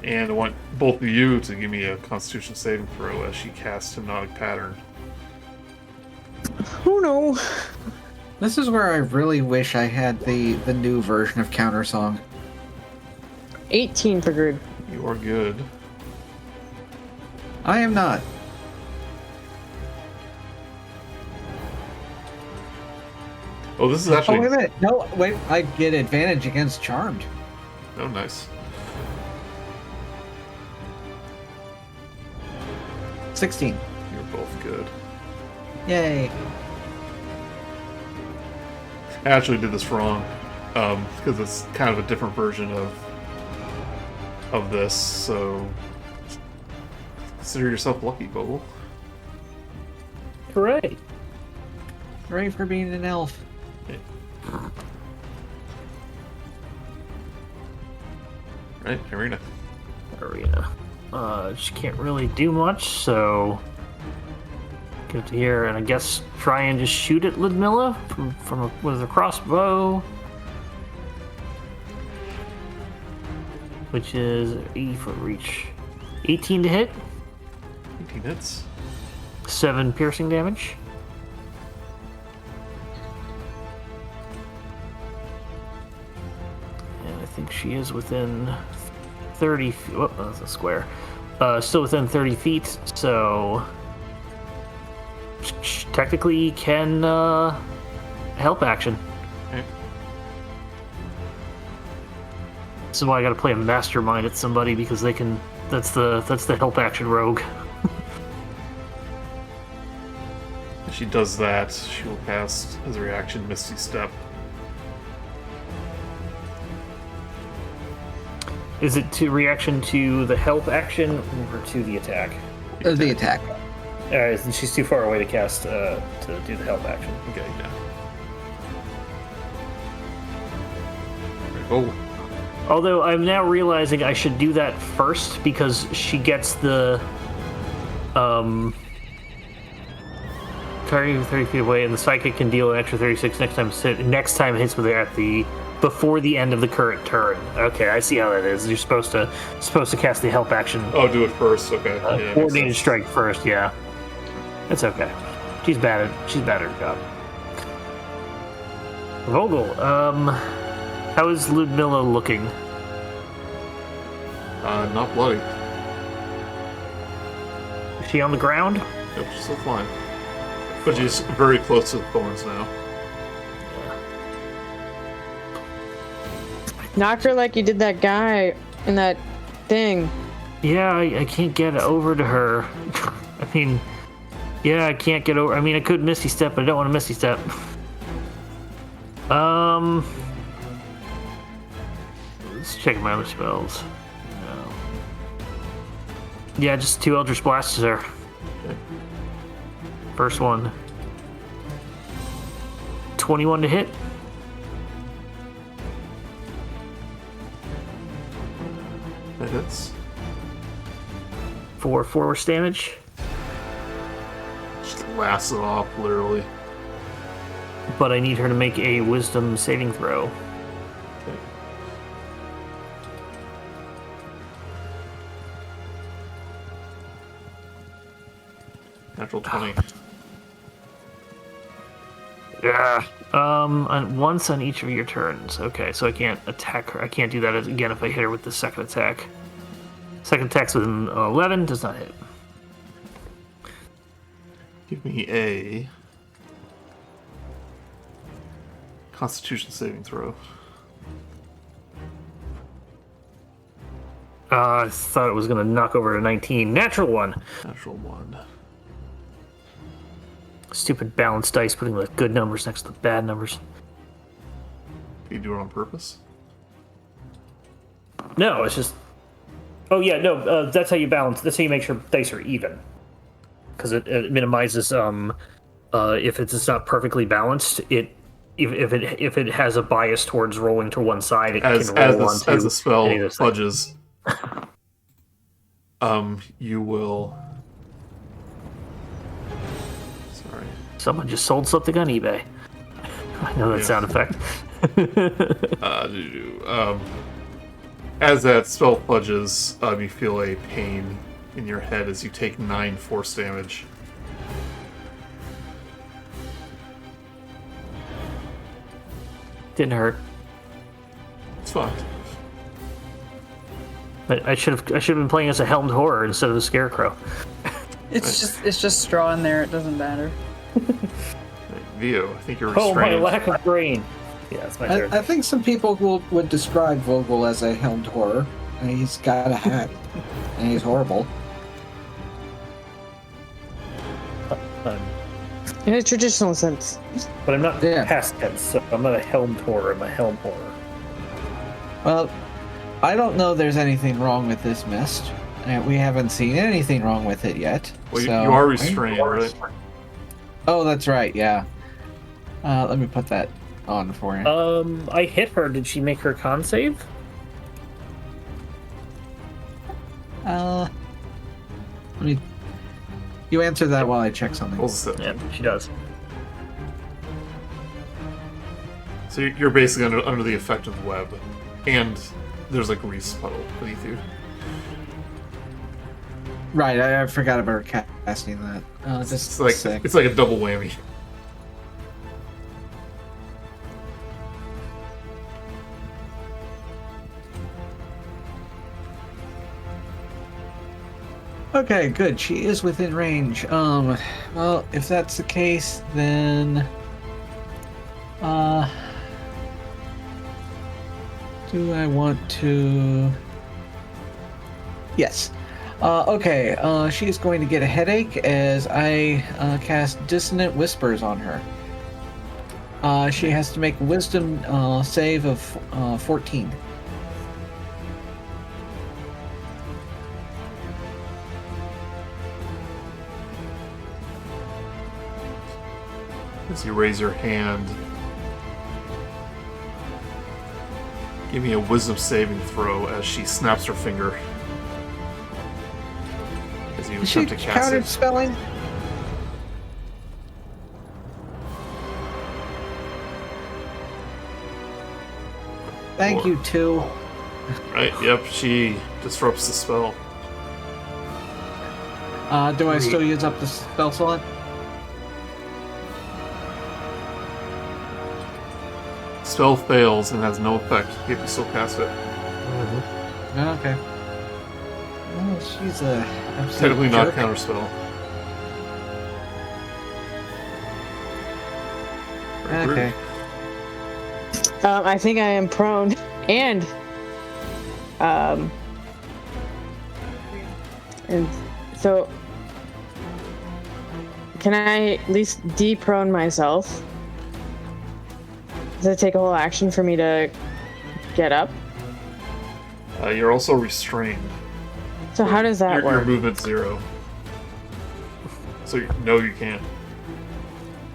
And I want both of you to give me a Constitution saving throw as she casts Hypnotic Pattern. Oh no. This is where I really wish I had the new version of Countersong. 18 for Grude. You are good. I am not. Oh, this is Oh, actually... wait a minute. No, wait. I get advantage against Charmed. Oh, nice. 16. You're both good. Yay. I actually did this wrong, because it's kind of a different version of this, so consider yourself lucky, Vogel. Hooray! Hooray for being an elf. Right, Arena. Arena. She can't really do much, so get to here and I guess try and just shoot at Ludmilla with a crossbow, which is 80 foot reach. 18 to hit. 18 hits. 7 piercing damage. And I think she is within 30 feet. Oh, that's a square. Still within 30 feet, so technically can help action. Okay. This is why I gotta play a mastermind at somebody, because they can. That's the help action rogue. If she does that, she will cast as a reaction Misty Step. Is it to reaction to the help action or to the attack? The attack. Alright, she's too far away to cast to do the help action. Okay, yeah. Very cool. Although I'm now realizing I should do that first, because she gets the target 30 feet away, and the psychic can deal an extra 36 next time it hits with it at the before the end of the current turn. Okay, I see how that is. You're supposed to cast the help action. Oh, do it first. Okay. Yeah, makes Coordinated sense. strike first. Yeah, it's okay. She's bad at her job. Vogel, how is Ludmilla looking? Not bloody. Is she on the ground? Yep, she's still fine. But she's very close to the thorns now. Knock her like you did that guy in that thing. Yeah, I can't get over to her. I mean, yeah, I can't get over. I mean, I could Misty Step, but I don't want to Misty Step. Let's check my other spells. No. Yeah, just 2 Eldritch Blasts there. Okay. First one. 21 to hit. That hits. For force damage. Just blasts it off, literally. But I need her to make a Wisdom saving throw. Okay. Natural 20. Yeah. Once on each of your turns. Okay, so I can't attack her. I can't do that again if I hit her with the second attack. Second attack's with an 11, does not hit. Give me a Constitution saving throw. I thought it was going to knock over to 19. Natural 1. Natural 1. Stupid balanced dice putting the good numbers next to the bad numbers. You do it on purpose? No, it's just... Oh, yeah, no, that's how you balance. That's how you make sure dice are even. Because it minimizes, if it's not perfectly balanced, if it has a bias towards rolling to one side, it can roll onto as the spell any of those things. fudges, you will... Sorry. Someone just sold something on eBay. I know that Yeah. sound effect. As that spell fudges, you feel a pain in your head as you take 9 force damage. Didn't hurt. It's fine. But I should have been playing as a helmed horror instead of a scarecrow. It's just straw in there. It doesn't matter. Vio, I think you're Oh, my restrained. lack of brain. Yeah, it's my turn. I think some people would describe Vogel as a helmed horror. And he's got a hat, and he's horrible. In a traditional sense. But I'm not Yeah. past tense, so I'm not a helmed horror. I'm a helm horror. Well, I don't know there's anything wrong with this mist. We haven't seen anything wrong with it yet. Well, you so- are restrained, right? Oh, that's right, yeah. Let me put that on for you. I hit her. Did she make her con save? Let me... You answer that while I check something. Rolls a 17. Yeah, she does. So you're basically under the effect of the web, and there's like a grease puddle beneath you. Right, I forgot about her casting that. Just sick. It's like a double whammy. Okay, good. She is within range. Well, if that's the case, then do I want to? Yes. Okay. She's going to get a headache as I cast Dissonant Whispers on her. She has to make a Wisdom save of 14. As you raise your hand, give me a wisdom saving throw as she snaps her finger. As you Is she attempt to cast countered it. spelling? Thank you, 2. Right, yep, she disrupts the spell. Do I still use up the spell slot? Spell fails and has no effect, yet you still cast it. Okay. Oh, she's a absolute Technically not jerk. counterspell. Right, Okay. I think I am prone, and so can I at least de-prone myself? Does it take a whole action for me to get up? You're also restrained. So how does that Your work? movement's 0. So no, you can't.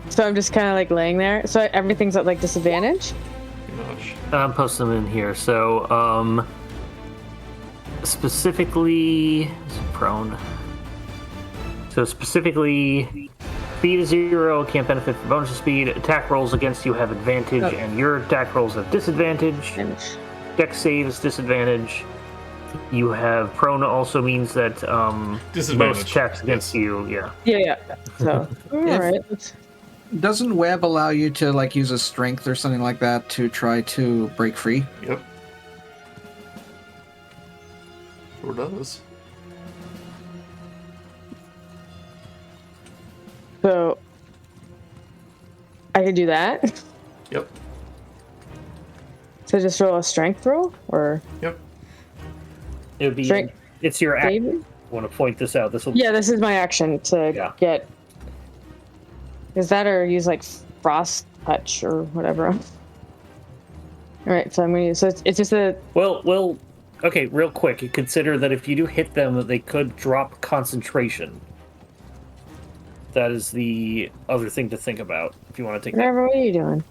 So I'm just kind of like laying there. So everything's at like disadvantage. Pretty much. I'm posting them in here. So, specifically, prone. So specifically, speed is 0, can't benefit from bonus of speed. Attack rolls against you have advantage, and your attack rolls have disadvantage. Dex saves disadvantage. You have prone also means that most attacks against you, yeah. Yeah. So all right. Doesn't web allow you to like use a strength or something like that to try to break free? Yep. Sure does. So I could do that. Yep. So just roll a strength roll, or Yep. It would be. Strength It's your action. save? Want to point this out? This will. Yeah, this is my action to Yeah. get. Is that or use like frost touch or whatever? All right, so I'm gonna use. So it's just a. Well. Okay, real quick. Consider that if you do hit them, they could drop concentration. That is the other thing to think about. If you want to take that. Whatever. What are you doing?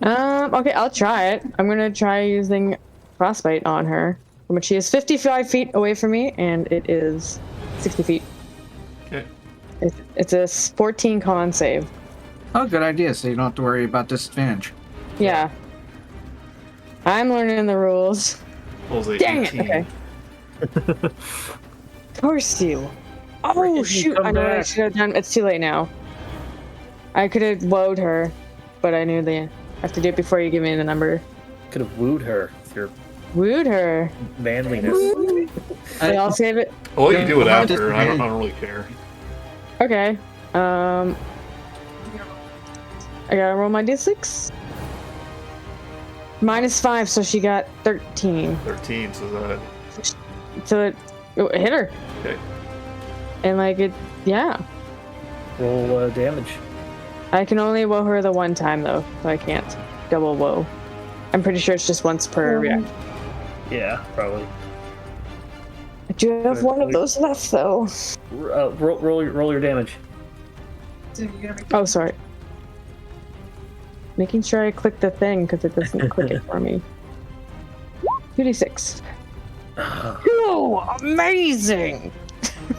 Okay, I'll try it. I'm gonna try using frostbite on her, which she is 55 feet away from me, and it is 60 feet. Okay. It's a 14 con save. Oh, good idea. So you don't have to worry about disadvantage. Yeah. I'm learning the rules. Rolls a Dang 18. it! Okay. Curse you! Oh Freaking shoot! come I know what I back. should have done. It's too late now. I could have woed her, but I knew I have to do it before you give me the number. Could have wooed her with your Wooed her. manliness. Wait, I'll save it. I'll let you do it Yeah, after. I don't really care. Okay. I gotta roll my d6. -5, so she got 13. 13, so that. So it hit her. Okay. And like it, yeah. Roll damage. I can only woe her the one time though, so I can't double woe. I'm pretty sure it's just once per reaction. Yeah, probably. I do have one of those left though. Roll your damage. Oh, sorry. Making sure I click the thing because it doesn't click it for me. 2d6. Oh, amazing!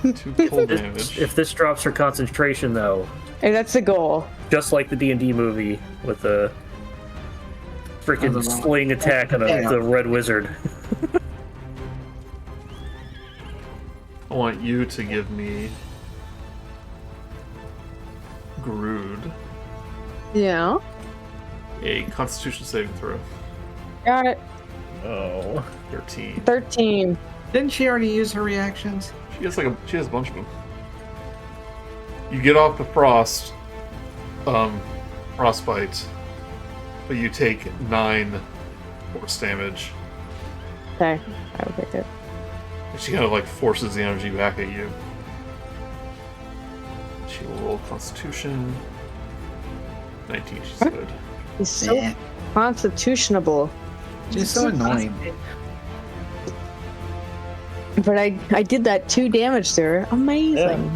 2 cold damage. If this drops her concentration, though, Hey, that's the goal. just like the D&D movie with the freaking sling attack on the red wizard. I want you to give me Grude Yeah. a Constitution saving throw. Got it. Oh. 13. 13. Didn't she already use her reactions? She has a bunch of them. You get off the frostbite, but you take 9 force damage. Okay. I will take it. And she kind of like forces the energy back at you. She will roll Constitution. 19, she's good. He's so constitutionable. She's so annoying. But I did that 2 damage to her. Amazing.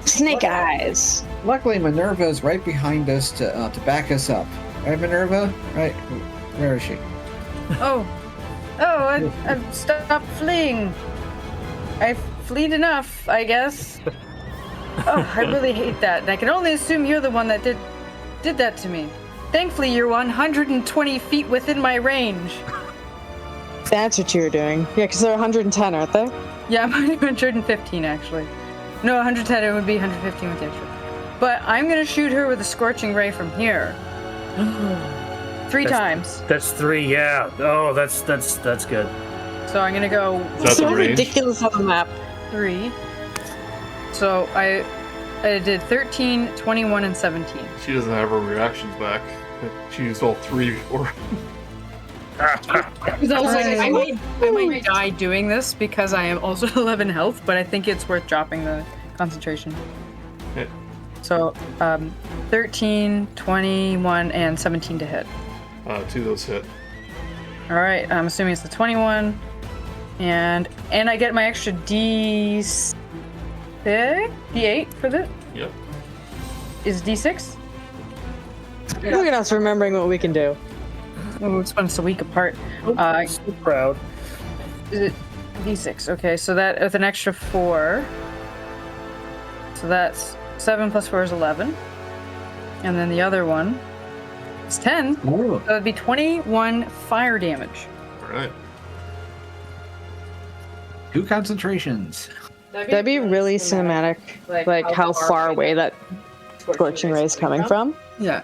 Snake eyes. Luckily, Minerva is right behind us to back us up. Right, Minerva? Right? Where is she? I've stopped fleeing. I've fleed enough, I guess. Oh, I really hate that. And I can only assume you're the one that did that to me. Thankfully, you're 120 feet within my range. That's what you were doing. Yeah, because they're 110, aren't they? Yeah, I'm 115 actually. No, 110. It would be 115 with the extra. But I'm gonna shoot her with a scorching ray from here. 3 times. That's 3, yeah. Oh, that's good. So I'm gonna go Is that So the range? ridiculous on the map. 3. So I did 13, 21, and 17. She doesn't have her reactions back. She used all 3 before. Because I was like, I might die doing this because I am also 11 health, but I think it's worth dropping the concentration. Okay. So 13, 21, and 17 to hit. 2 of those hit. All right, I'm assuming it's the 21, and I get my extra D8 for this. Yep. Is D6? Look at us remembering what we can do. Oh, it's when it's a week apart. I'm so proud. Is it D6? Okay, so that with an extra 4. So that's 7 plus 4 is 11. And then the other one is 10. Ooh. So that'd be 21 fire damage. Alright. 2 concentrations. That'd be really cinematic. Like how far away that scorching ray is coming from. Yeah.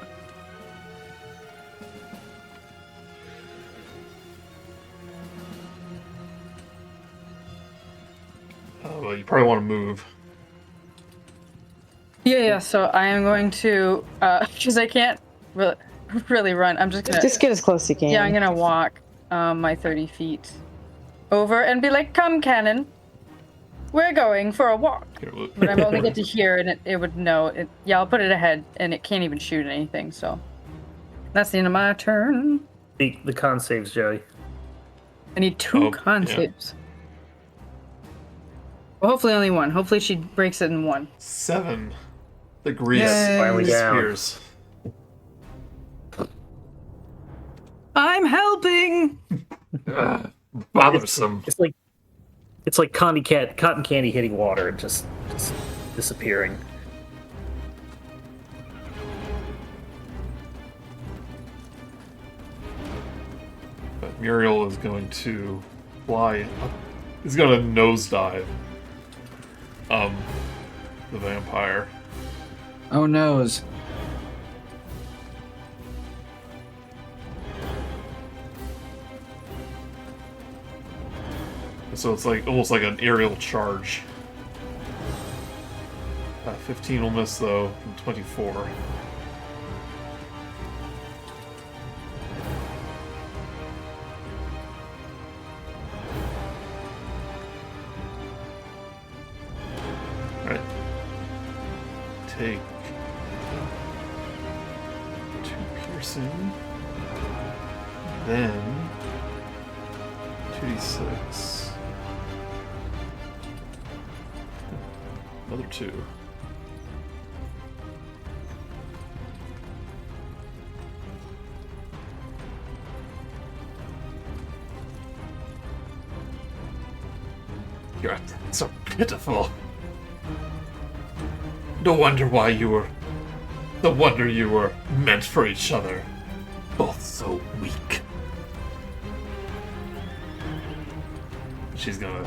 Well, you probably want to move. Yeah, so I am going to, because I can't really run, I'm just gonna... Just get as close as you can. Yeah, I'm gonna walk my 30 feet over and be like, come, cannon. We're going for a walk. Here, look. But I only get to hear, and it would know. Yeah, I'll put it ahead, and it can't even shoot anything, so... That's the end of my turn. The con saves, Joey. I need 2 Oh, con yeah. saves. Well, hopefully only 1. Hopefully she breaks it in 1. 7. The grease Yay. Finally down. disappears. I'm helping! Bothersome. It's like cotton candy hitting water and just disappearing. But Muriel is going to fly up. He's going to nosedive the vampire. Oh noes. So it's like almost like an aerial charge. 15 will miss though from 24. Alright. Take 2 piercing. Then 2d6. Another 2. You're so pitiful. No wonder you were meant for each other. Both so weak. She's gonna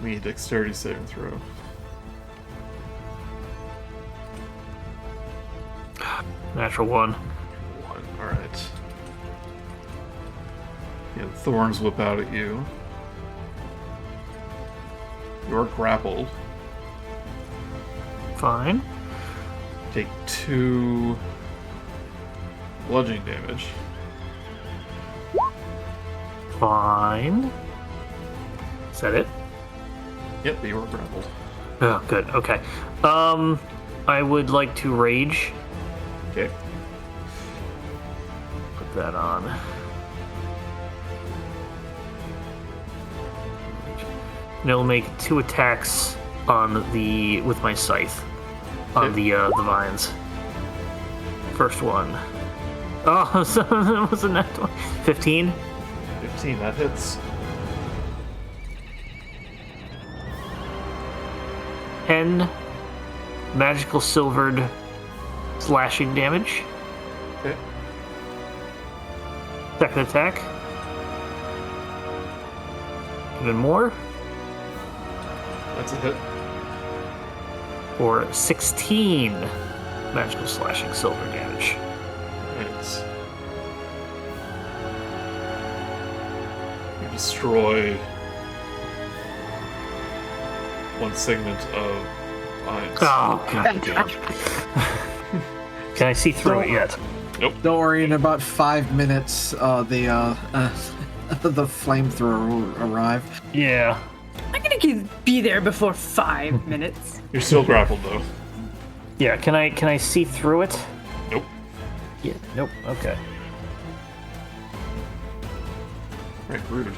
Give me a dexterity saving throw. Natural 1. 1. Alright. Yeah, the thorns whip out at you. You're grappled. Fine. Take 2 bludgeoning damage. Fine. Is that it? Yep, but you were grappled. Oh, good. Okay. I would like to rage. Okay. Put that on. And it'll make 2 attacks on with my scythe on the vines. First one. Oh, so that was a net 1. 15. 15, that hits. 10 magical silvered slashing damage. Okay. Second attack. Even more. That's a hit. For 16 magical slashing silver damage. Hits. You destroy one segment of vines. Oh, god damn. Can I see through it yet? Don't worry, in about 5 minutes, the flamethrower will arrive. Yeah. I'm gonna be there before 5 minutes. You're still grappled though. Yeah, can I see through it? Nope. Yeah, nope, okay. Right, Grude.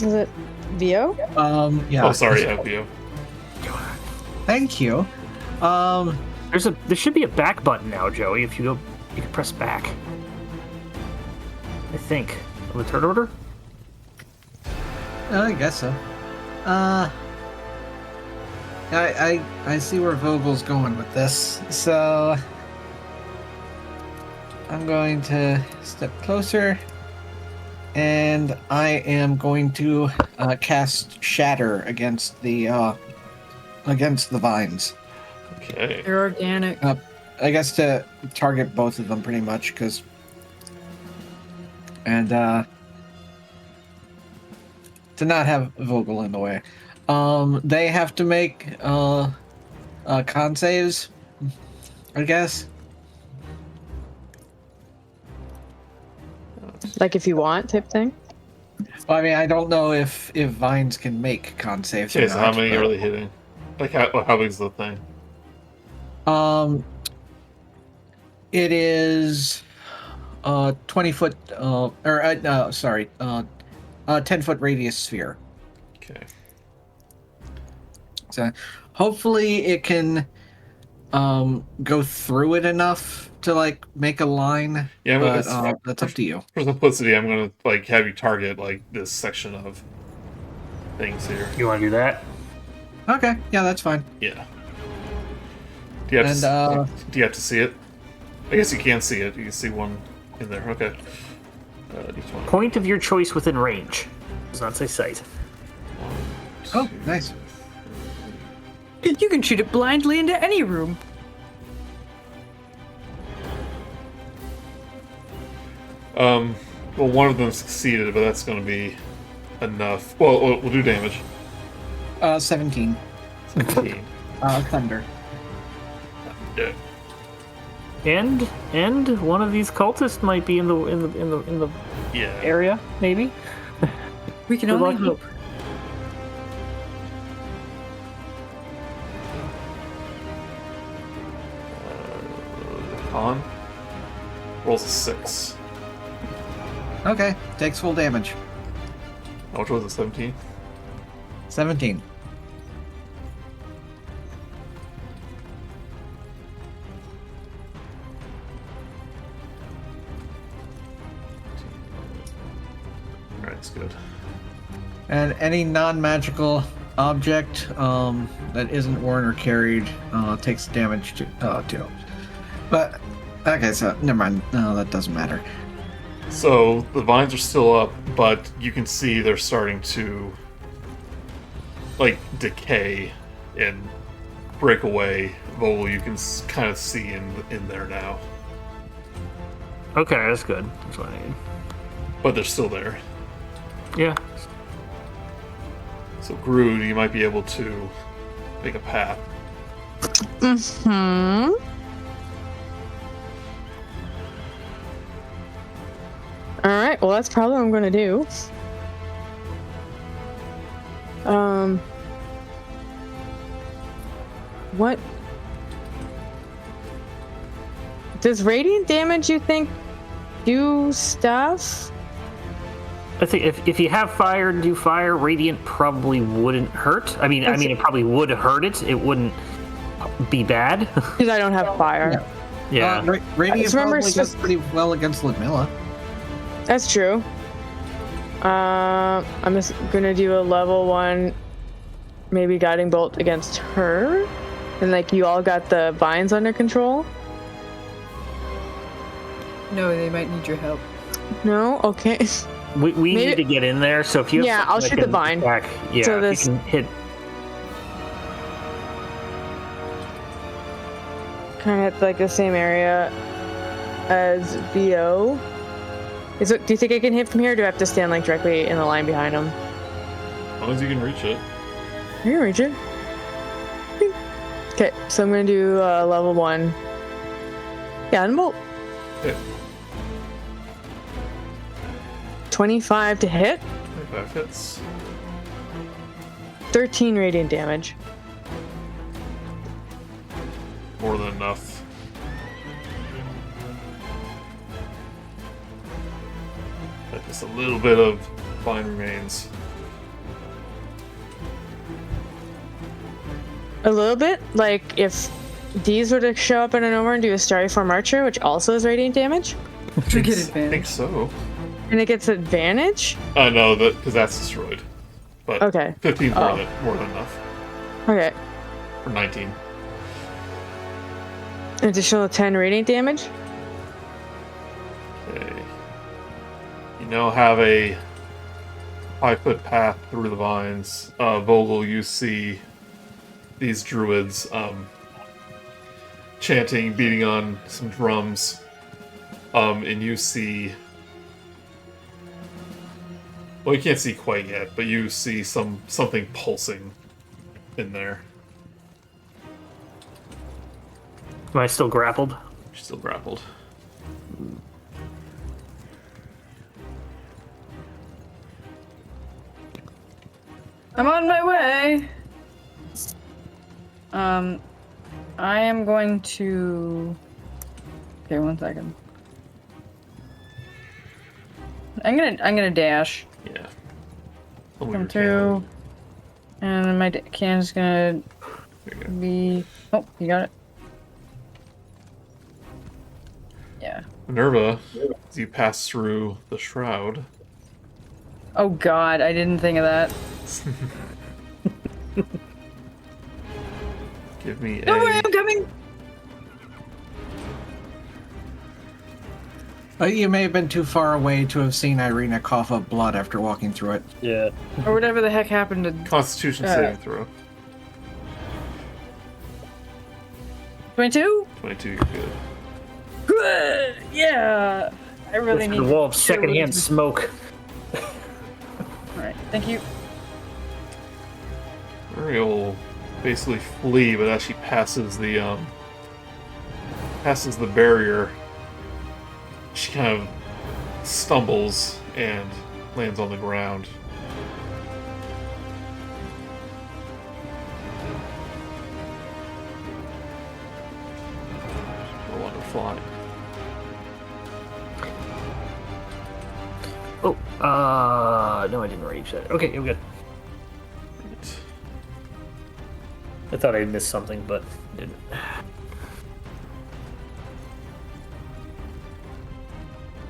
Is it VO? Yeah. Oh, sorry, FBO. Thank you. There should be a back button now, Joey. If you can press back. I think. On the turn order? I guess so. I see where Vogel's going with this, so I'm going to step closer, and I am going to cast Shatter against the vines. Okay. They're organic. I guess to target both of them pretty much, and to not have Vogel in the way. They have to make con saves, I guess. Like if you want type thing? Well, I mean, I don't know if vines can make con saves. Okay, or so not, how many but- are they hitting? Like, how big is the thing? It is 20-foot, 10-foot radius sphere. Okay. So hopefully it can go through it enough to like make a line. Yeah, but but that's up to you. for simplicity, I'm gonna like have you target like this section of things here. You want to do that? Okay, yeah, that's fine. Yeah. Do you have, And, do you have to see it? I guess you can see it. You can see one in there. Okay. D20. Point of your choice within range. Does not say sight. Oh, nice. You can shoot it blindly into any room. Well, one of them succeeded, but that's going to be enough. Well, we'll do damage. 17. 17. Thunder. Yeah. And one of these cultists might be in the Yeah. area, maybe. We can Good only luck. hope. Con rolls a 6. Okay, takes full damage. How much was it? 17? 17. Alright, that's good. And any non-magical object that isn't worn or carried takes damage too. But okay, so never mind. No, that doesn't matter. So the vines are still up, but you can see they're starting to like decay and break away. Vogel, you can kind of see in there now, Okay, that's good. That's what I need. but they're still there. Yeah. So Grude, you might be able to make a path. Hmm. All right. Well, that's probably what I'm gonna do. What? Does radiant damage, you think, do stuff? I think if you have fire and do fire, radiant probably wouldn't hurt. I mean, it probably would hurt it. It wouldn't be bad. Because I don't have fire. Yeah. Radiant remember probably does pretty well against Ludmilla. That's true. I'm just gonna do a level 1, maybe guiding bolt against her, and like you all got the vines under control. No, they might need your help. No, okay. We Maybe- need to get in there, so if you have Yeah, something I'll that shoot the can vine. attack, yeah, So if this- you can hit. Kind of like the same area as VO. Do you think I can hit from here, or do I have to stand like directly in the line behind him? As long as you can reach it. I can reach it. Okay, so I'm gonna do level 1. Guiding bolt. Okay. 25 to hit. 25 hits. 13 radiant damage. More than enough. Just a little bit of vine remains. A little bit? Like if these were to show up in a nowhere and do a Starry Form Archer, which also is radiant damage? You get I think advantage. so. And it gets advantage? No, because that's destroyed. But Okay. 15 Oh. more than enough. Okay. Or 19. An additional 10 radiant damage? Okay. You now have a 5-foot path through the vines. Vogel, you see these druids chanting, beating on some drums. And you see... Well, you can't see quite yet, but you see something pulsing in there. Am I still grappled? She's still grappled. I'm on my way. I am going to. Okay, 1 second. I'm gonna dash. Yeah. Come through. And my cannon's gonna be. Oh, you got it. Yeah. Minerva, as you pass through the shroud, Oh God, I didn't think of that. give me Don't worry, I'm coming. You may have been too far away to have seen Irina cough up blood after walking through it. Yeah. Or whatever the heck happened to. Constitution saving throw. 22? 22, you're good. Good. Yeah. I really The need. wall of secondhand smoke. All right. Thank you. Muriel will basically flee, but as she passes the barrier, she kind of stumbles and lands on the ground. No longer flying. Oh, no, I didn't reach that. Okay, you're good. Right. I thought I missed something, but didn't.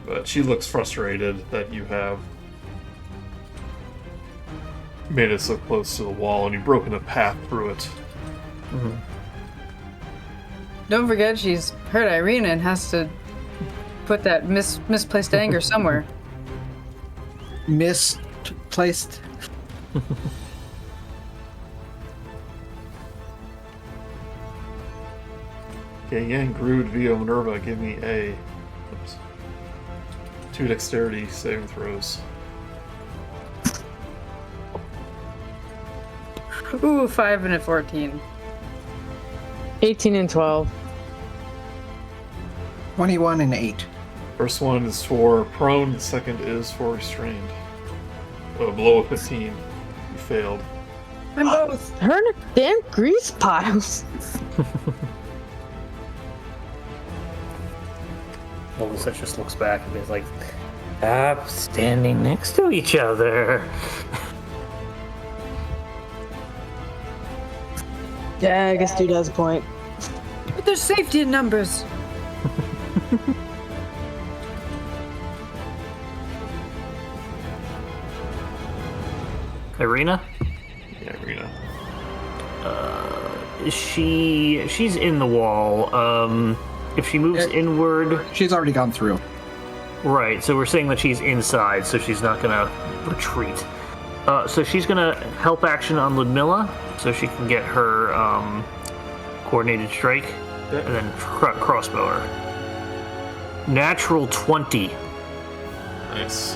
But she looks frustrated that you have made it so close to the wall and you've broken a path through it. Don't forget, she's hurt Irina and has to put that misplaced anger somewhere. Misplaced. Okay, Yang, Grude, via Minerva, give me a 2 dexterity saving throws. Ooh, 5 and a 14. 18 and 12. 21 and 8. First one is for prone, the second is for restrained. Below a 15, you failed. I'm both. Her in a damn grease piles. Vogelsuch just looks back and is like, stop standing next to each other. Yeah, I guess dude has a point. But there's safety in numbers. Irina? Yeah, Rena. She's in the wall. If she moves inward, She's already gone through. right? So we're saying that she's inside, so she's not gonna retreat. So she's gonna help action on Ludmilla, so she can get her coordinated strike, and then crossbow her. Natural 20, Nice.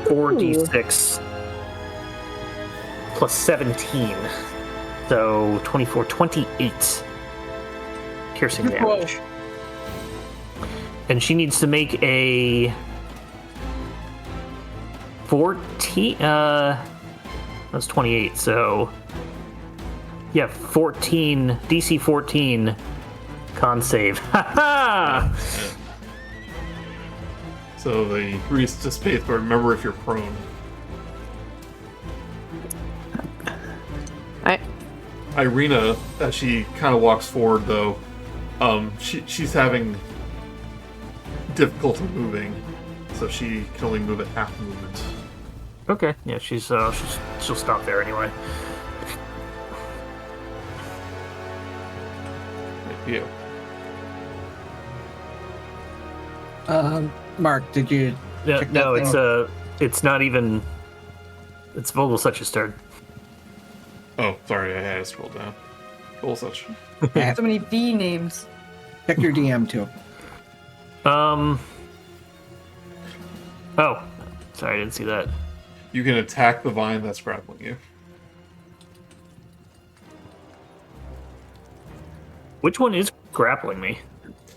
4d6 plus 17, so 24, 28 piercing damage. And she needs to make a 14. That's 28. So yeah, 14 DC 14 con save. Ha So the grease dissipates, but remember if you're prone. Irina, as she kind of walks forward, though, she's having difficulty moving, so she can only move at half movement. Okay, yeah, she'll stop there anyway. Thank you. Mark, did you? Yeah, check no, that thing? it's not even. It's Vogelsuch's turn. Oh, sorry, I had to scroll down. Vogelsuch. So many V names. Check your DM too. Oh, sorry, I didn't see that. You can attack the vine that's grappling you. Which one is grappling me?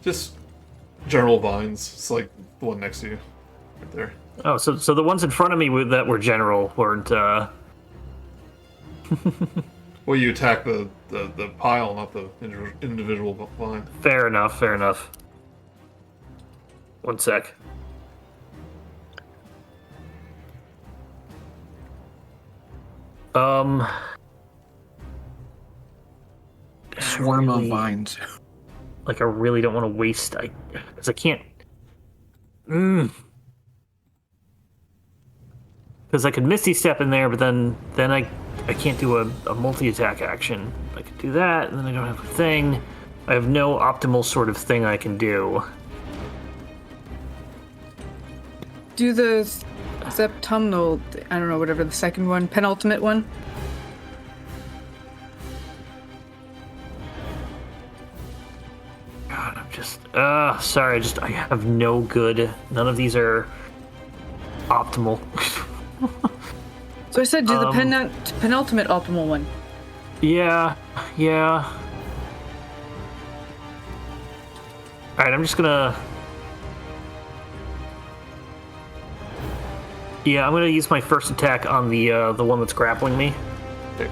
Just general vines. It's like the one next to you, right there. Oh, so the ones in front of me that were general weren't. Well, you attack the pile, not the individual vine. Fair enough. One sec. Swarm of really- vines. Like, I really don't want to waste. Because I can't. Because I could Misty Step in there, but then I can't do a multi-attack action. I could do that, and then I don't have a thing. I have no optimal sort of thing I can do. Do the septumnal, I don't know, whatever the second one, penultimate one. God, I'm just sorry. I have no good. None of these are optimal. So I said do the penultimate optimal one. Yeah. Alright, I'm just gonna... Yeah, I'm gonna use my first attack on the one that's grappling me. Okay.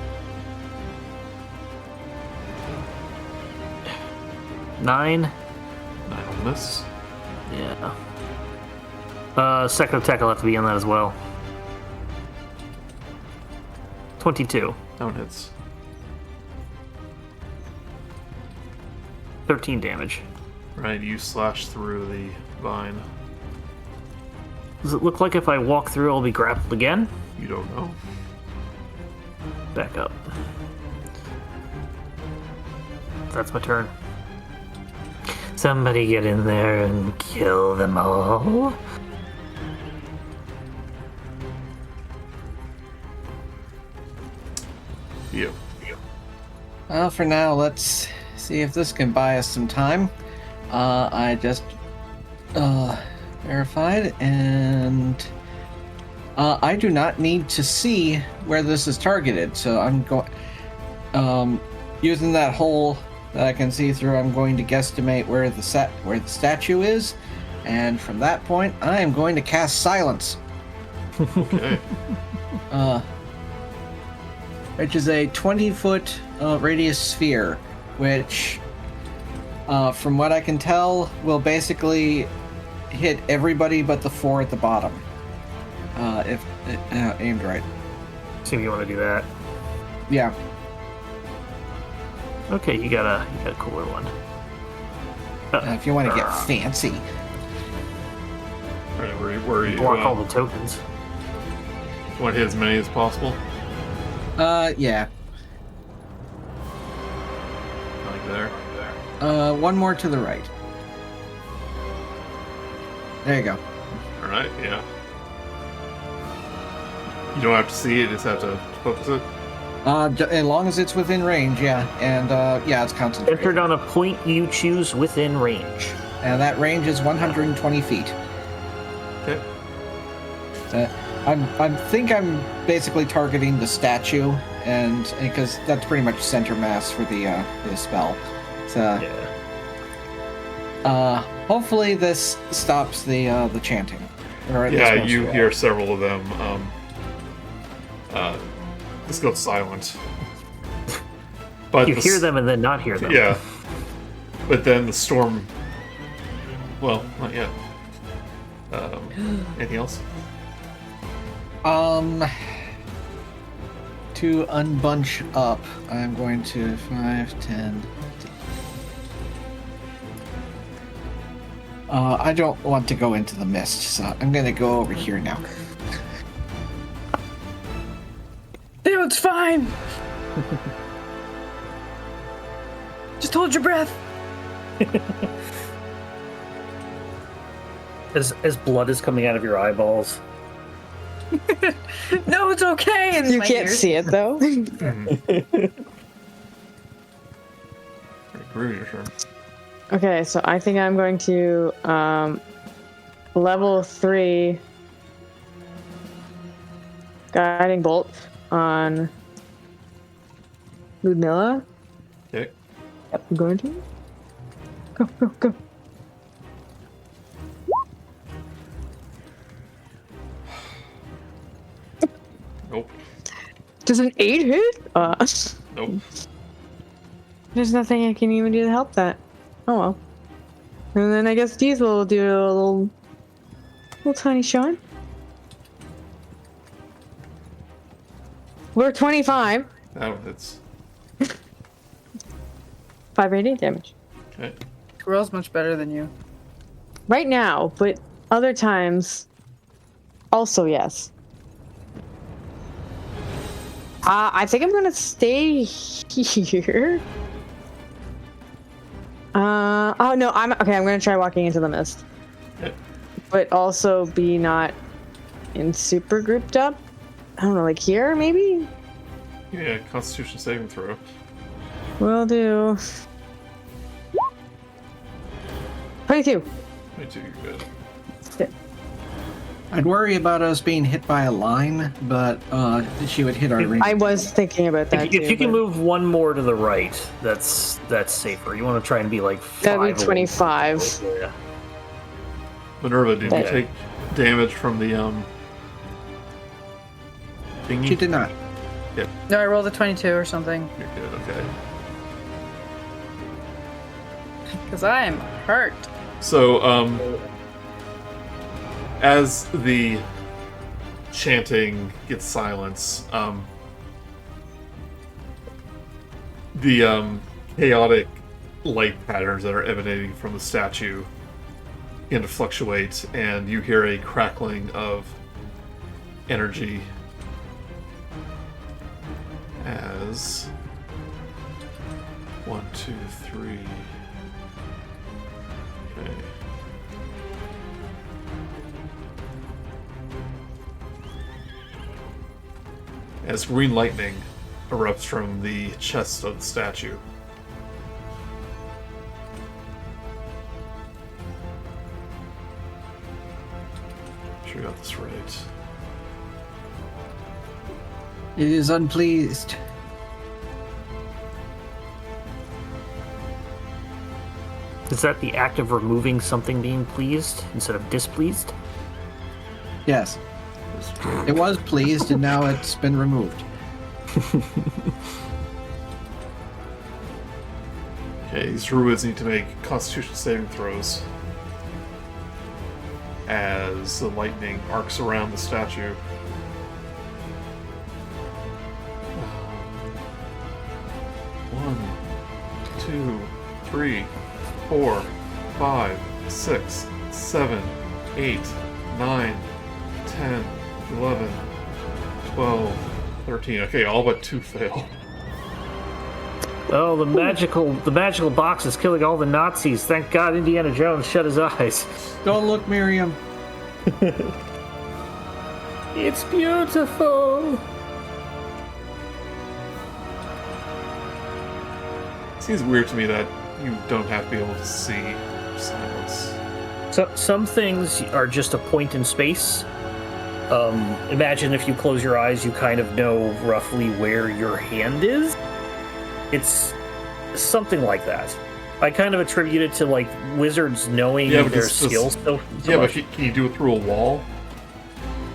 9. 9 on this. Yeah. Second attack will have to be on that as well. 22. That one hits. 13 damage. Right, you slash through the vine. Does it look like if I walk through I'll be grappled again? You don't know. Back up. That's my turn. Somebody get in there and kill them all. You. Well, for now, let's see if this can buy us some time. I just verified, and I do not need to see where this is targeted, so I'm going using that hole that I can see through. I'm going to guesstimate where the statue is, and from that point, I am going to cast Silence. Okay. Which is a 20-foot radius sphere, which, from what I can tell, will basically hit everybody but the 4 at the bottom, if aimed right. See if you want to do that. Yeah. Okay, you got a cooler one. If you want to get fancy. All right, where are you? Block all the tokens. Want to hit as many as possible? Yeah. Like there. One more to the right. There you go. All right. Yeah. You don't have to see it; you just have to focus it. As long as it's within range, yeah. And, yeah, it's concentrated. Entered on a point you choose within range. And that range is 120 feet. Okay. I think I'm basically targeting the statue, and because that's pretty much center mass for the spell. So, Yeah. hopefully this stops the chanting. Or at Yeah, least most you of it. hear several of them. Let's go silent. But You hear them and then not hear them. Yeah. But then the storm. Well, not yet. Anything else? To unbunch up, I'm going to 5, 10. I don't want to go into the mist, so I'm going to go over here now. Ew, it's fine. Just hold your breath. As blood is coming out of your eyeballs. No, it's okay. And You my can't ears. see it though. Grude, your turn. Okay, so I think I'm going to level 3 guiding bolt on Ludmilla. Okay. Yep, I'm going to. Go. Nope. Does an 8 hit? Nope. There's nothing I can even do to help that. Oh well. And then I guess these will do a little tiny shot. We're 25. That one hits. 5 radiant damage. Okay. Squirrel's much better than you. Right now, but other times, also yes. I think I'm gonna stay here. Oh no, I'm gonna try walking into the mist. Okay. But also be not in super grouped up. I don't know, like here maybe? Yeah, Constitution saving throw. Will do. 22. 22, you're good. I'd worry about us being hit by a line, but she would hit our range. I was thinking about that If you can but move one more to the right, that's safer. You want to try and be like 5 that'd be away. 25. Yeah. Minerva, did you Okay. take damage from the thingy? She did not. No, I rolled a 22 or something. You're good, okay. Because I'm hurt. So, as the chanting gets silence, the chaotic light patterns that are emanating from the statue begin to fluctuate, and you hear a crackling of energy as 1, 2, 3. Okay. As green lightning erupts from the chest of the statue. sure I got this right. It is unpleased. Is that the act of removing something being pleased instead of displeased? Yes. It was pleased, and now it's been removed. Okay, these druids need to make Constitution saving throws as the lightning arcs around the statue. 1, 2, 3, 4, 5, 6, 7, 8, 9, 10, 11, 12, 13. Okay, all but 2 fail. Oh, the magical box is killing all the Nazis. Thank God Indiana Jones shut his eyes. Don't look, Miriam. It's beautiful. Seems weird to me that you don't have to be able to see silence. So some things are just a point in space. Imagine if you close your eyes, you kind of know roughly where your hand is. It's something like that. I kind of attribute it to like wizards knowing their skills. But can you do it through a wall?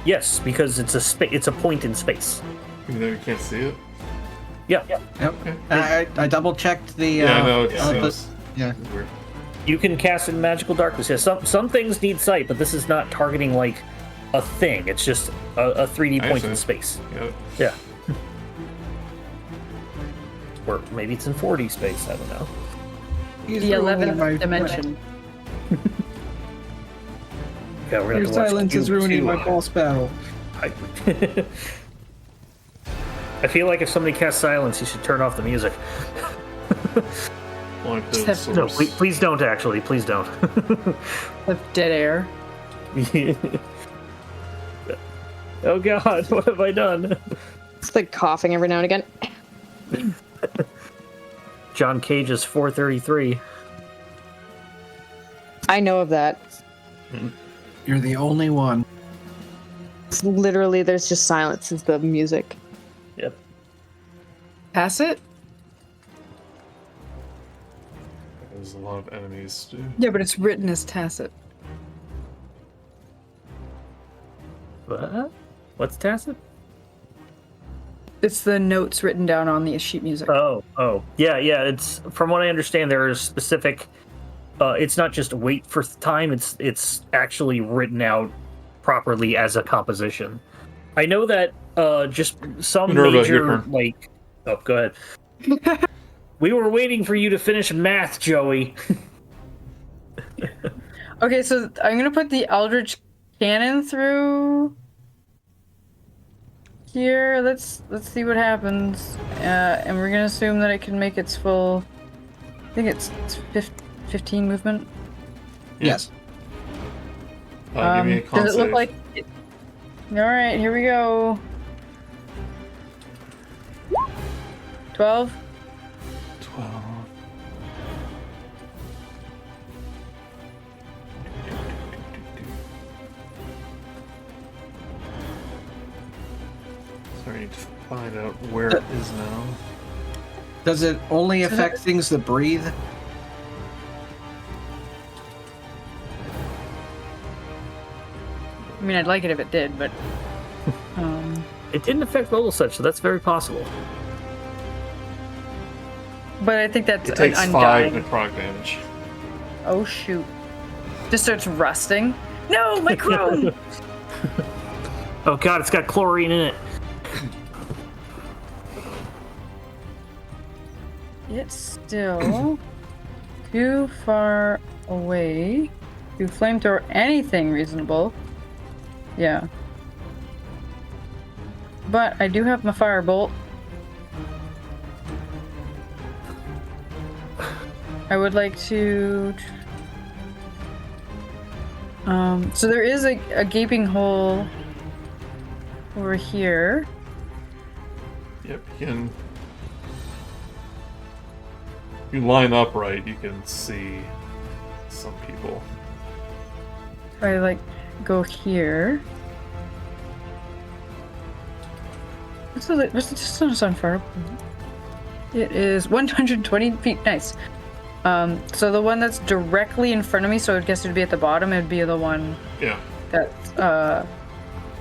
Yes, because it's a point in space. Even though you can't see it? Yeah. Yep. Okay. I double checked the. It's weird. You can cast in magical darkness. Yeah, some things need sight, but this is not targeting like a thing. It's just a 3D point in space. Yep. Yeah. Or maybe it's in 4D space. I don't know. He's The ruining my 11th dimension. Okay, we're Your gonna watch silence is Cube ruining 2. my boss battle. I feel like if somebody casts silence, you should turn off the music. Like the Steph, No, source. please don't. Actually, please don't. With dead air. Oh God, what have I done? It's like coughing every now and again. John Cage's 433. I know of that. You're the only one. It's literally, there's just silence is the music. Yep. Pass it? There's a lot of enemies, dude. Yeah, but it's written as tacit. What? What's tacit? It's the notes written down on the sheet music. Oh. Yeah. It's from what I understand, there is specific. It's not just wait for time. It's actually written out properly as a composition. I know that just some Minerva, your major turn. like. Oh, go ahead. We were waiting for you to finish math, Joey. Okay, so I'm gonna put the Eldritch Cannon through here. Let's see what happens. And we're gonna assume that it can make its full. I think it's 15 movement. Yes. Give me a con Does it look save. like? All right, here we go. 12. 12. Sorry, I need to find out where it is now. Does it only affect things that breathe? I mean, I'd like it if it did, but. It didn't affect Vogelsuch, so that's very possible. But I think that's It takes an 5 undying. necrotic damage. Oh shoot! Just starts rusting. No, my chrome. Oh God, it's got chlorine in it. It's still too far away to flamethrower anything reasonable. Yeah. But I do have my firebolt. I would like to. So there is a gaping hole over here. Yep, you can line up right, you can see some people. I like go here. What's the distance on fire? It is 120 feet. Nice. So the one that's directly in front of me, so I guess it'd be at the bottom, it'd be the one Yeah. that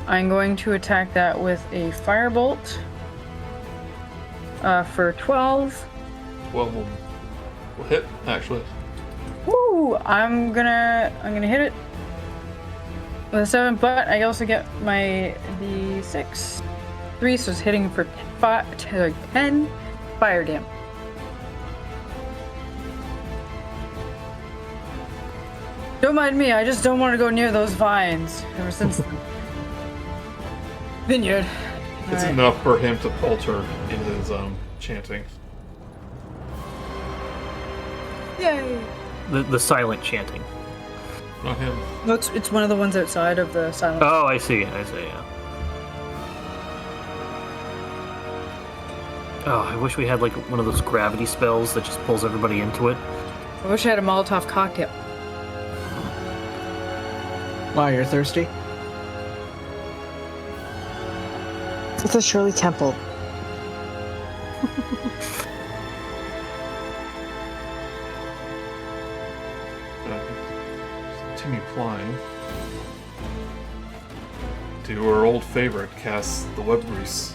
I'm going to attack that with a firebolt for 12. Well, we'll hit, actually. Woo! I'm gonna hit it with a 7, but I also get my D6 3, so it's hitting for 10 fire damage. Don't mind me, I just don't want to go near those vines ever since the vineyard. It's Alright. enough for him to falter in his chanting. Yay! The silent chanting. Not him. No, it's one of the ones outside of the silent. Oh, I see, yeah. Oh, I wish we had like one of those gravity spells that just pulls everybody into it. I wish I had a Molotov cocktail. Wow, you're thirsty? It's a Shirley Temple. Continue flying. To our old favorite, cast the web grease.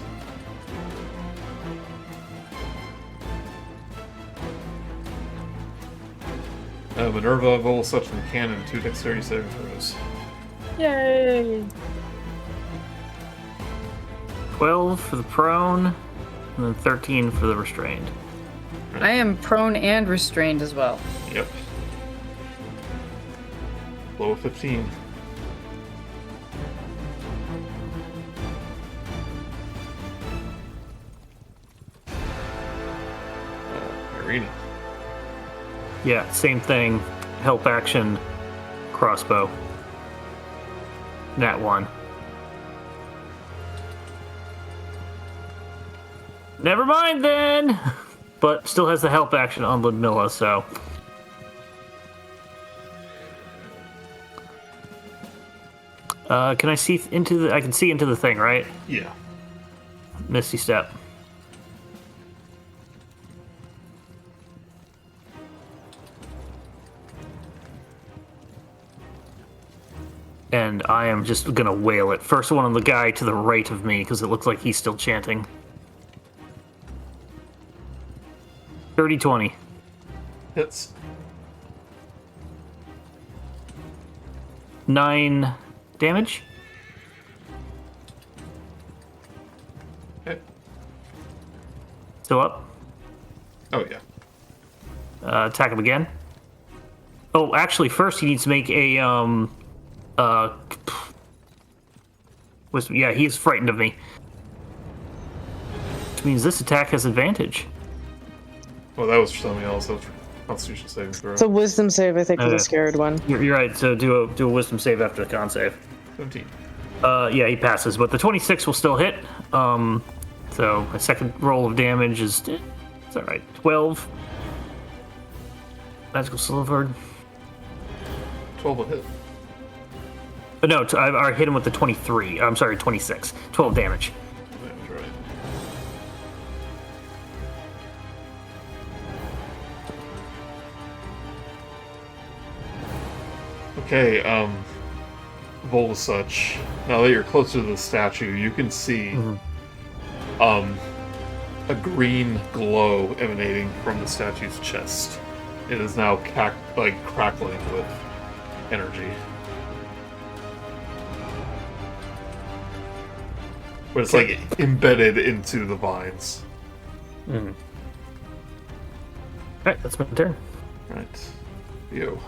Minerva, Vogelsuch, and Cannon, 2 dexterity saving throws. Yay! 12 for the prone, and then 13 for the restrained. I am prone and restrained as well. Yep. Low 15. Arena. Yeah, same thing. Help action, crossbow. Nat 1. Never mind then! But still has the help action on Ludmilla, so. Can I see into the. I can see into the thing, right? Yeah. Misty Step. And I am just gonna wail it. First one on the guy to the right of me, because it looks like he's still chanting. 30-20. Hits. 9 damage. Okay. Still up. Oh, yeah. Attack him again. Oh, actually, first he needs to make a wisdom. Yeah, he's frightened of me. Which means this attack has advantage. Well, that was for something else. That was for Constitution saving throw. It's a wisdom save, I think, for the Okay. scared one. You're right. So do a wisdom save after the con save. 17. Yeah, he passes, but the 26 will still hit. So a second roll of damage is it's all right. 12. Magical Sword. 12 will hit. But no, I hit him with the 23. I'm sorry, 26. 12 damage. That was right. Okay, Vogelsuch, now that you're closer to the statue, you can see a green glow emanating from the statue's chest. It is now crackling with energy. But it's like embedded into the vines. Alright, that's my turn. Right. You.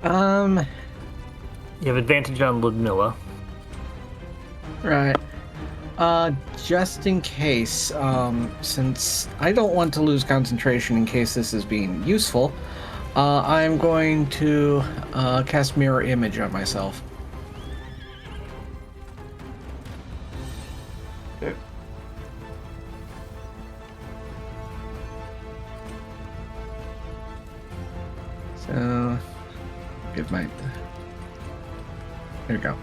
You have advantage on Ludmilla. Right. Just in case, since I don't want to lose concentration in case this is being useful, I'm going to cast Mirror Image on myself. Okay. So, Get my. There we go.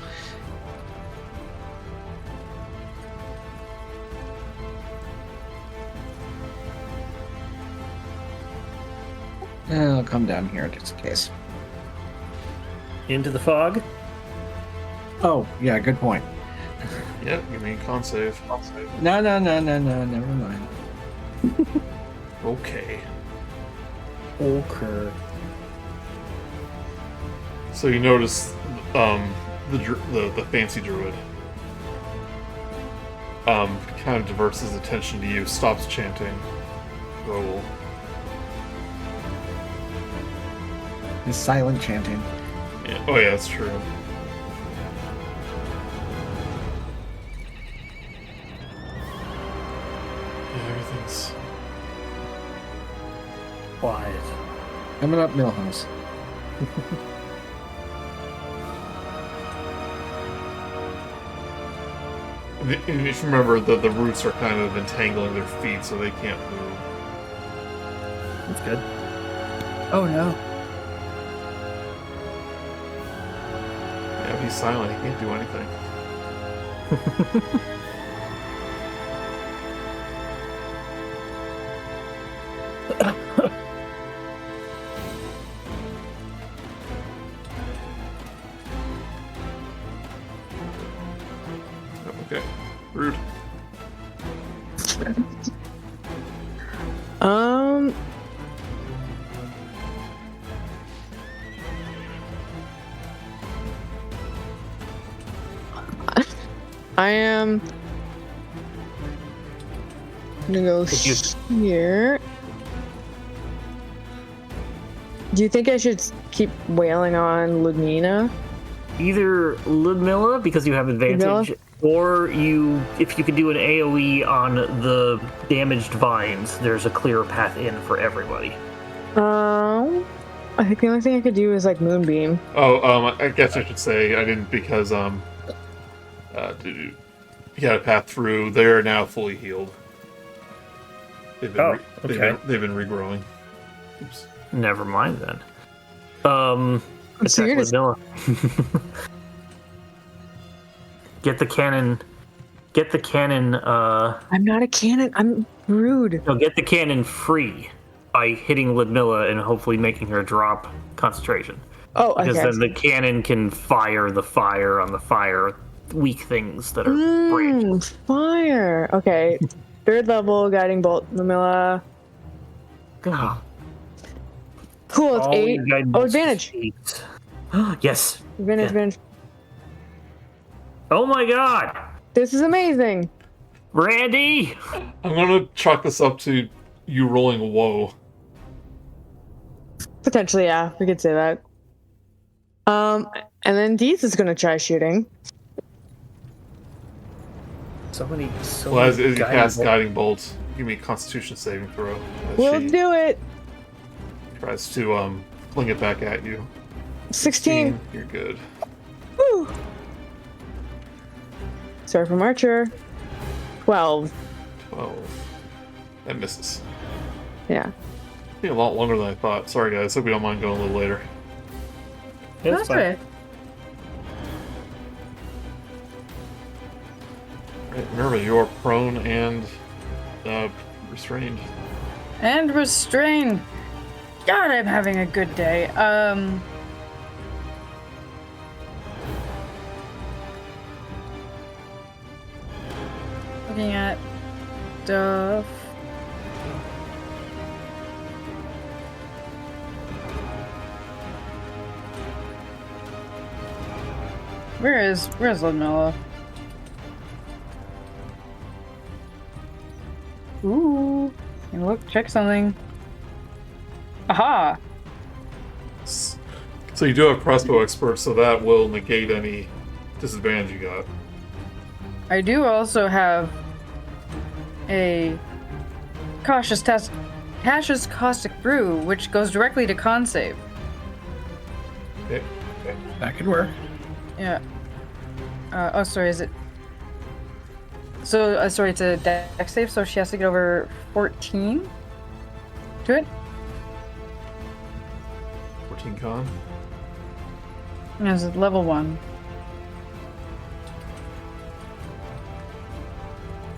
I'll come down here just in case. Into the fog. Oh, yeah, good point. Yep, give me a con save. No, never mind. Okay. Okay. So you notice the fancy druid kind of diverts his attention to you, stops chanting Vogel. His silent chanting. Yeah. Oh yeah, that's true. Yeah, everything's Quiet. Coming up Millhouse. And if you remember, the roots are kind of entangling their feet, so they can't move. That's good. Oh no. Yeah, he's silent. He can't do anything. Okay. Rude. I am gonna go here. Do you think I should keep wailing on Ludmina? Either Ludmilla, because you have advantage, or if you could do an AoE on the damaged vines, there's a clearer path in for everybody. I think the only thing I could do is like Moonbeam. Oh, I guess I should say I didn't because you got a path through. They're now fully healed. They've been they've been regrowing. Oops. Never mind then. So Attack you're just- Ludmilla. Get the cannon. I'm not a cannon. I'm rude. No, get the cannon free by hitting Ludmilla and hopefully making her drop concentration. Oh, Because okay. then the cannon can fire the fire on the fire weak things that are branches. Fire. Okay. Third level guiding bolt, Ludmilla. God. Cool. It's All 8. your guidance Oh, advantage. is 8. Yes. Advantage. Yeah. Advantage. Oh my god. This is amazing. Randy. I'm gonna chalk this up to you rolling woe. Potentially, yeah. We could say that. And then Deeth is gonna try shooting. So many. Well, as you cast guiding bolt, give me a Constitution saving throw. As We'll she do it. tries to fling it back at you. 16. You're good. Woo. Sorry from Archer. 12. 12. That misses. Yeah. Be a lot longer than I thought. Sorry, guys. Hope you don't mind going a little later. That's right. Right, Minerva, you are prone and restrained. And restrained. God, I'm having a good day. Looking at stuff. Where's Ludmilla? Ooh. And look, check something. Aha! So you do have crossbow expert, so that will negate any disadvantage you got. I do also have a cautious caustic brew, which goes directly to con save. Okay. That could work. Yeah. Oh, sorry. Is it? So sorry. It's a dex save, so she has to get over 14 to it. 14 con. Is it level 1?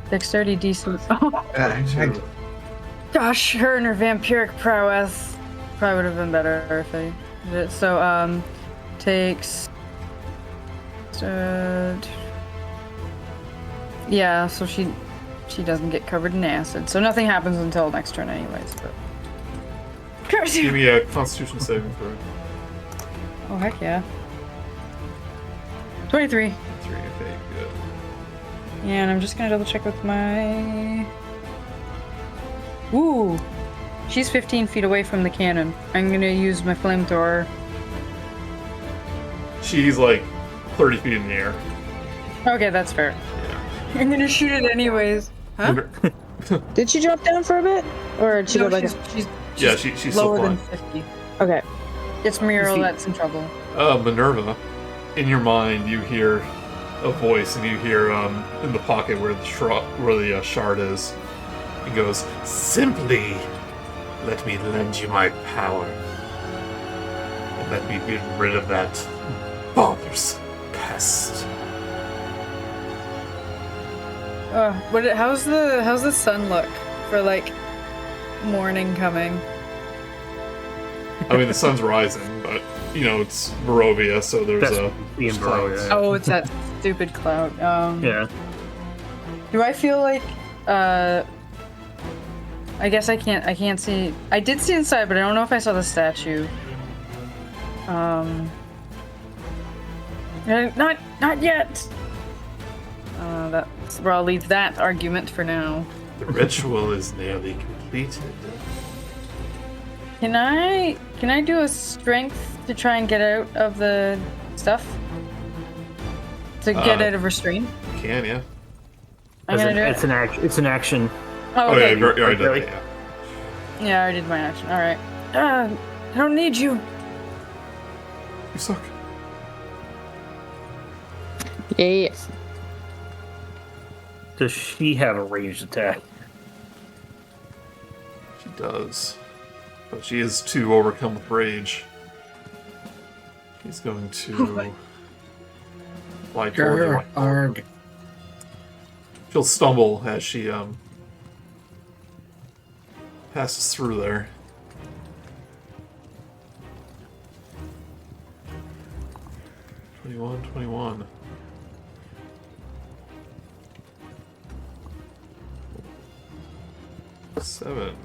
Dexterity DC. Oh, gosh, her and her vampiric prowess probably would have been better if I did it. So, takes. Yeah, so she doesn't get covered in acid. So nothing happens until next turn, anyways. But. Give me a Constitution saving throw. Oh heck yeah. 23. 3, okay, good. Yeah, and I'm just gonna double check with my. Ooh, she's 15 feet away from the cannon. I'm gonna use my flamethrower. She's like 30 feet in the air. Okay, that's fair. I'm gonna shoot it anyways. Huh? Did she drop down for a bit? Or did she No, go back? she's still lower flying. than 50. Okay. It's Muriel that's in trouble. Minerva, in your mind, you hear a voice, and you hear in the pocket where the shard is, it goes, "Simply let me lend you my power, and let me get rid of that bothersome pest." How's the sun look for like morning coming? I mean, the sun's rising, but you know it's Barovia, so there's That's a being clouds. Barovia. Oh, it's that stupid cloud. Yeah. Do I feel like I guess I can't see. I did see inside, but I don't know if I saw the statue. Not yet. That's where I'll leave that argument for now. The ritual is nearly completed. Can I do a strength to try and get out of the stuff? To get out of restraint? You can, yeah. I'm gonna do it. It's an action. Oh, Oh yeah, okay. you already did Really? that, yeah. Yeah, I did my action. All right. I don't need you. You suck. Yeah. Does she have a ranged attack? She does. But she is too overcome with rage. She's going to fly toward you. Arg. She'll stumble as she passes through there. Twenty-one. Seven.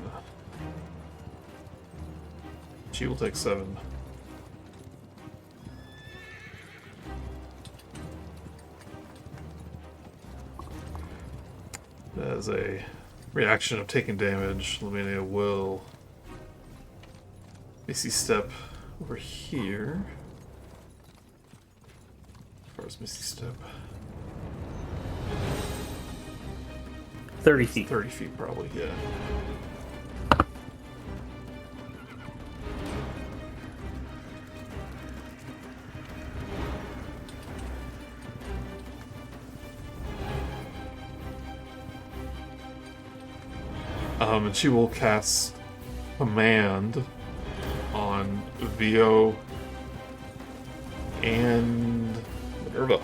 She will take 7. As a reaction of taking damage, Lavinia will Missy step over here. As far as Missy step, 30 feet. 30 feet probably, yeah. And she will cast Command on Vio and Minerva.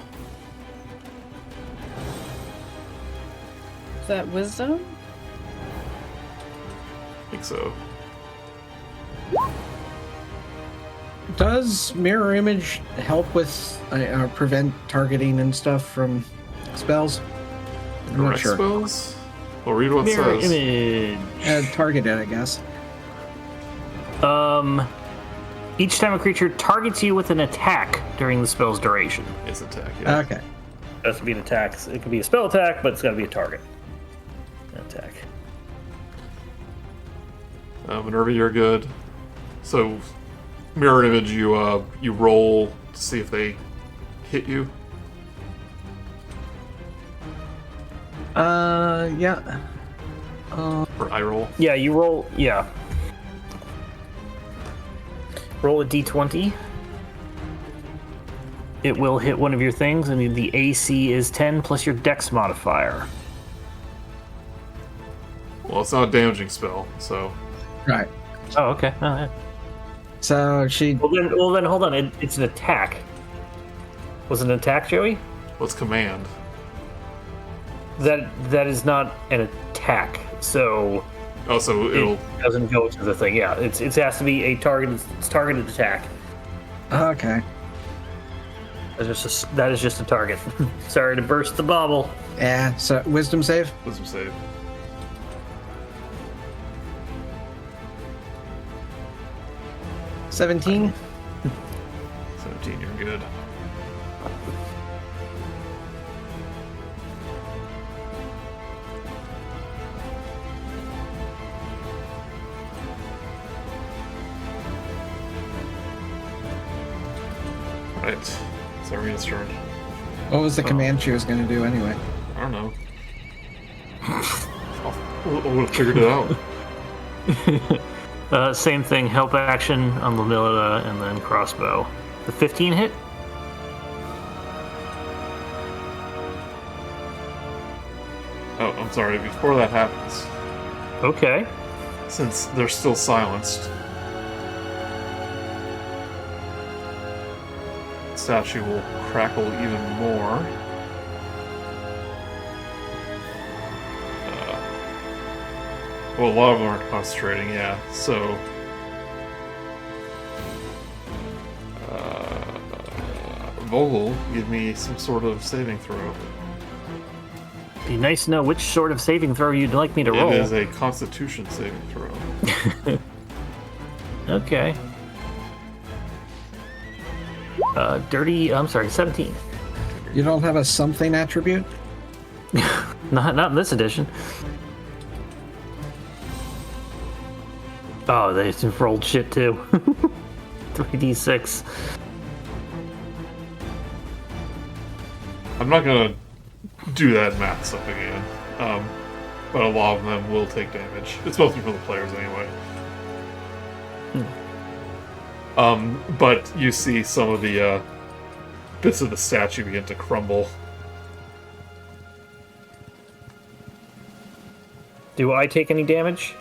Is that wisdom? I think so. Does mirror image help with prevent targeting and stuff from spells? I'm not Direct sure. spells? Well, read what it Mirror says. image. Targeted, I guess. Each time a creature targets you with an attack during the spell's duration. It's attack, yeah. Okay. It has to be an attack. It could be a spell attack, but it's got to be a target. An attack. Minerva, you're good. So, mirror image, you roll to see if they hit you. Yeah. Or I roll. Yeah, you roll. Yeah. Roll a d20. It will hit one of your things, and the AC is 10 plus your dex modifier. Well, it's not a damaging spell, so. Right. Oh, okay. Oh, yeah. So she. Well, then hold on. It's an attack. Was it an attack, Joey? What's command? That is not an attack, so Oh, so it'll. it doesn't go to the thing. Yeah, it has to be a targeted attack. Okay. That is just a target. Sorry to burst the bubble. Yeah, so wisdom save? Wisdom save. 17? 17, you're good. Right. It's Irina's turn. What was the command she was going to do anyway? I don't know. I would have figured it out. Same thing, help action on Lamilla and then crossbow. The 15 hit? Oh, I'm sorry. Before that happens, Okay. since they're still silenced, the statue will crackle even more. Well, a lot of them aren't concentrating, yeah. So, Vogel, give me some sort of saving throw. Be nice to know which sort of saving throw you'd like me to roll. It is a Constitution saving throw. Okay. I'm sorry, 17. You don't have a something attribute? Not in this edition. Oh, they rolled shit too. 3d6. I'm not gonna do that math stuff again, but a lot of them will take damage. It's mostly for the players anyway. But you see some of the bits of the statue begin to crumble. Do I take any damage?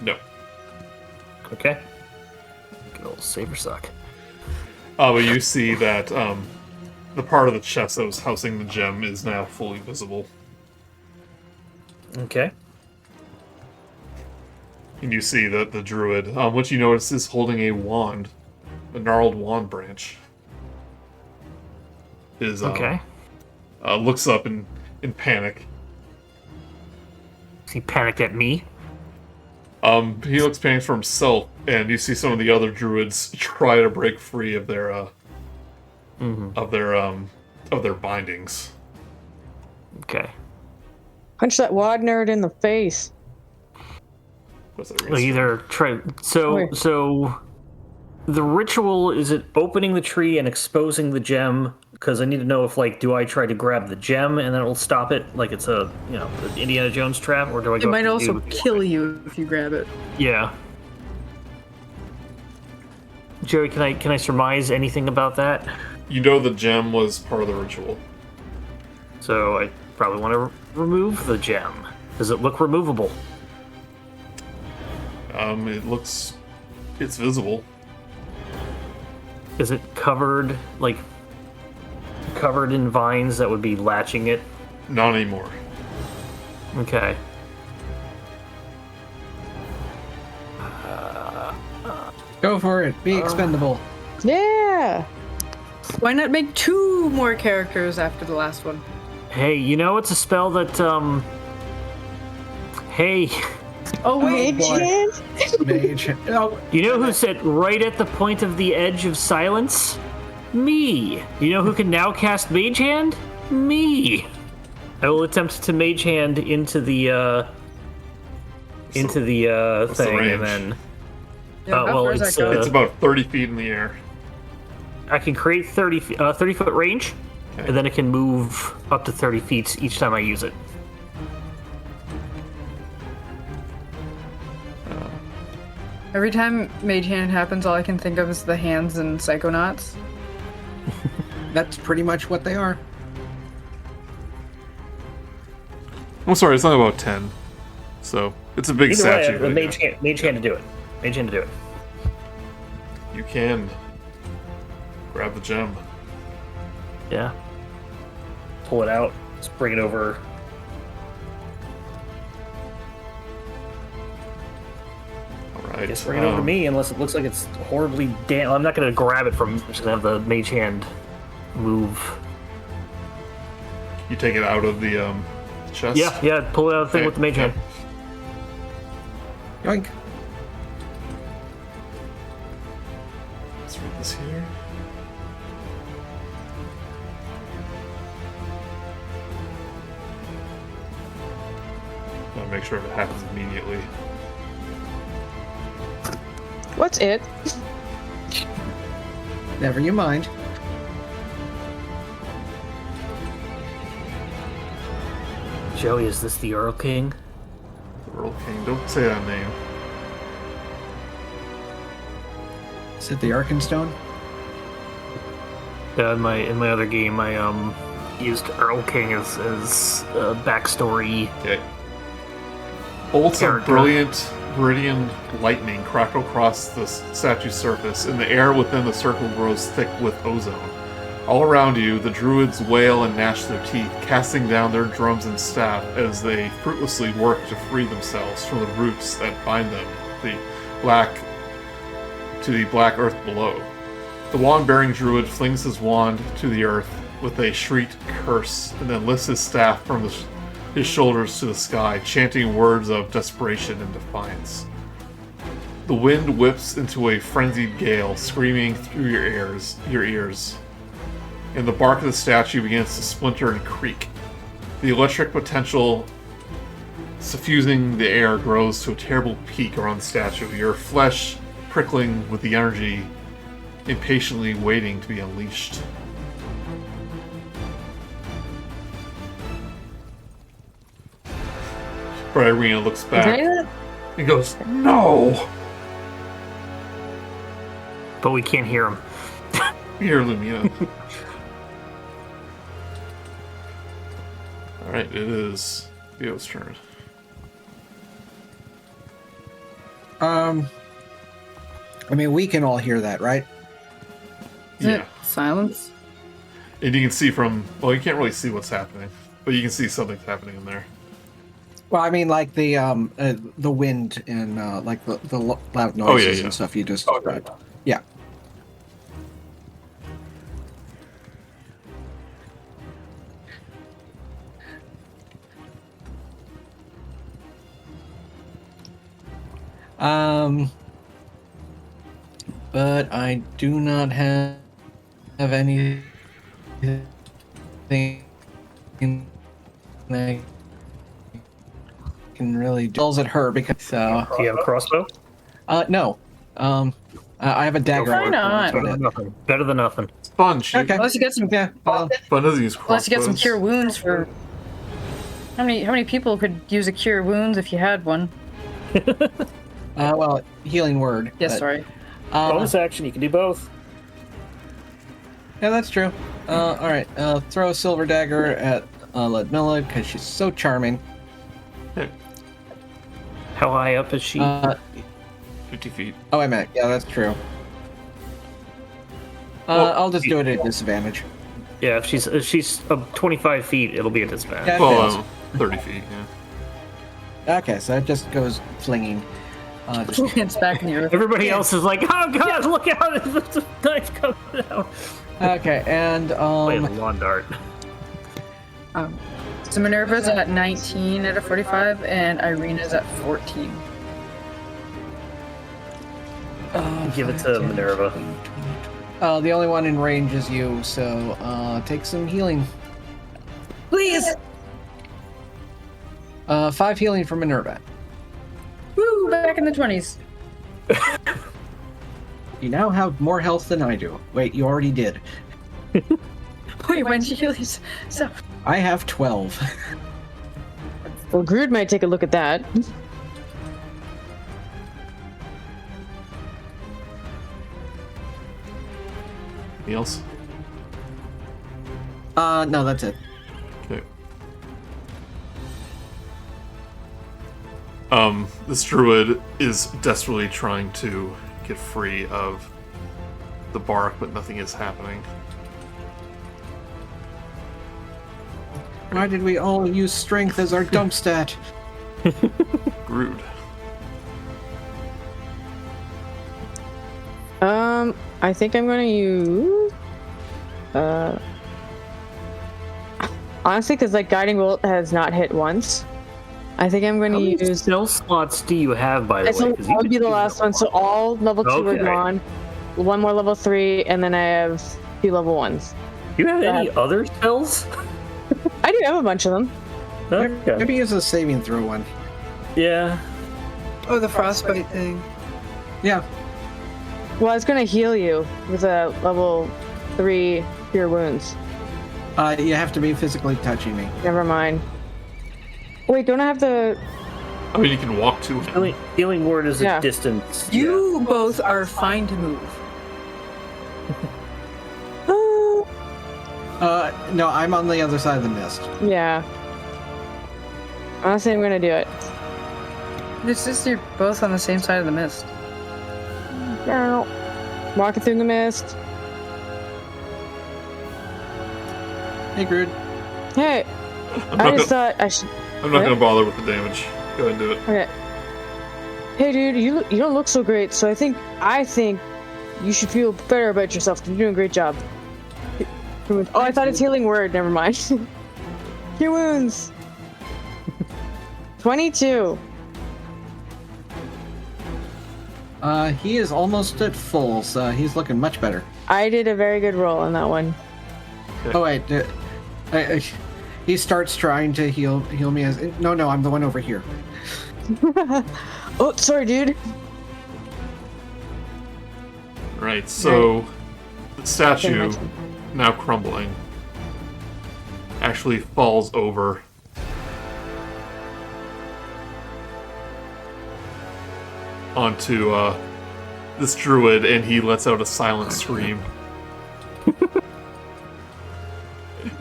No. Okay. Good old saber suck. But you see that the part of the chest that was housing the gem is now fully visible. Okay. And you see that the druid, what you notice is holding a wand, a gnarled wand branch. Is Okay. Looks up in panic. Is he panicked at me? He looks panicked for himself, and you see some of the other druids try to break free of their of their bindings. Okay. Punch that wad nerd in the face. What's that? Well, either try. So the ritual, is it opening the tree and exposing the gem? Because I need to know if, like, do I try to grab the gem and then it'll stop it, like it's a, an Indiana Jones trap, or do I It go? might also kill you if you grab it. Yeah. Joey, can I surmise anything about that? You know the gem was part of the ritual. So I probably want to remove the gem. Does it look removable? It's visible. Is it covered in vines that would be latching it? Not anymore. Okay. Go for it. Be expendable. Yeah. Why not make 2 more characters after the last one? Hey, it's a spell that, Hey, Oh wait, Mage hand? Mage. Oh, you know who sat right at the point of the edge of silence? Me. You know who can now cast Mage Hand? Me. I will attempt to Mage Hand into the thing, range? and then. Yeah, how far is that going? It's about 30 feet in the air. I can create 30 foot range, Okay. and then it can move up to 30 feet each time I use it. Every time Mage Hand happens, all I can think of is the hands and Psychonauts. that's pretty much what they are. I'm sorry, it's only about 10. So, it's a big Either way, statue. the but Mage yeah. Hand to do it. Mage Hand to do it. You can grab the gem. Yeah. Pull it out. Just bring it over. Alright. I guess bring it over to me, unless it looks like it's horribly damn. I'm not going to grab it from. I'm just going to have the mage hand move. You take it out of the chest? Yeah, pull it out of the thing Okay, with the mage yeah. hand. Yoink. Let's read this here. Gotta make sure it happens immediately. What's it? Never you mind. Joey, is this the Earl King? Earl King, don't say that name. Is it the Arkenstone? Yeah, in my other game, I used Earl King as backstory. Okay. Bolts of Character. brilliant Viridian lightning crackle across the statue's surface, and the air within the circle grows thick with ozone. All around you, the druids wail and gnash their teeth, casting down their drums and staff as they fruitlessly work to free themselves from the roots that bind them to the black earth below. The wand-bearing druid flings his wand to the earth with a shrieked curse, and then lifts his staff from his shoulders to the sky, chanting words of desperation and defiance. The wind whips into a frenzied gale, screaming through your ears, and the bark of the statue begins to splinter and creak. The electric potential suffusing the air grows to a terrible peak around the statue, your flesh prickling with the energy, impatiently waiting to be unleashed. Irina looks back and goes, "No!" But we can't hear him. Here, Lumina. Alright, it is Theo's turn. I mean, we can all hear that, right? Is it silence? And you can see from, well, you can't really see what's happening, but you can see something's happening in there. Well, I mean, like the wind and like the loud noises and stuff you just described. Yeah. But I do not have anything that can really do at her because Do you have a crossbow? no. I have a dagger. Why not? Better than nothing. Better than nothing. It's fun, she. Okay. Unless you get some, Yeah. Fun doesn't use unless you get some crossbows. cure wounds for. How many people could use a cure wounds if you had one? Well, healing word. Yes, but, sorry. Bonus action, you can do both. Yeah, that's true. All right. Throw a silver dagger at Ludmilla because she's so charming. How high up is she? 50 feet. Oh, I meant. Yeah, that's true. Well, I'll just do it at disadvantage. Yeah, if she's 25 feet, it'll be a disadvantage. Yeah. Well, 30 feet, yeah. Okay, so that just goes flinging. Just, It's back in the earth. Everybody else is like, oh god, look out! There's a knife coming out. okay, and Playing a lawn dart. So Minerva's at 19 out of 45, and Irina's at 14. Give it to Minerva. the only one in range is you, so take some healing. Please! 5 healing for Minerva. Woo! Back in the 20s. You now have more health than I do. Wait, you already did. Wait, when did you heal yourself? I have 12. Well, Grude might take a look at that. Anything else? No, that's it. Okay. This druid is desperately trying to get free of the bark, but nothing is happening. Why did we all use strength as our dump stat? Grude. I think I'm gonna use honestly, because like guiding bolt has not hit once. I think I'm gonna How many use. spell slots do you have, by the way? So 'Cause you that would could be the do last that one. So all level 2 are Okay. gone. One more level 3, and then I have 2 level 1s. Do you have any other spells? I do have a bunch of them. Okay. Maybe use a saving throw one. Yeah. Oh, the frostbite thing. Yeah. Well, I was gonna heal you with a level 3 cure wounds. You have to be physically touching me. Never mind. Wait, don't I have the? I mean, you can walk to him. Healing word is Yeah. a distance. You both are fine to move. No, I'm on the other side of the mist. Yeah. Honestly, I'm gonna do it. It's just you're both on the same side of the mist. Walking through the mist. Hey, Grude. Hey, I'm I not, just gonna, thought I should. I'm not What? gonna bother with the damage. Go ahead and do it. Okay. Hey, dude, you don't look so great, so I think you should feel better about yourself. You're doing a great job. Oh, I thought it's healing word. Never mind. Cure wounds. 22. He is almost at full, so he's looking much better. I did a very good roll on that one. Oh wait, he starts trying to heal me as no, I'm the one over here. Oh, sorry, dude. Right, so the Okay, statue, my turn. now crumbling, actually falls over. Onto this druid, and he lets out a silent scream.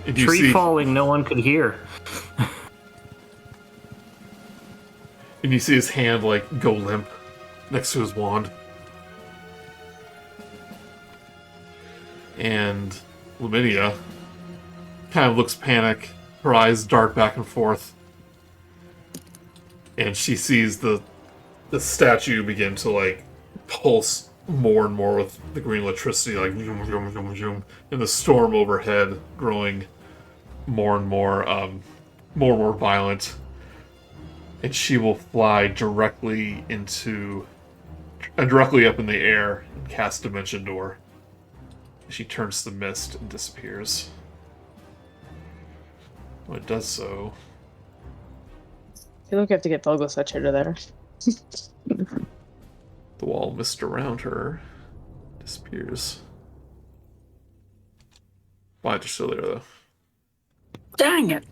And you Tree see, falling, no one could hear. and you see his hand like go limp next to his wand. And Luminia kind of looks panicked, her eyes dart back and forth, and she sees the statue begin to like pulse more and more with the green electricity, like zoom, zoom, zoom, zoom, and the storm overhead growing more and more violent. And she will fly directly up in the air and cast Dimension Door. She turns to the mist and disappears. When it does so, I feel like we have to get Vogelsuch out of there. the wall of mist around her disappears. Why they're still there though? Dang it!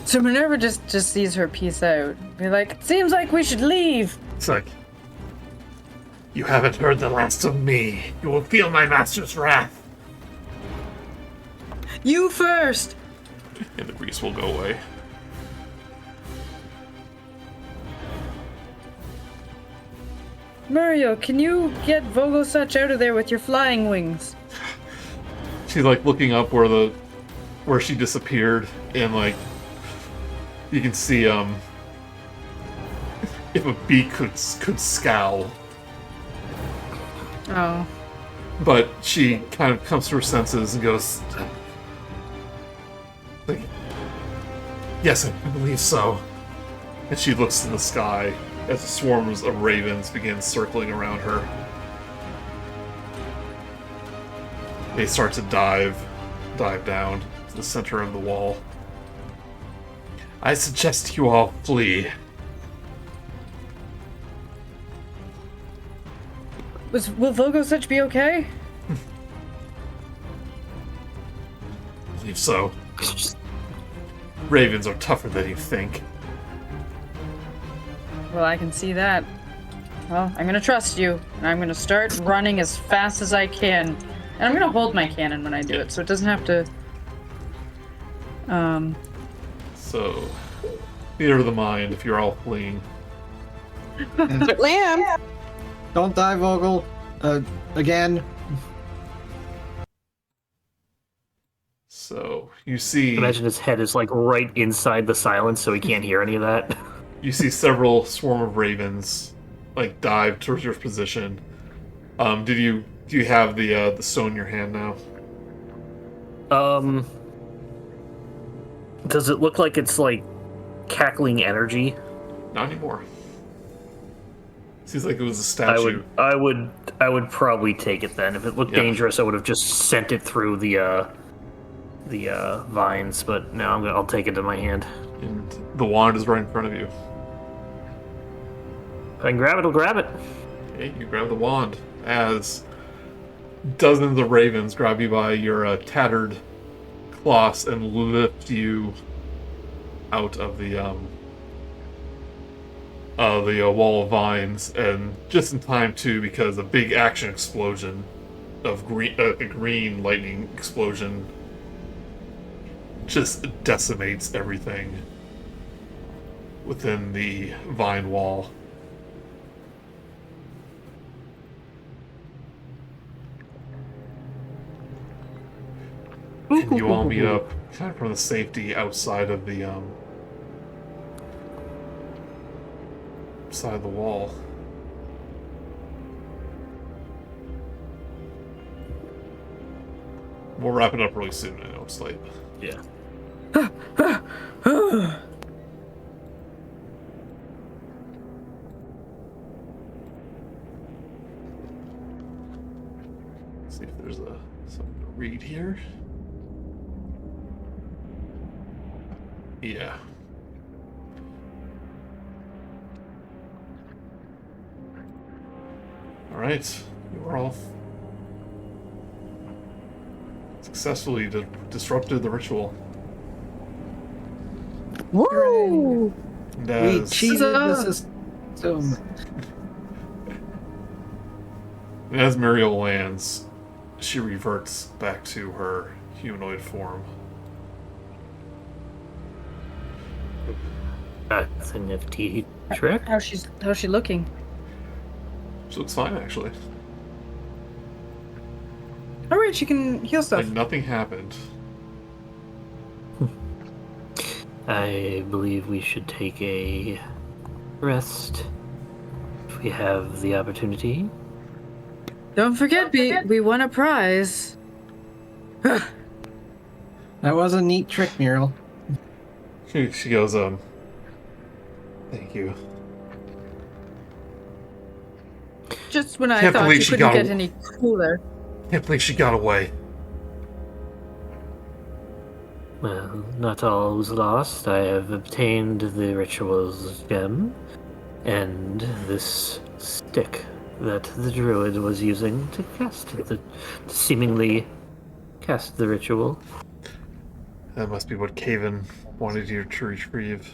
So Minerva just sees her piece out. Be like, seems like we should leave. It's like, you haven't heard the last of me. You will feel my master's wrath. You first. And the breeze will go away. Mario, can you get Vogelsuch out of there with your flying wings? She's like looking up where she disappeared, and like you can see if a bee could scowl. Oh. But she kind of comes to her senses and goes, like, yes, I believe so. And she looks in the sky as the swarms of ravens begin circling around her. They start to dive down to the center of the wall. I suggest you all flee. Will Vogelsuch be okay? I believe so. Ravens are tougher than you think. Well, I can see that. Well, I'm gonna trust you, and I'm gonna start running as fast as I can. And I'm gonna hold my cannon when I do it, so it doesn't have to... So, theater of the mind if you're all fleeing. Lamb. Don't die, Vogel. Again. So So you see, Imagine his head is like right inside the silence, so he can't hear any of that. you see several swarm of ravens like dive towards your position. Do you have the stone in your hand now? Does it look like it's like cackling energy? Not anymore. Seems like it was a statue. I would probably take it then. If it looked dangerous, I would have just sent it through the vines. But no, I'll take it in my hand. And the wand is right in front of you. If I can grab it, I'll grab it. Okay, you grab the wand as dozens of ravens grab you by your tattered cloths and lift you out of the wall of vines, and just in time too, because a big action explosion of a green lightning explosion just decimates everything within the vine wall. And you all meet up kind of from the safety outside of the side of the wall. We'll wrap it up really soon. I know it's late. Yeah. See if there's something to read here. Yeah. Alright, you are all successfully disrupted the ritual. Woo! And We as, cheated the system. and as Muriel lands, she reverts back to her humanoid form. That's an FT trick. How's she looking? She looks fine, actually. All right, she can heal stuff. Like nothing happened. I believe we should take a rest if we have the opportunity. Don't forget, we won a prize. That was a neat trick, Muriel. She goes, thank you. Just when I Can't thought believe you she couldn't got get a- any cooler. Can't believe she got away. Well, not all was lost. I have obtained the ritual's gem and this stick that the druid was using to seemingly cast the ritual. That must be what Caven wanted you to retrieve.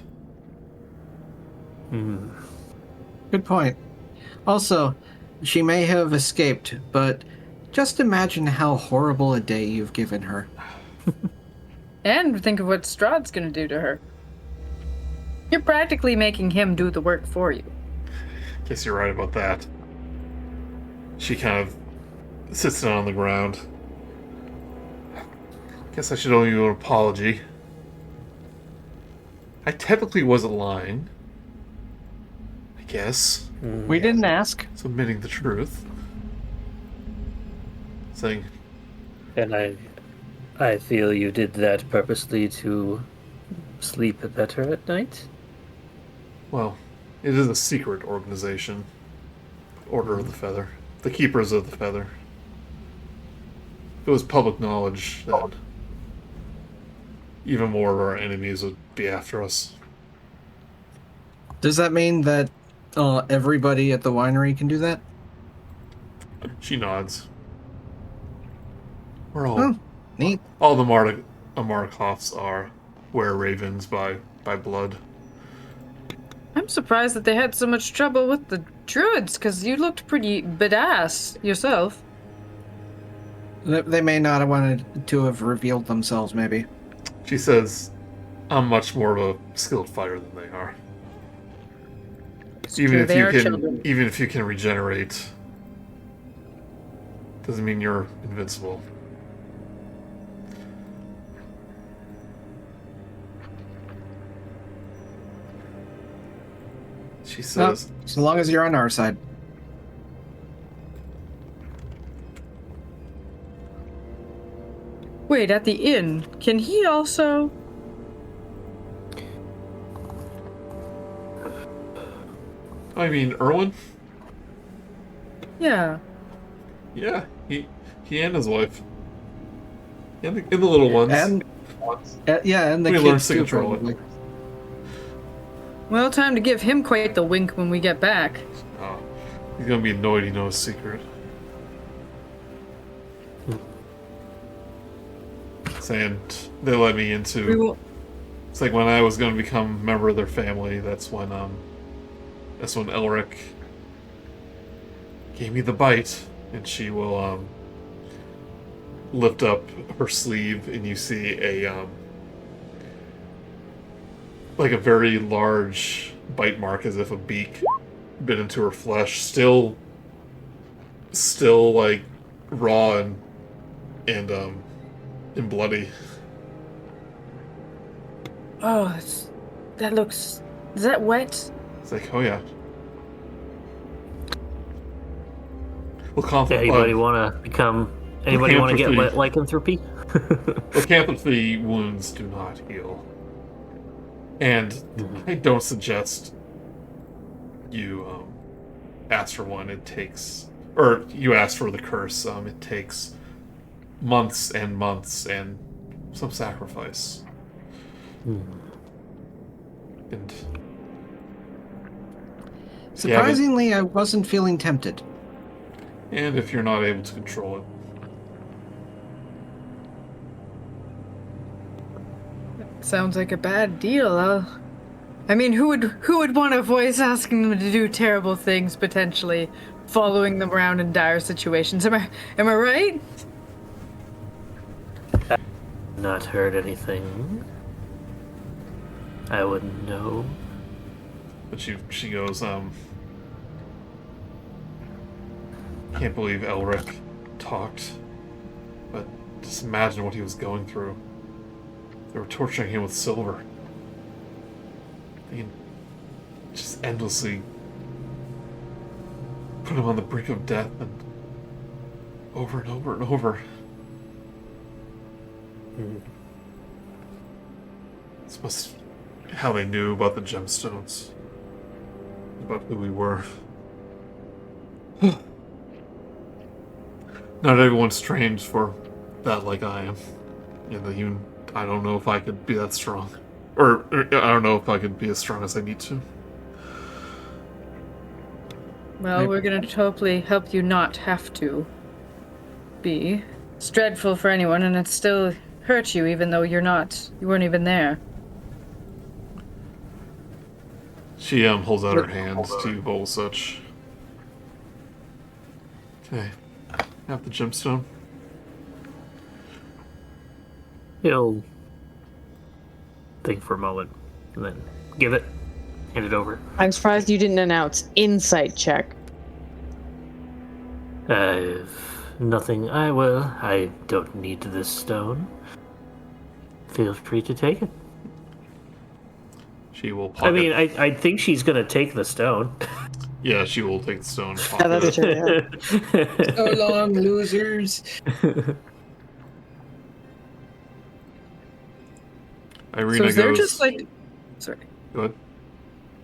Good point. Also, she may have escaped, but just imagine how horrible a day you've given her. And think of what Strahd's gonna do to her. You're practically making him do the work for you. Guess you're right about that. She kind of sits down on the ground. Guess I should owe you an apology. I technically wasn't lying. I guess. We didn't ask. It's admitting the truth. Saying, And I feel you did that purposely to sleep better at night. well, it is a secret organization. Order of the Feather. The Keepers of the Feather. If it was public knowledge, then even more of our enemies would be after us. Does that mean that everybody at the winery can do that? She nods. We're all... Oh, neat. All the Amarkoffs are were ravens by blood. I'm surprised that they had so much trouble with the druids, because you looked pretty badass yourself. They may not have wanted to have revealed themselves, maybe. She says, I'm much more of a skilled fighter than they are. Even true, if they you are can children. even if you can regenerate, doesn't mean you're invincible. She Well, says, as long as you're on our side. Wait, at the inn, can he also? I mean, Erwin? Yeah. Yeah, he and his wife. And the little ones. And yeah, and the We kids learned to too, control it. probably. Well, time to give him quite the wink when we get back. Oh, he's gonna be annoyed he knows a secret. Saying they let me We into. will. It's like when I was gonna become a member of their family. That's when Elric gave me the bite, and she will lift up her sleeve, and you see a like a very large bite mark, as if a beak bit into her flesh. Still like raw and bloody. Oh, that looks. Is that wet? It's like, oh yeah. Anybody want to become? Anybody want to get lycanthropy? Lycanthropy wounds do not heal, and I don't suggest you ask for one. It takes, or you ask for the curse. It takes months and months and some sacrifice. And Surprisingly, I wasn't feeling tempted. and if you're not able to control it, Sounds like a bad deal. I mean, who would want a voice asking them to do terrible things, potentially following them around in dire situations? Am I right? Not heard anything. I wouldn't know. but she goes, can't believe Elric talked, but just imagine what he was going through. They were torturing him with silver. They can just endlessly put him on the brink of death, and over and over and over. This must be how they knew about the gemstones, about who we were. Not everyone's trained for that like I am. And I don't know if I could be that strong. Or I don't know if I could be as strong as I need to. Well, we're gonna hopefully help you not have to be. It's dreadful for anyone, and it still hurts you, even though you weren't even there. She holds out her hand to Vogelsuch. Okay. Have the gemstone. He'll think for a moment and then give it, hand it over. I'm surprised you didn't announce insight check. Nothing. I don't need this stone. Feel free to take it. She will pocket. I mean, I think she's gonna take the stone. Yeah, she will take the stone and Yeah, pocket that's it. true. Yeah. So long, losers. Irina So is there goes. just like, sorry, Go ahead.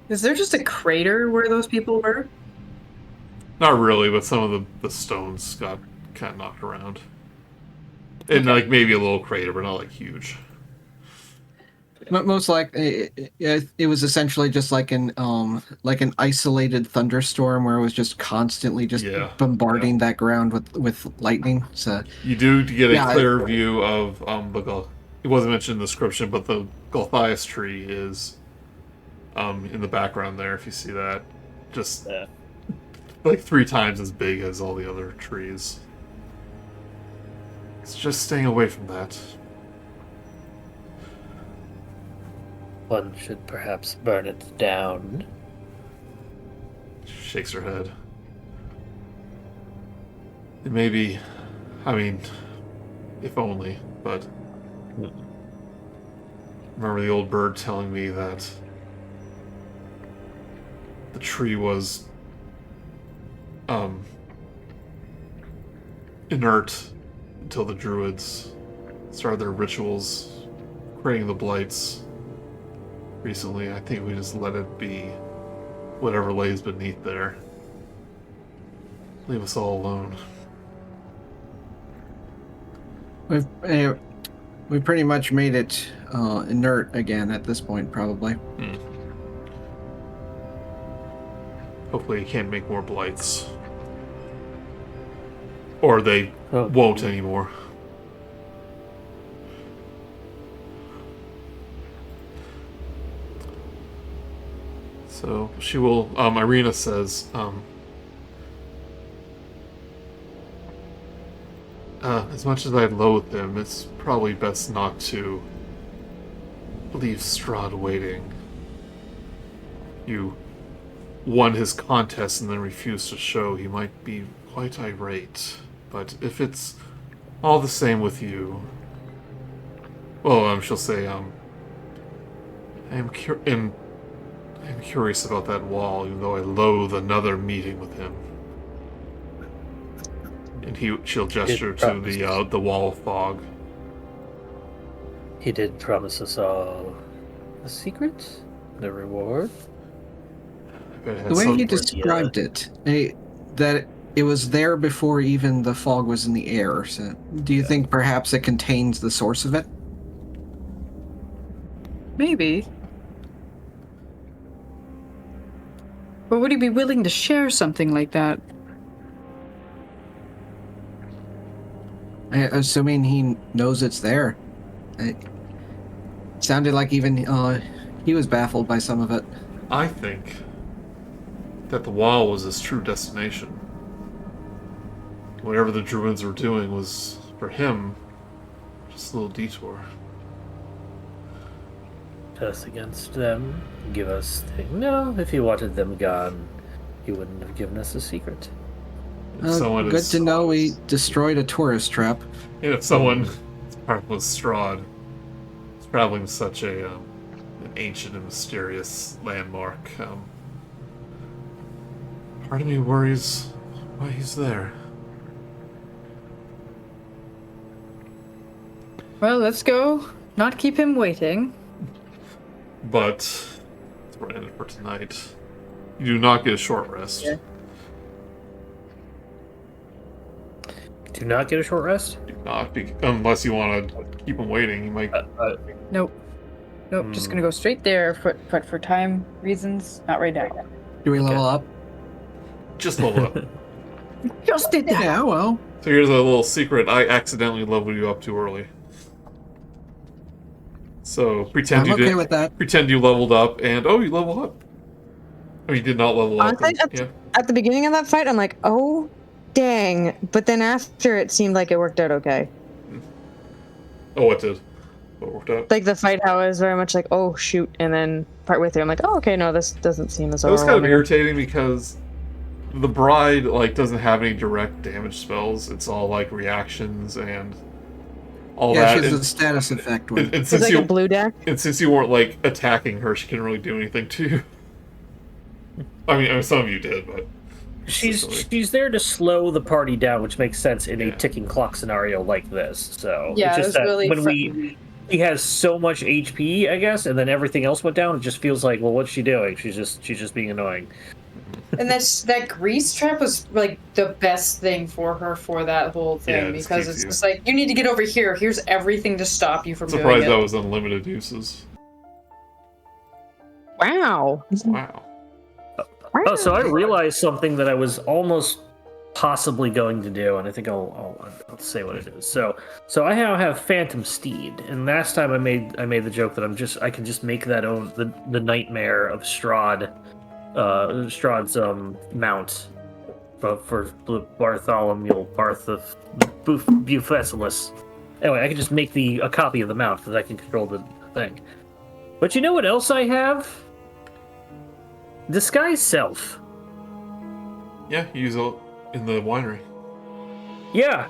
is there just a crater where those people were? Not really, but some of the stones got kind of knocked around. And like maybe a little crater, but not like huge. Most likely, it was essentially just like an isolated thunderstorm where it was just constantly just bombarding that ground with lightning. So You do get a Yeah, clear view of it wasn't mentioned in the description, but the Gothias tree is in the background there. If you see that, just like 3 times as big as all the other trees. It's just staying away from that. One should perhaps burn it down. She shakes her head. It may be, I mean, if only, but remember the old bird telling me that the tree was inert until the druids started their rituals, creating the blights recently. I think we just let it be whatever lays beneath there. Leave us all alone. We pretty much made it inert again at this point, probably. Hopefully you can't make more blights. Or they won't anymore. So she will, Irina says, as much as I loathe him, it's probably best not to leave Strahd waiting. You won his contest and then refused to show. He might be quite irate. But if it's all the same with you... Well, she'll say, I'm curious about that wall, even though I loathe another meeting with him. And she'll gesture to the wall of fog. He did promise us all a secret, the reward. The way he described it, that it was there before even the fog was in the air. So, do you think perhaps it contains the source of it? Maybe. But would he be willing to share something like that? Assuming he knows it's there. It sounded like even he was baffled by some of it. I think that the wall was his true destination. Whatever the druids were doing was, for him, just a little detour. Us against them, give us things. No, if he wanted them gone, he wouldn't have given us a secret. Good to know we destroyed a tourist trap. And if someone was Strahd, traveling such an ancient and mysterious landmark, part of me worries why he's there. Well, let's go. Not keep him waiting. But that's where I ended for tonight. You do not get a short rest. Yeah. Do not get a short rest? Do not, unless you want to keep him waiting. You might. Nope. Just gonna go straight there. But for time reasons, not right now. Do we level up? Just level up. Just did that. Yeah, well. So here's a little secret. I accidentally leveled you up too early. So pretend I'm you okay did. with that. Pretend you leveled up, and you leveled up. Oh, you did not level up. Honestly, at the beginning of that fight, I'm like, oh, dang. But then after, it seemed like it worked out okay. Oh, what did? What worked out? Like the fight, how I was very much like, oh shoot, and then partway through, I'm like, oh okay, no, this doesn't seem as It was kind of overwhelming. irritating because the bride doesn't have any direct damage spells. It's all reactions and all that. Yeah, she has a status effect with And It's since like a blue deck. And since you weren't attacking her, she couldn't really do anything to you. I mean, some of you did, but She's there to slow the party down, which makes sense in a ticking clock scenario like this. So Yeah, it's just it was that really when he has so much HP, I guess, and then everything else went down, it just feels like, well, what's she doing? She's just being annoying. And that grease trap was the best thing for her for that whole thing, because it's just you need to get over here. Here's everything to stop you from doing it. Surprised that was unlimited uses. Wow. Wow. Oh, so I realized something that I was almost possibly going to do, and I think I'll say what it is. So I now have Phantom Steed, and last time I made the joke that I can just make that own the nightmare of Strahd, Strahd's mount for Bartholomew Bufesilis. Anyway, I can just make a copy of the mount because I can control the thing. But you know what else I have? Disguise Self. Yeah, you use it in the winery. Yeah.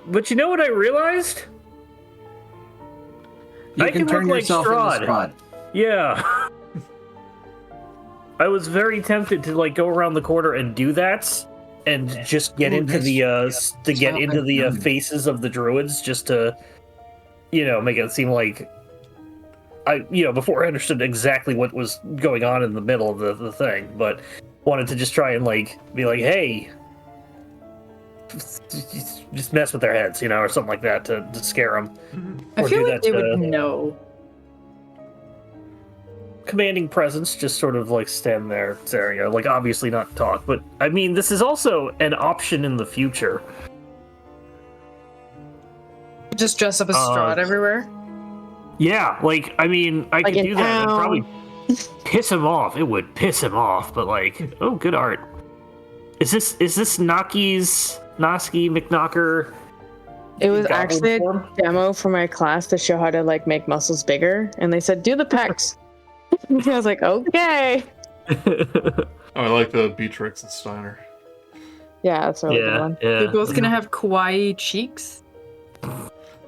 But you know what I realized? You I can can turn look like yourself into Strahd. Strahd. Yeah. I was very tempted to like go around the corner and do that, and just get into the faces of the druids, just to, make it seem like before I understood exactly what was going on in the middle of the thing, but wanted to just try and be like, hey, just mess with their heads, or something like that to scare them. I feel like they would know. Commanding presence, just sort of stand there staring at it, obviously not talk, but I mean, this is also an option in the future. Just dress up as Strahd everywhere. Yeah, I mean, I could do that and probably piss him off. It would piss him off, but oh, good art. Is this Noski McKnocker? It was actually a demo for my class to show how to make muscles bigger, and they said do the pecs. I was like, okay. I like the Beatrix and Steiner. Yeah, that's a really good one. They're both gonna have kawaii cheeks.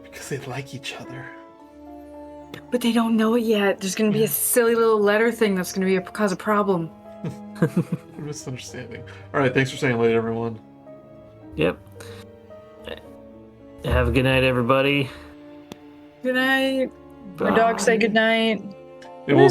Because they like each other. But they don't know it yet. There's gonna be a silly little letter thing that's gonna cause a problem. Misunderstanding. Alright, thanks for staying late, everyone. Yep. Have a good night, everybody. Good night. My dog say good night. It will